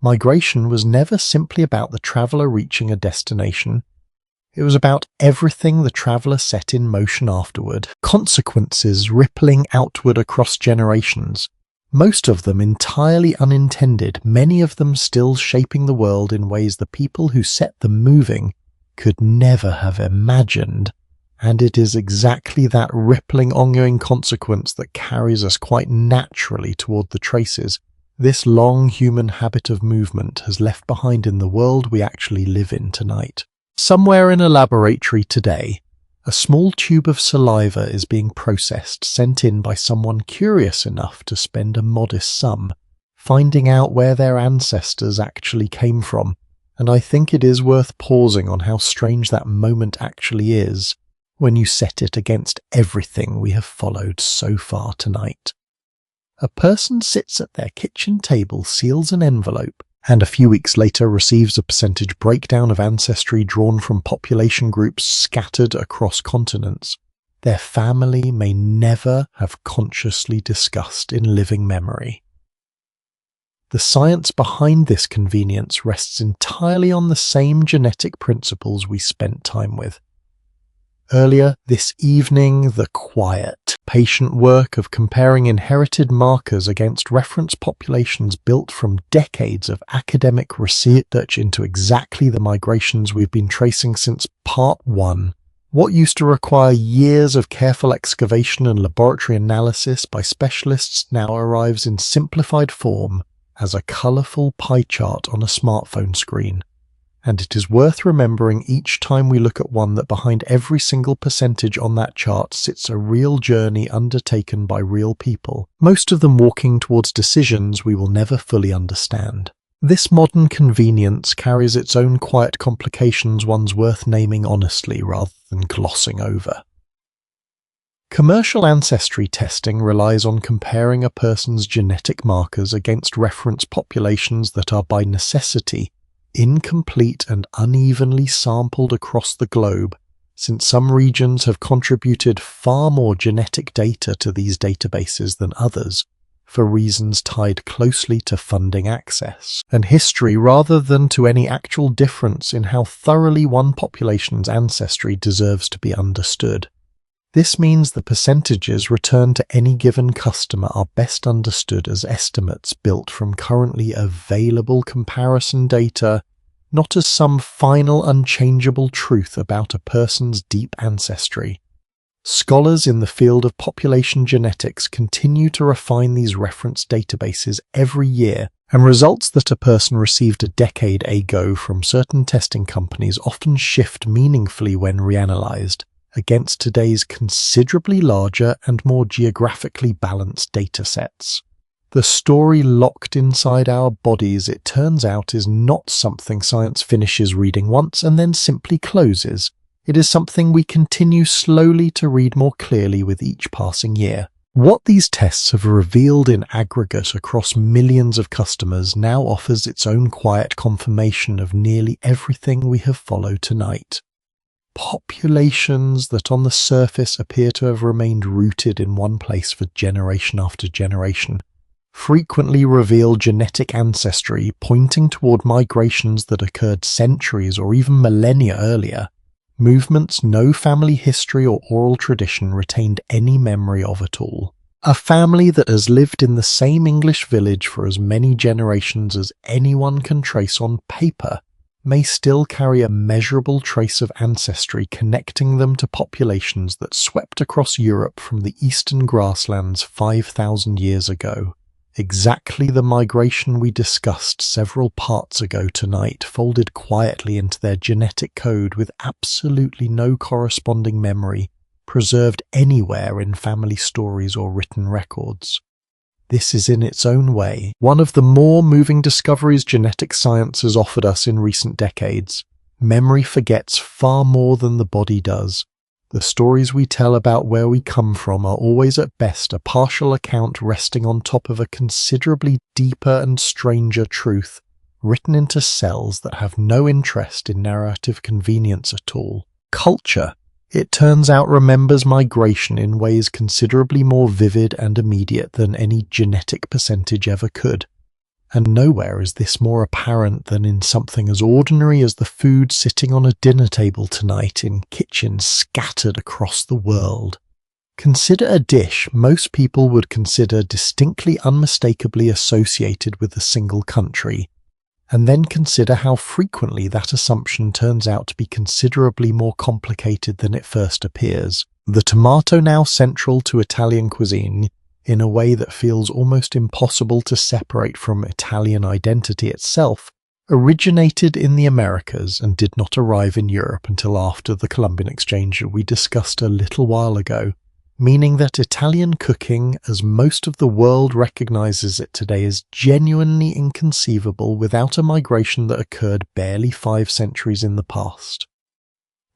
Migration was never simply about the traveller reaching a destination. It was about everything the traveller set in motion afterward, consequences rippling outward across generations, most of them entirely unintended, many of them still shaping the world in ways the people who set them moving could never have imagined, and it is exactly that rippling ongoing consequence that carries us quite naturally toward the traces this long human habit of movement has left behind in the world we actually live in tonight. Somewhere in a laboratory today, a small tube of saliva is being processed, sent in by someone curious enough to spend a modest sum, finding out where their ancestors actually came from. And I think it is worth pausing on how strange that moment actually is when you set it against everything we have followed so far tonight. A person sits at their kitchen table, seals an envelope, and a few weeks later receives a percentage breakdown of ancestry drawn from population groups scattered across continents their family may never have consciously discussed in living memory. The science behind this convenience rests entirely on the same genetic principles we spent time with. Earlier this evening, the quiet, patient work of comparing inherited markers against reference populations built from decades of academic research into exactly the migrations we've been tracing since Part 1. What used to require years of careful excavation and laboratory analysis by specialists now arrives in simplified form as a colourful pie chart on a smartphone screen. And it is worth remembering each time we look at one that behind every single percentage on that chart sits a real journey undertaken by real people, most of them walking towards decisions we will never fully understand. This modern convenience carries its own quiet complications, ones worth naming honestly rather than glossing over. Commercial ancestry testing relies on comparing a person's genetic markers against reference populations that are by necessity incomplete and unevenly sampled across the globe, since some regions have contributed far more genetic data to these databases than others, for reasons tied closely to funding access and history rather than to any actual difference in how thoroughly one population's ancestry deserves to be understood. This means the percentages returned to any given customer are best understood as estimates built from currently available comparison data, not as some final unchangeable truth about a person's deep ancestry. Scholars in the field of population genetics continue to refine these reference databases every year, and results that a person received a decade ago from certain testing companies often shift meaningfully when reanalyzed against today's considerably larger and more geographically balanced datasets. The story locked inside our bodies, it turns out, is not something science finishes reading once and then simply closes. It is something we continue slowly to read more clearly with each passing year. What these tests have revealed in aggregate across millions of customers now offers its own quiet confirmation of nearly everything we have followed tonight. Populations that on the surface appear to have remained rooted in one place for generation after generation frequently reveal genetic ancestry pointing toward migrations that occurred centuries or even millennia earlier, movements no family history or oral tradition retained any memory of at all. A family that has lived in the same English village for as many generations as anyone can trace on paper may still carry a measurable trace of ancestry connecting them to populations that swept across Europe from the eastern grasslands 5,000 years ago. Exactly the migration we discussed several parts ago tonight folded quietly into their genetic code with absolutely no corresponding memory preserved anywhere in family stories or written records. This is in its own way one of the more moving discoveries genetic science has offered us in recent decades. Memory forgets far more than the body does. The stories we tell about where we come from are always at best a partial account resting on top of a considerably deeper and stranger truth, written into cells that have no interest in narrative convenience at all. Culture, it turns out, remembers migration in ways considerably more vivid and immediate than any genetic percentage ever could. And nowhere is this more apparent than in something as ordinary as the food sitting on a dinner table tonight in kitchens scattered across the world. Consider a dish most people would consider distinctly unmistakably associated with a single country, and then consider how frequently that assumption turns out to be considerably more complicated than it first appears. The tomato, now central to Italian cuisine, in a way that feels almost impossible to separate from Italian identity itself, originated in the Americas and did not arrive in Europe until after the Columbian exchange we discussed a little while ago, meaning that Italian cooking, as most of the world recognizes it today, is genuinely inconceivable without a migration that occurred barely 5 centuries in the past.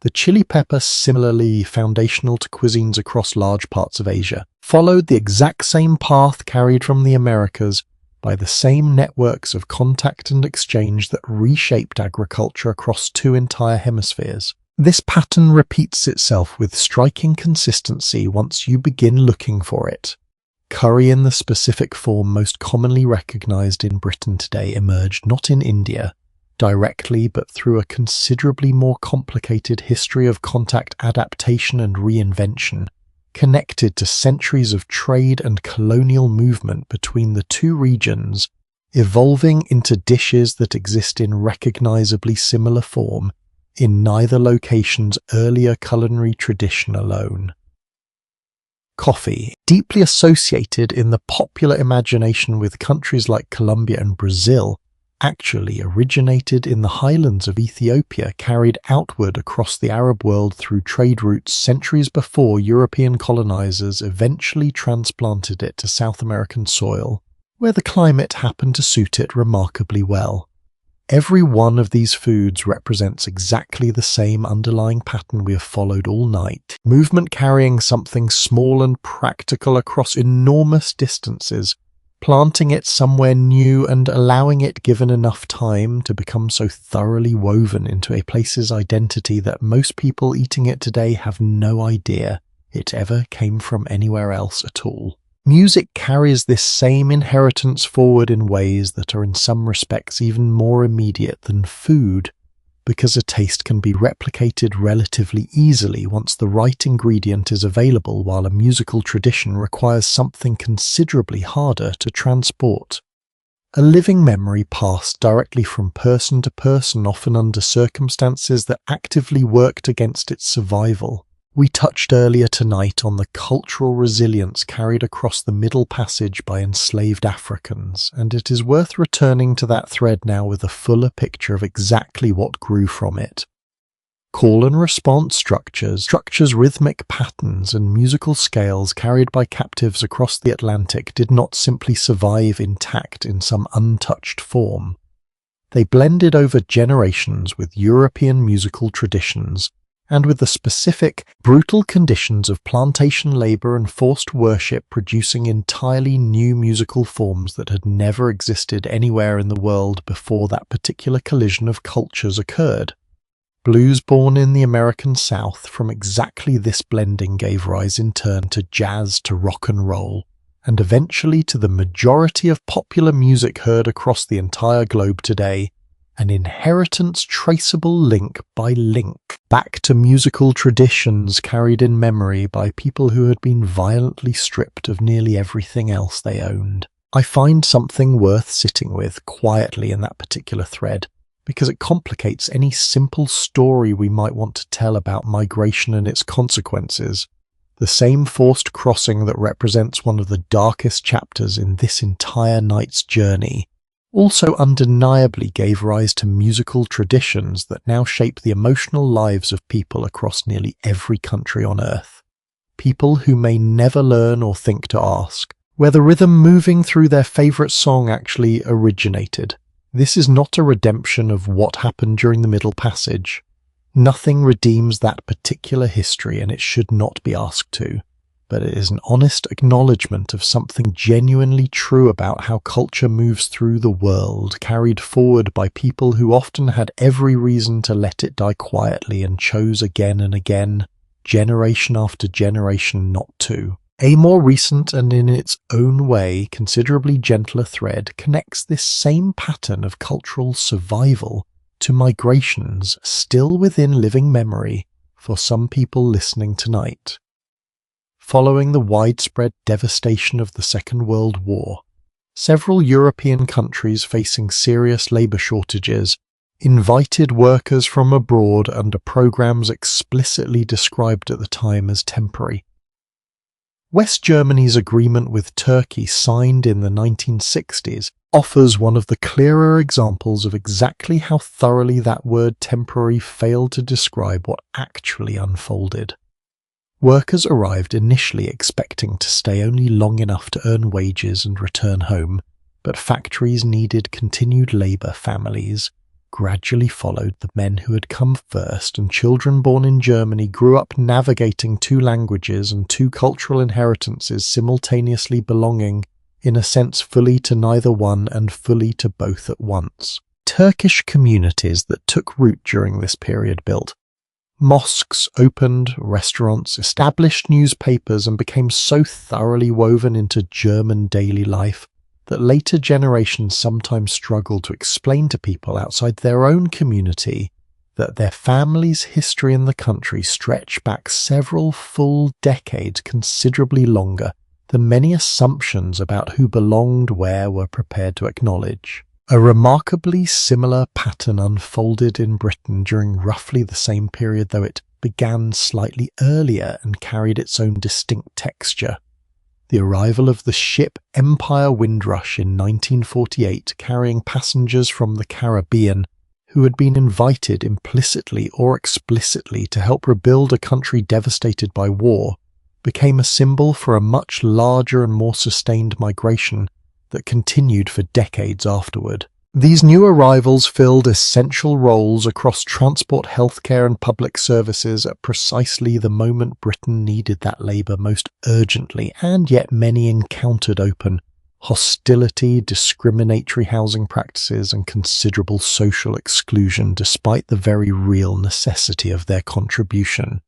The chili pepper, similarly foundational to cuisines across large parts of Asia, followed the exact same path carried from the Americas by the same networks of contact and exchange that reshaped agriculture across 2 entire hemispheres. This pattern repeats itself with striking consistency once you begin looking for it. Curry in the specific form most commonly recognized in Britain today emerged not in India, directly but through a considerably more complicated history of contact adaptation and reinvention, connected to centuries of trade and colonial movement between the two regions, evolving into dishes that exist in recognizably similar form in neither location's earlier culinary tradition alone. Coffee, deeply associated in the popular imagination with countries like Colombia and Brazil, actually originated in the highlands of Ethiopia, carried outward across the Arab world through trade routes centuries before European colonizers eventually transplanted it to South American soil, where the climate happened to suit it remarkably well. Every one of these foods represents exactly the same underlying pattern we have followed all night, movement carrying something small and practical across enormous distances, planting it somewhere new and allowing it, given enough time, to become so thoroughly woven into a place's identity that most people eating it today have no idea it ever came from anywhere else at all. Music carries this same inheritance forward in ways that are in some respects even more immediate than food, because a taste can be replicated relatively easily once the right ingredient is available, while a musical tradition requires something considerably harder to transport. A living memory passed directly from person to person, often under circumstances that actively worked against its survival. We touched earlier tonight on the cultural resilience carried across the Middle Passage by enslaved Africans, and it is worth returning to that thread now with a fuller picture of exactly what grew from it. Call and response structures, rhythmic patterns, and musical scales carried by captives across the Atlantic did not simply survive intact in some untouched form. They blended over generations with European musical traditions, and with the specific, brutal conditions of plantation labor and forced worship, producing entirely new musical forms that had never existed anywhere in the world before that particular collision of cultures occurred. Blues born in the American South from exactly this blending gave rise in turn to jazz, to rock and roll, and eventually to the majority of popular music heard across the entire globe today, an inheritance traceable link by link back to musical traditions carried in memory by people who had been violently stripped of nearly everything else they owned. I find something worth sitting with quietly in that particular thread, because it complicates any simple story we might want to tell about migration and its consequences. The same forced crossing that represents one of the darkest chapters in this entire night's journey also undeniably gave rise to musical traditions that now shape the emotional lives of people across nearly every country on Earth. People who may never learn or think to ask where the rhythm moving through their favorite song actually originated. This is not a redemption of what happened during the Middle Passage. Nothing redeems that particular history, and it should not be asked to. But it is an honest acknowledgement of something genuinely true about how culture moves through the world, carried forward by people who often had every reason to let it die quietly and chose again and again, generation after generation, not to. A more recent and in its own way considerably gentler thread connects this same pattern of cultural survival to migrations still within living memory for some people listening tonight. Following the widespread devastation of the Second World War, several European countries facing serious labor shortages invited workers from abroad under programs explicitly described at the time as temporary. West Germany's agreement with Turkey, signed in the 1960s, offers one of the clearer examples of exactly how thoroughly that word temporary failed to describe what actually unfolded. Workers arrived initially expecting to stay only long enough to earn wages and return home, but factories needed continued labor. Families gradually followed the men who had come first, and children born in Germany grew up navigating two languages and two cultural inheritances, simultaneously belonging, in a sense, fully to neither one and fully to both at once. Turkish communities that took root during this period built mosques, opened restaurants, established newspapers, and became so thoroughly woven into German daily life that later generations sometimes struggle to explain to people outside their own community that their family's history in the country stretched back several full decades, considerably longer than many assumptions about who belonged where were prepared to acknowledge. A remarkably similar pattern unfolded in Britain during roughly the same period, though it began slightly earlier and carried its own distinct texture. The arrival of the ship Empire Windrush in 1948, carrying passengers from the Caribbean who had been invited implicitly or explicitly to help rebuild a country devastated by war, became a symbol for a much larger and more sustained migration that continued for decades afterward. These new arrivals filled essential roles across transport, healthcare and public services at precisely the moment Britain needed that labour most urgently, and yet many encountered open hostility, discriminatory housing practices and considerable social exclusion despite the very real necessity of their contribution.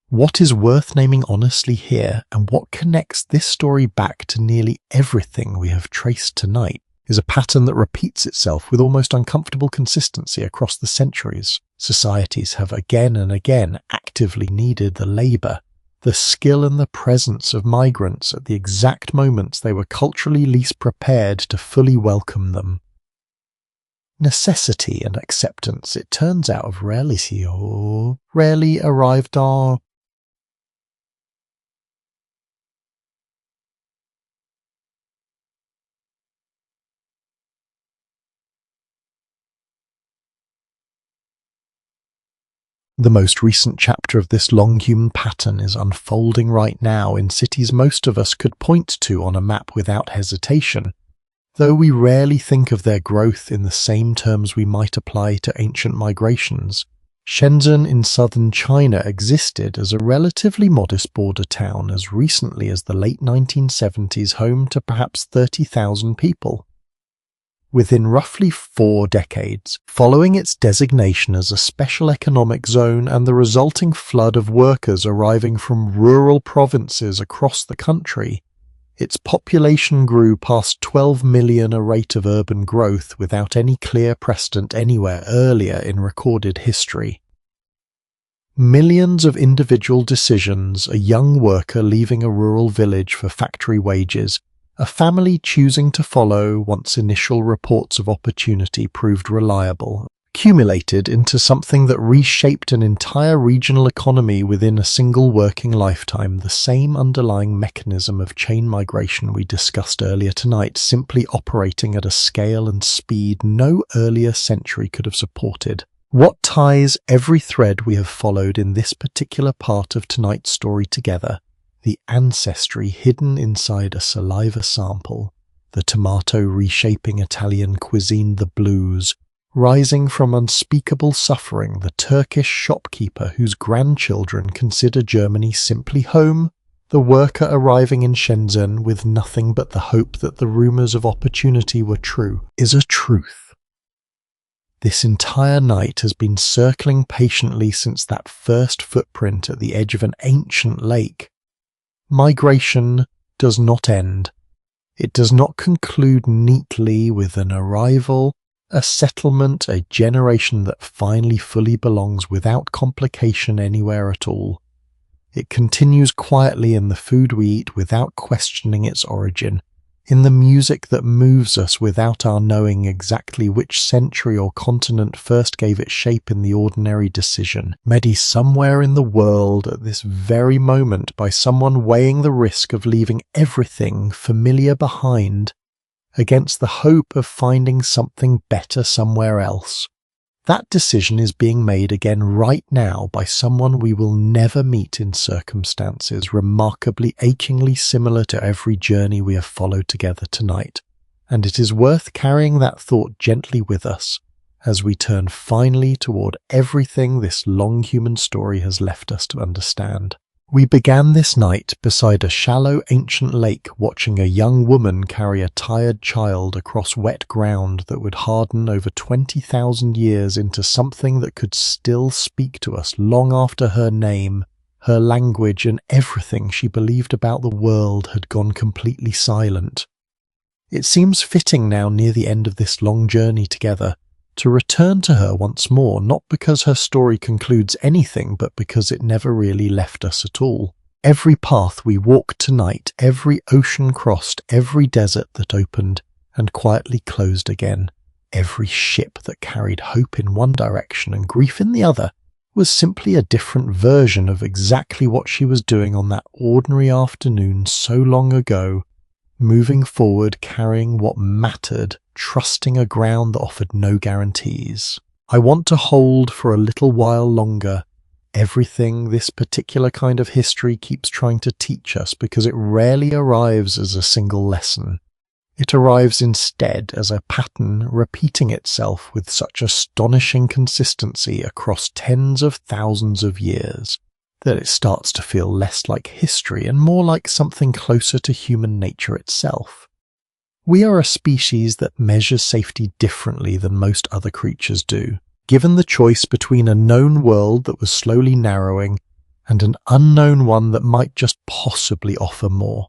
What is worth naming honestly here, and what connects this story back to nearly everything we have traced tonight, is a pattern that repeats itself with almost uncomfortable consistency across the centuries. Societies have again and again actively needed the labour, the skill and the presence of migrants at the exact moments they were culturally least prepared to fully welcome them. Necessity and acceptance, it turns out, have rarely arrived on. The most recent chapter of this long human pattern is unfolding right now in cities most of us could point to on a map without hesitation, though we rarely think of their growth in the same terms we might apply to ancient migrations. Shenzhen in southern China existed as a relatively modest border town as recently as the late 1970s, home to perhaps 30,000 people. Within roughly 4 decades, following its designation as a special economic zone and the resulting flood of workers arriving from rural provinces across the country, its population grew past 12 million, a rate of urban growth without any clear precedent anywhere earlier in recorded history. Millions of individual decisions, a young worker leaving a rural village for factory wages, a family choosing to follow once initial reports of opportunity proved reliable, accumulated into something that reshaped an entire regional economy within a single working lifetime, the same underlying mechanism of chain migration we discussed earlier tonight, simply operating at a scale and speed no earlier century could have supported. What ties every thread we have followed in this particular part of tonight's story together? The ancestry hidden inside a saliva sample, the tomato reshaping Italian cuisine, the blues, rising from unspeakable suffering, the Turkish shopkeeper whose grandchildren consider Germany simply home, the worker arriving in Shenzhen with nothing but the hope that the rumours of opportunity were true, is a truth. This entire night has been circling patiently since that first footprint at the edge of an ancient lake. Migration does not end. It does not conclude neatly with an arrival, a settlement, a generation that finally fully belongs without complication anywhere at all. It continues quietly in the food we eat without questioning its origin, in the music that moves us without our knowing exactly which century or continent first gave it shape in the ordinary decision, made somewhere in the world at this very moment by someone weighing the risk of leaving everything familiar behind against the hope of finding something better somewhere else. That decision is being made again right now by someone we will never meet in circumstances remarkably, achingly similar to every journey we have followed together tonight, and it is worth carrying that thought gently with us as we turn finally toward everything this long human story has left us to understand. We began this night beside a shallow ancient lake, watching a young woman carry a tired child across wet ground that would harden over 20,000 years into something that could still speak to us long after her name, her language, and everything she believed about the world had gone completely silent. It seems fitting now near the end of this long journey together to return to her once more, not because her story concludes anything, but because it never really left us at all. Every path we walked tonight, every ocean crossed, every desert that opened and quietly closed again, every ship that carried hope in one direction and grief in the other, was simply a different version of exactly what she was doing on that ordinary afternoon so long ago, moving forward, carrying what mattered, trusting a ground that offered no guarantees. I want to hold for a little while longer everything this particular kind of history keeps trying to teach us, because it rarely arrives as a single lesson. It arrives instead as a pattern repeating itself with such astonishing consistency across tens of thousands of years that it starts to feel less like history and more like something closer to human nature itself. We are a species that measures safety differently than most other creatures do. Given the choice between a known world that was slowly narrowing and an unknown one that might just possibly offer more,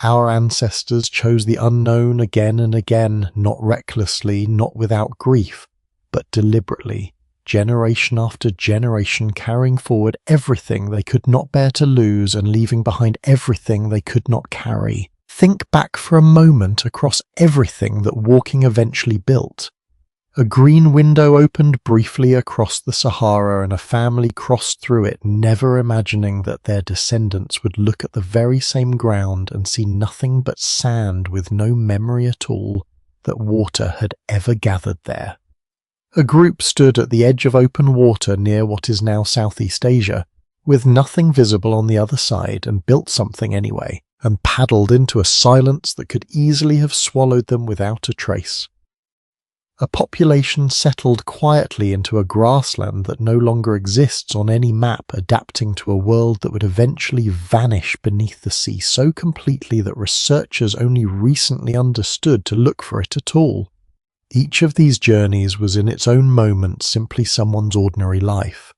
our ancestors chose the unknown again and again, not recklessly, not without grief, but deliberately, generation after generation, carrying forward everything they could not bear to lose and leaving behind everything they could not carry. Think back for a moment across everything that walking eventually built. A green window opened briefly across the Sahara and a family crossed through it, never imagining that their descendants would look at the very same ground and see nothing but sand with no memory at all that water had ever gathered there. A group stood at the edge of open water near what is now Southeast Asia, with nothing visible on the other side, and built something anyway, and paddled into a silence that could easily have swallowed them without a trace. A population settled quietly into a grassland that no longer exists on any map, adapting to a world that would eventually vanish beneath the sea so completely that researchers only recently understood to look for it at all. Each of these journeys was in its own moment simply someone's ordinary life.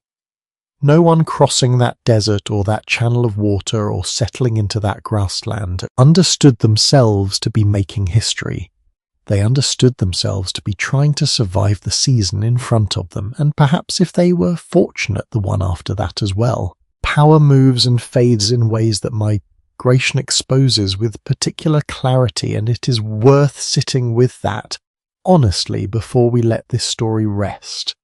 No one crossing that desert or that channel of water or settling into that grassland understood themselves to be making history. They understood themselves to be trying to survive the season in front of them, and perhaps if they were fortunate, the one after that as well. Power moves and fades in ways that migration exposes with particular clarity, and it is worth sitting with that, honestly, before we let this story rest.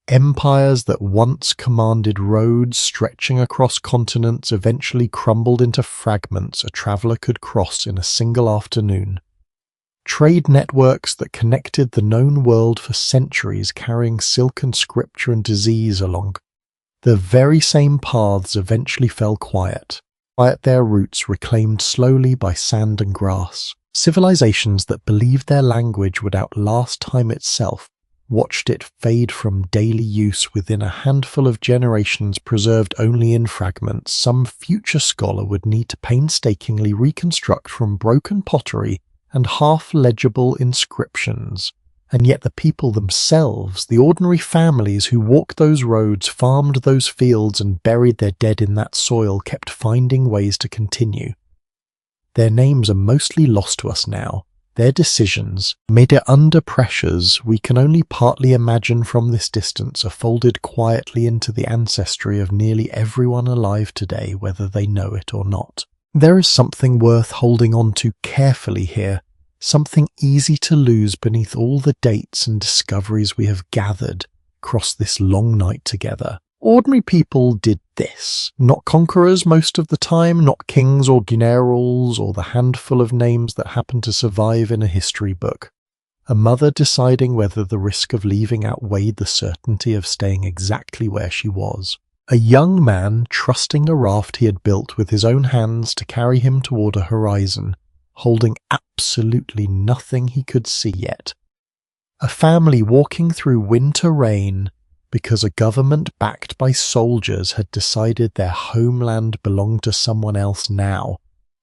Empires that once commanded roads stretching across continents eventually crumbled into fragments a traveller could cross in a single afternoon. Trade networks that connected the known world for centuries, carrying silken scripture and disease along the very same paths, eventually fell quiet their roots reclaimed slowly by sand and grass. Civilizations that believed their language would outlast time itself watched it fade from daily use within a handful of generations, preserved only in fragments some future scholar would need to painstakingly reconstruct from broken pottery and half-legible inscriptions. And yet the people themselves, the ordinary families who walked those roads, farmed those fields and buried their dead in that soil, kept finding ways to continue. Their names are mostly lost to us now. Their decisions, made under pressures we can only partly imagine from this distance, are folded quietly into the ancestry of nearly everyone alive today, whether they know it or not. There is something worth holding on to carefully here, something easy to lose beneath all the dates and discoveries we have gathered across this long night together. Ordinary people did this, not conquerors most of the time, not kings or generals or the handful of names that happen to survive in a history book. A mother deciding whether the risk of leaving outweighed the certainty of staying exactly where she was. A young man trusting a raft he had built with his own hands to carry him toward a horizon, holding absolutely nothing he could see yet. A family walking through winter rain because a government backed by soldiers had decided their homeland belonged to someone else now.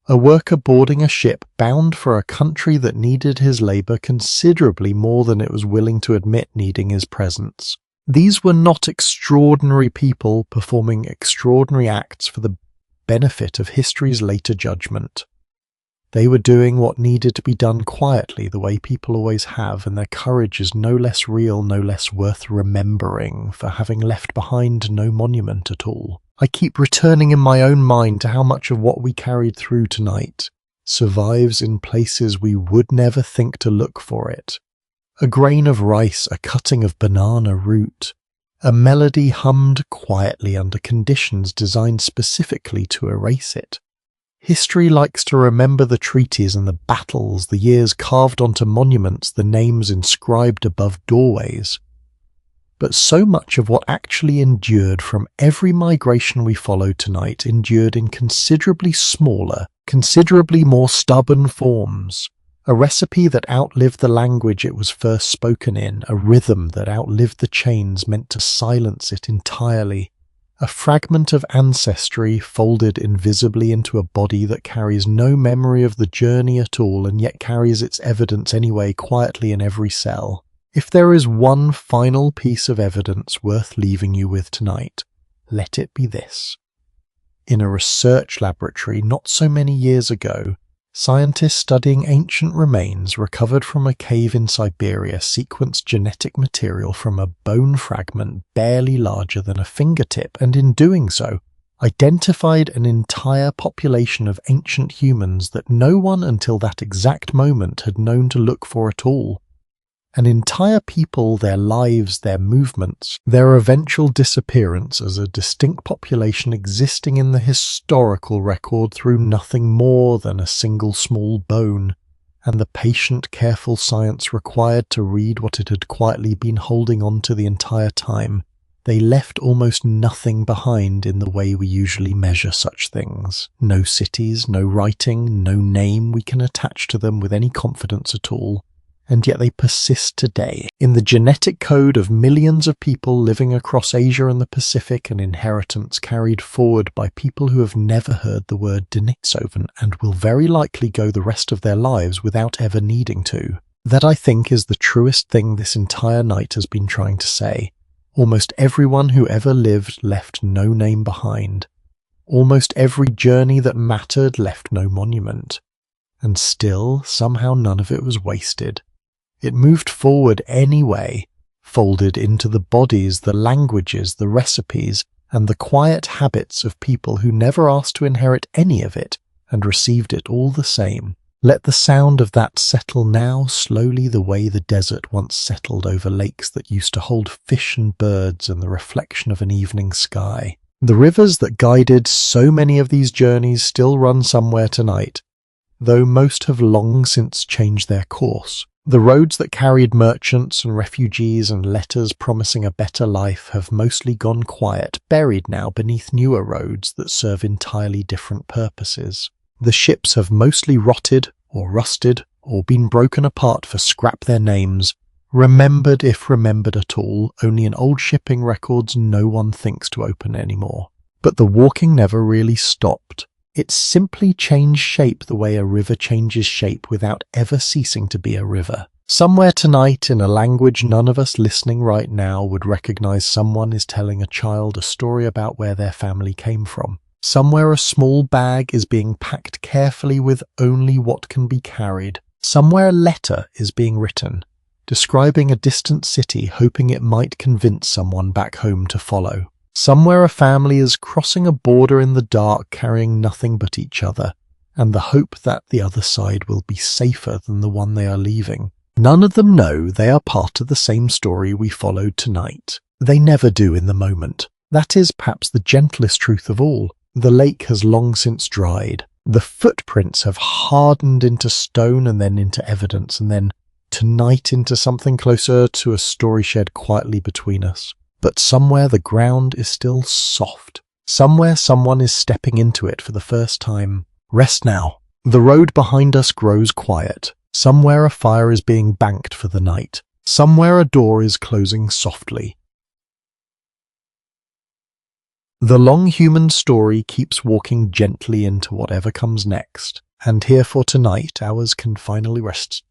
A worker boarding a ship bound for a country that needed his labour considerably more than it was willing to admit needing his presence. These were not extraordinary people performing extraordinary acts for the benefit of history's later judgment. They were doing what needed to be done quietly, the way people always have, and their courage is no less real, no less worth remembering for having left behind no monument at all. I keep returning in my own mind to how much of what we carried through tonight survives in places we would never think to look for it. A grain of rice, a cutting of banana root, a melody hummed quietly under conditions designed specifically to erase it. History likes to remember the treaties and the battles, the years carved onto monuments, the names inscribed above doorways. But so much of what actually endured from every migration we followed tonight endured in considerably smaller, considerably more stubborn forms. A recipe that outlived the language it was first spoken in, a rhythm that outlived the chains meant to silence it entirely. A fragment of ancestry folded invisibly into a body that carries no memory of the journey at all and yet carries its evidence anyway quietly in every cell. If there is one final piece of evidence worth leaving you with tonight, let it be this. In a research laboratory not so many years ago, scientists studying ancient remains recovered from a cave in Siberia sequenced genetic material from a bone fragment barely larger than a fingertip, and in doing so, identified an entire population of ancient humans that no one until that exact moment had known to look for at all. An entire people, their lives, their movements, their eventual disappearance as a distinct population existing in the historical record through nothing more than a single small bone, and the patient, careful science required to read what it had quietly been holding on to the entire time. They left almost nothing behind in the way we usually measure such things. No cities, no writing, no name we can attach to them with any confidence at all. And yet they persist today, in the genetic code of millions of people living across Asia and the Pacific, an inheritance carried forward by people who have never heard the word Denisovin and will very likely go the rest of their lives without ever needing to. That, I think, is the truest thing this entire night has been trying to say. Almost everyone who ever lived left no name behind. Almost every journey that mattered left no monument. And still, somehow none of it was wasted. It moved forward anyway, folded into the bodies, the languages, the recipes, and the quiet habits of people who never asked to inherit any of it and received it all the same. Let the sound of that settle now slowly the way the desert once settled over lakes that used to hold fish and birds and the reflection of an evening sky. The rivers that guided so many of these journeys still run somewhere tonight, though most have long since changed their course. The roads that carried merchants and refugees and letters promising a better life have mostly gone quiet, buried now beneath newer roads that serve entirely different purposes. The ships have mostly rotted or rusted or been broken apart for scrap their names, remembered if remembered at all, only in old shipping records no one thinks to open anymore. But the walking never really stopped. It simply changed shape the way a river changes shape without ever ceasing to be a river. Somewhere tonight, in a language none of us listening right now would recognize, someone is telling a child a story about where their family came from. Somewhere a small bag is being packed carefully with only what can be carried. Somewhere a letter is being written, describing a distant city, hoping it might convince someone back home to follow. Somewhere a family is crossing a border in the dark, carrying nothing but each other, and the hope that the other side will be safer than the one they are leaving. None of them know they are part of the same story we followed tonight. They never do in the moment. That is perhaps the gentlest truth of all. The lake has long since dried. The footprints have hardened into stone and then into evidence, and then tonight into something closer to a story shared quietly between us. But somewhere the ground is still soft. Somewhere someone is stepping into it for the first time. Rest now. The road behind us grows quiet. Somewhere a fire is being banked for the night. Somewhere a door is closing softly. The long human story keeps walking gently into whatever comes next. And here for tonight, ours can finally rest.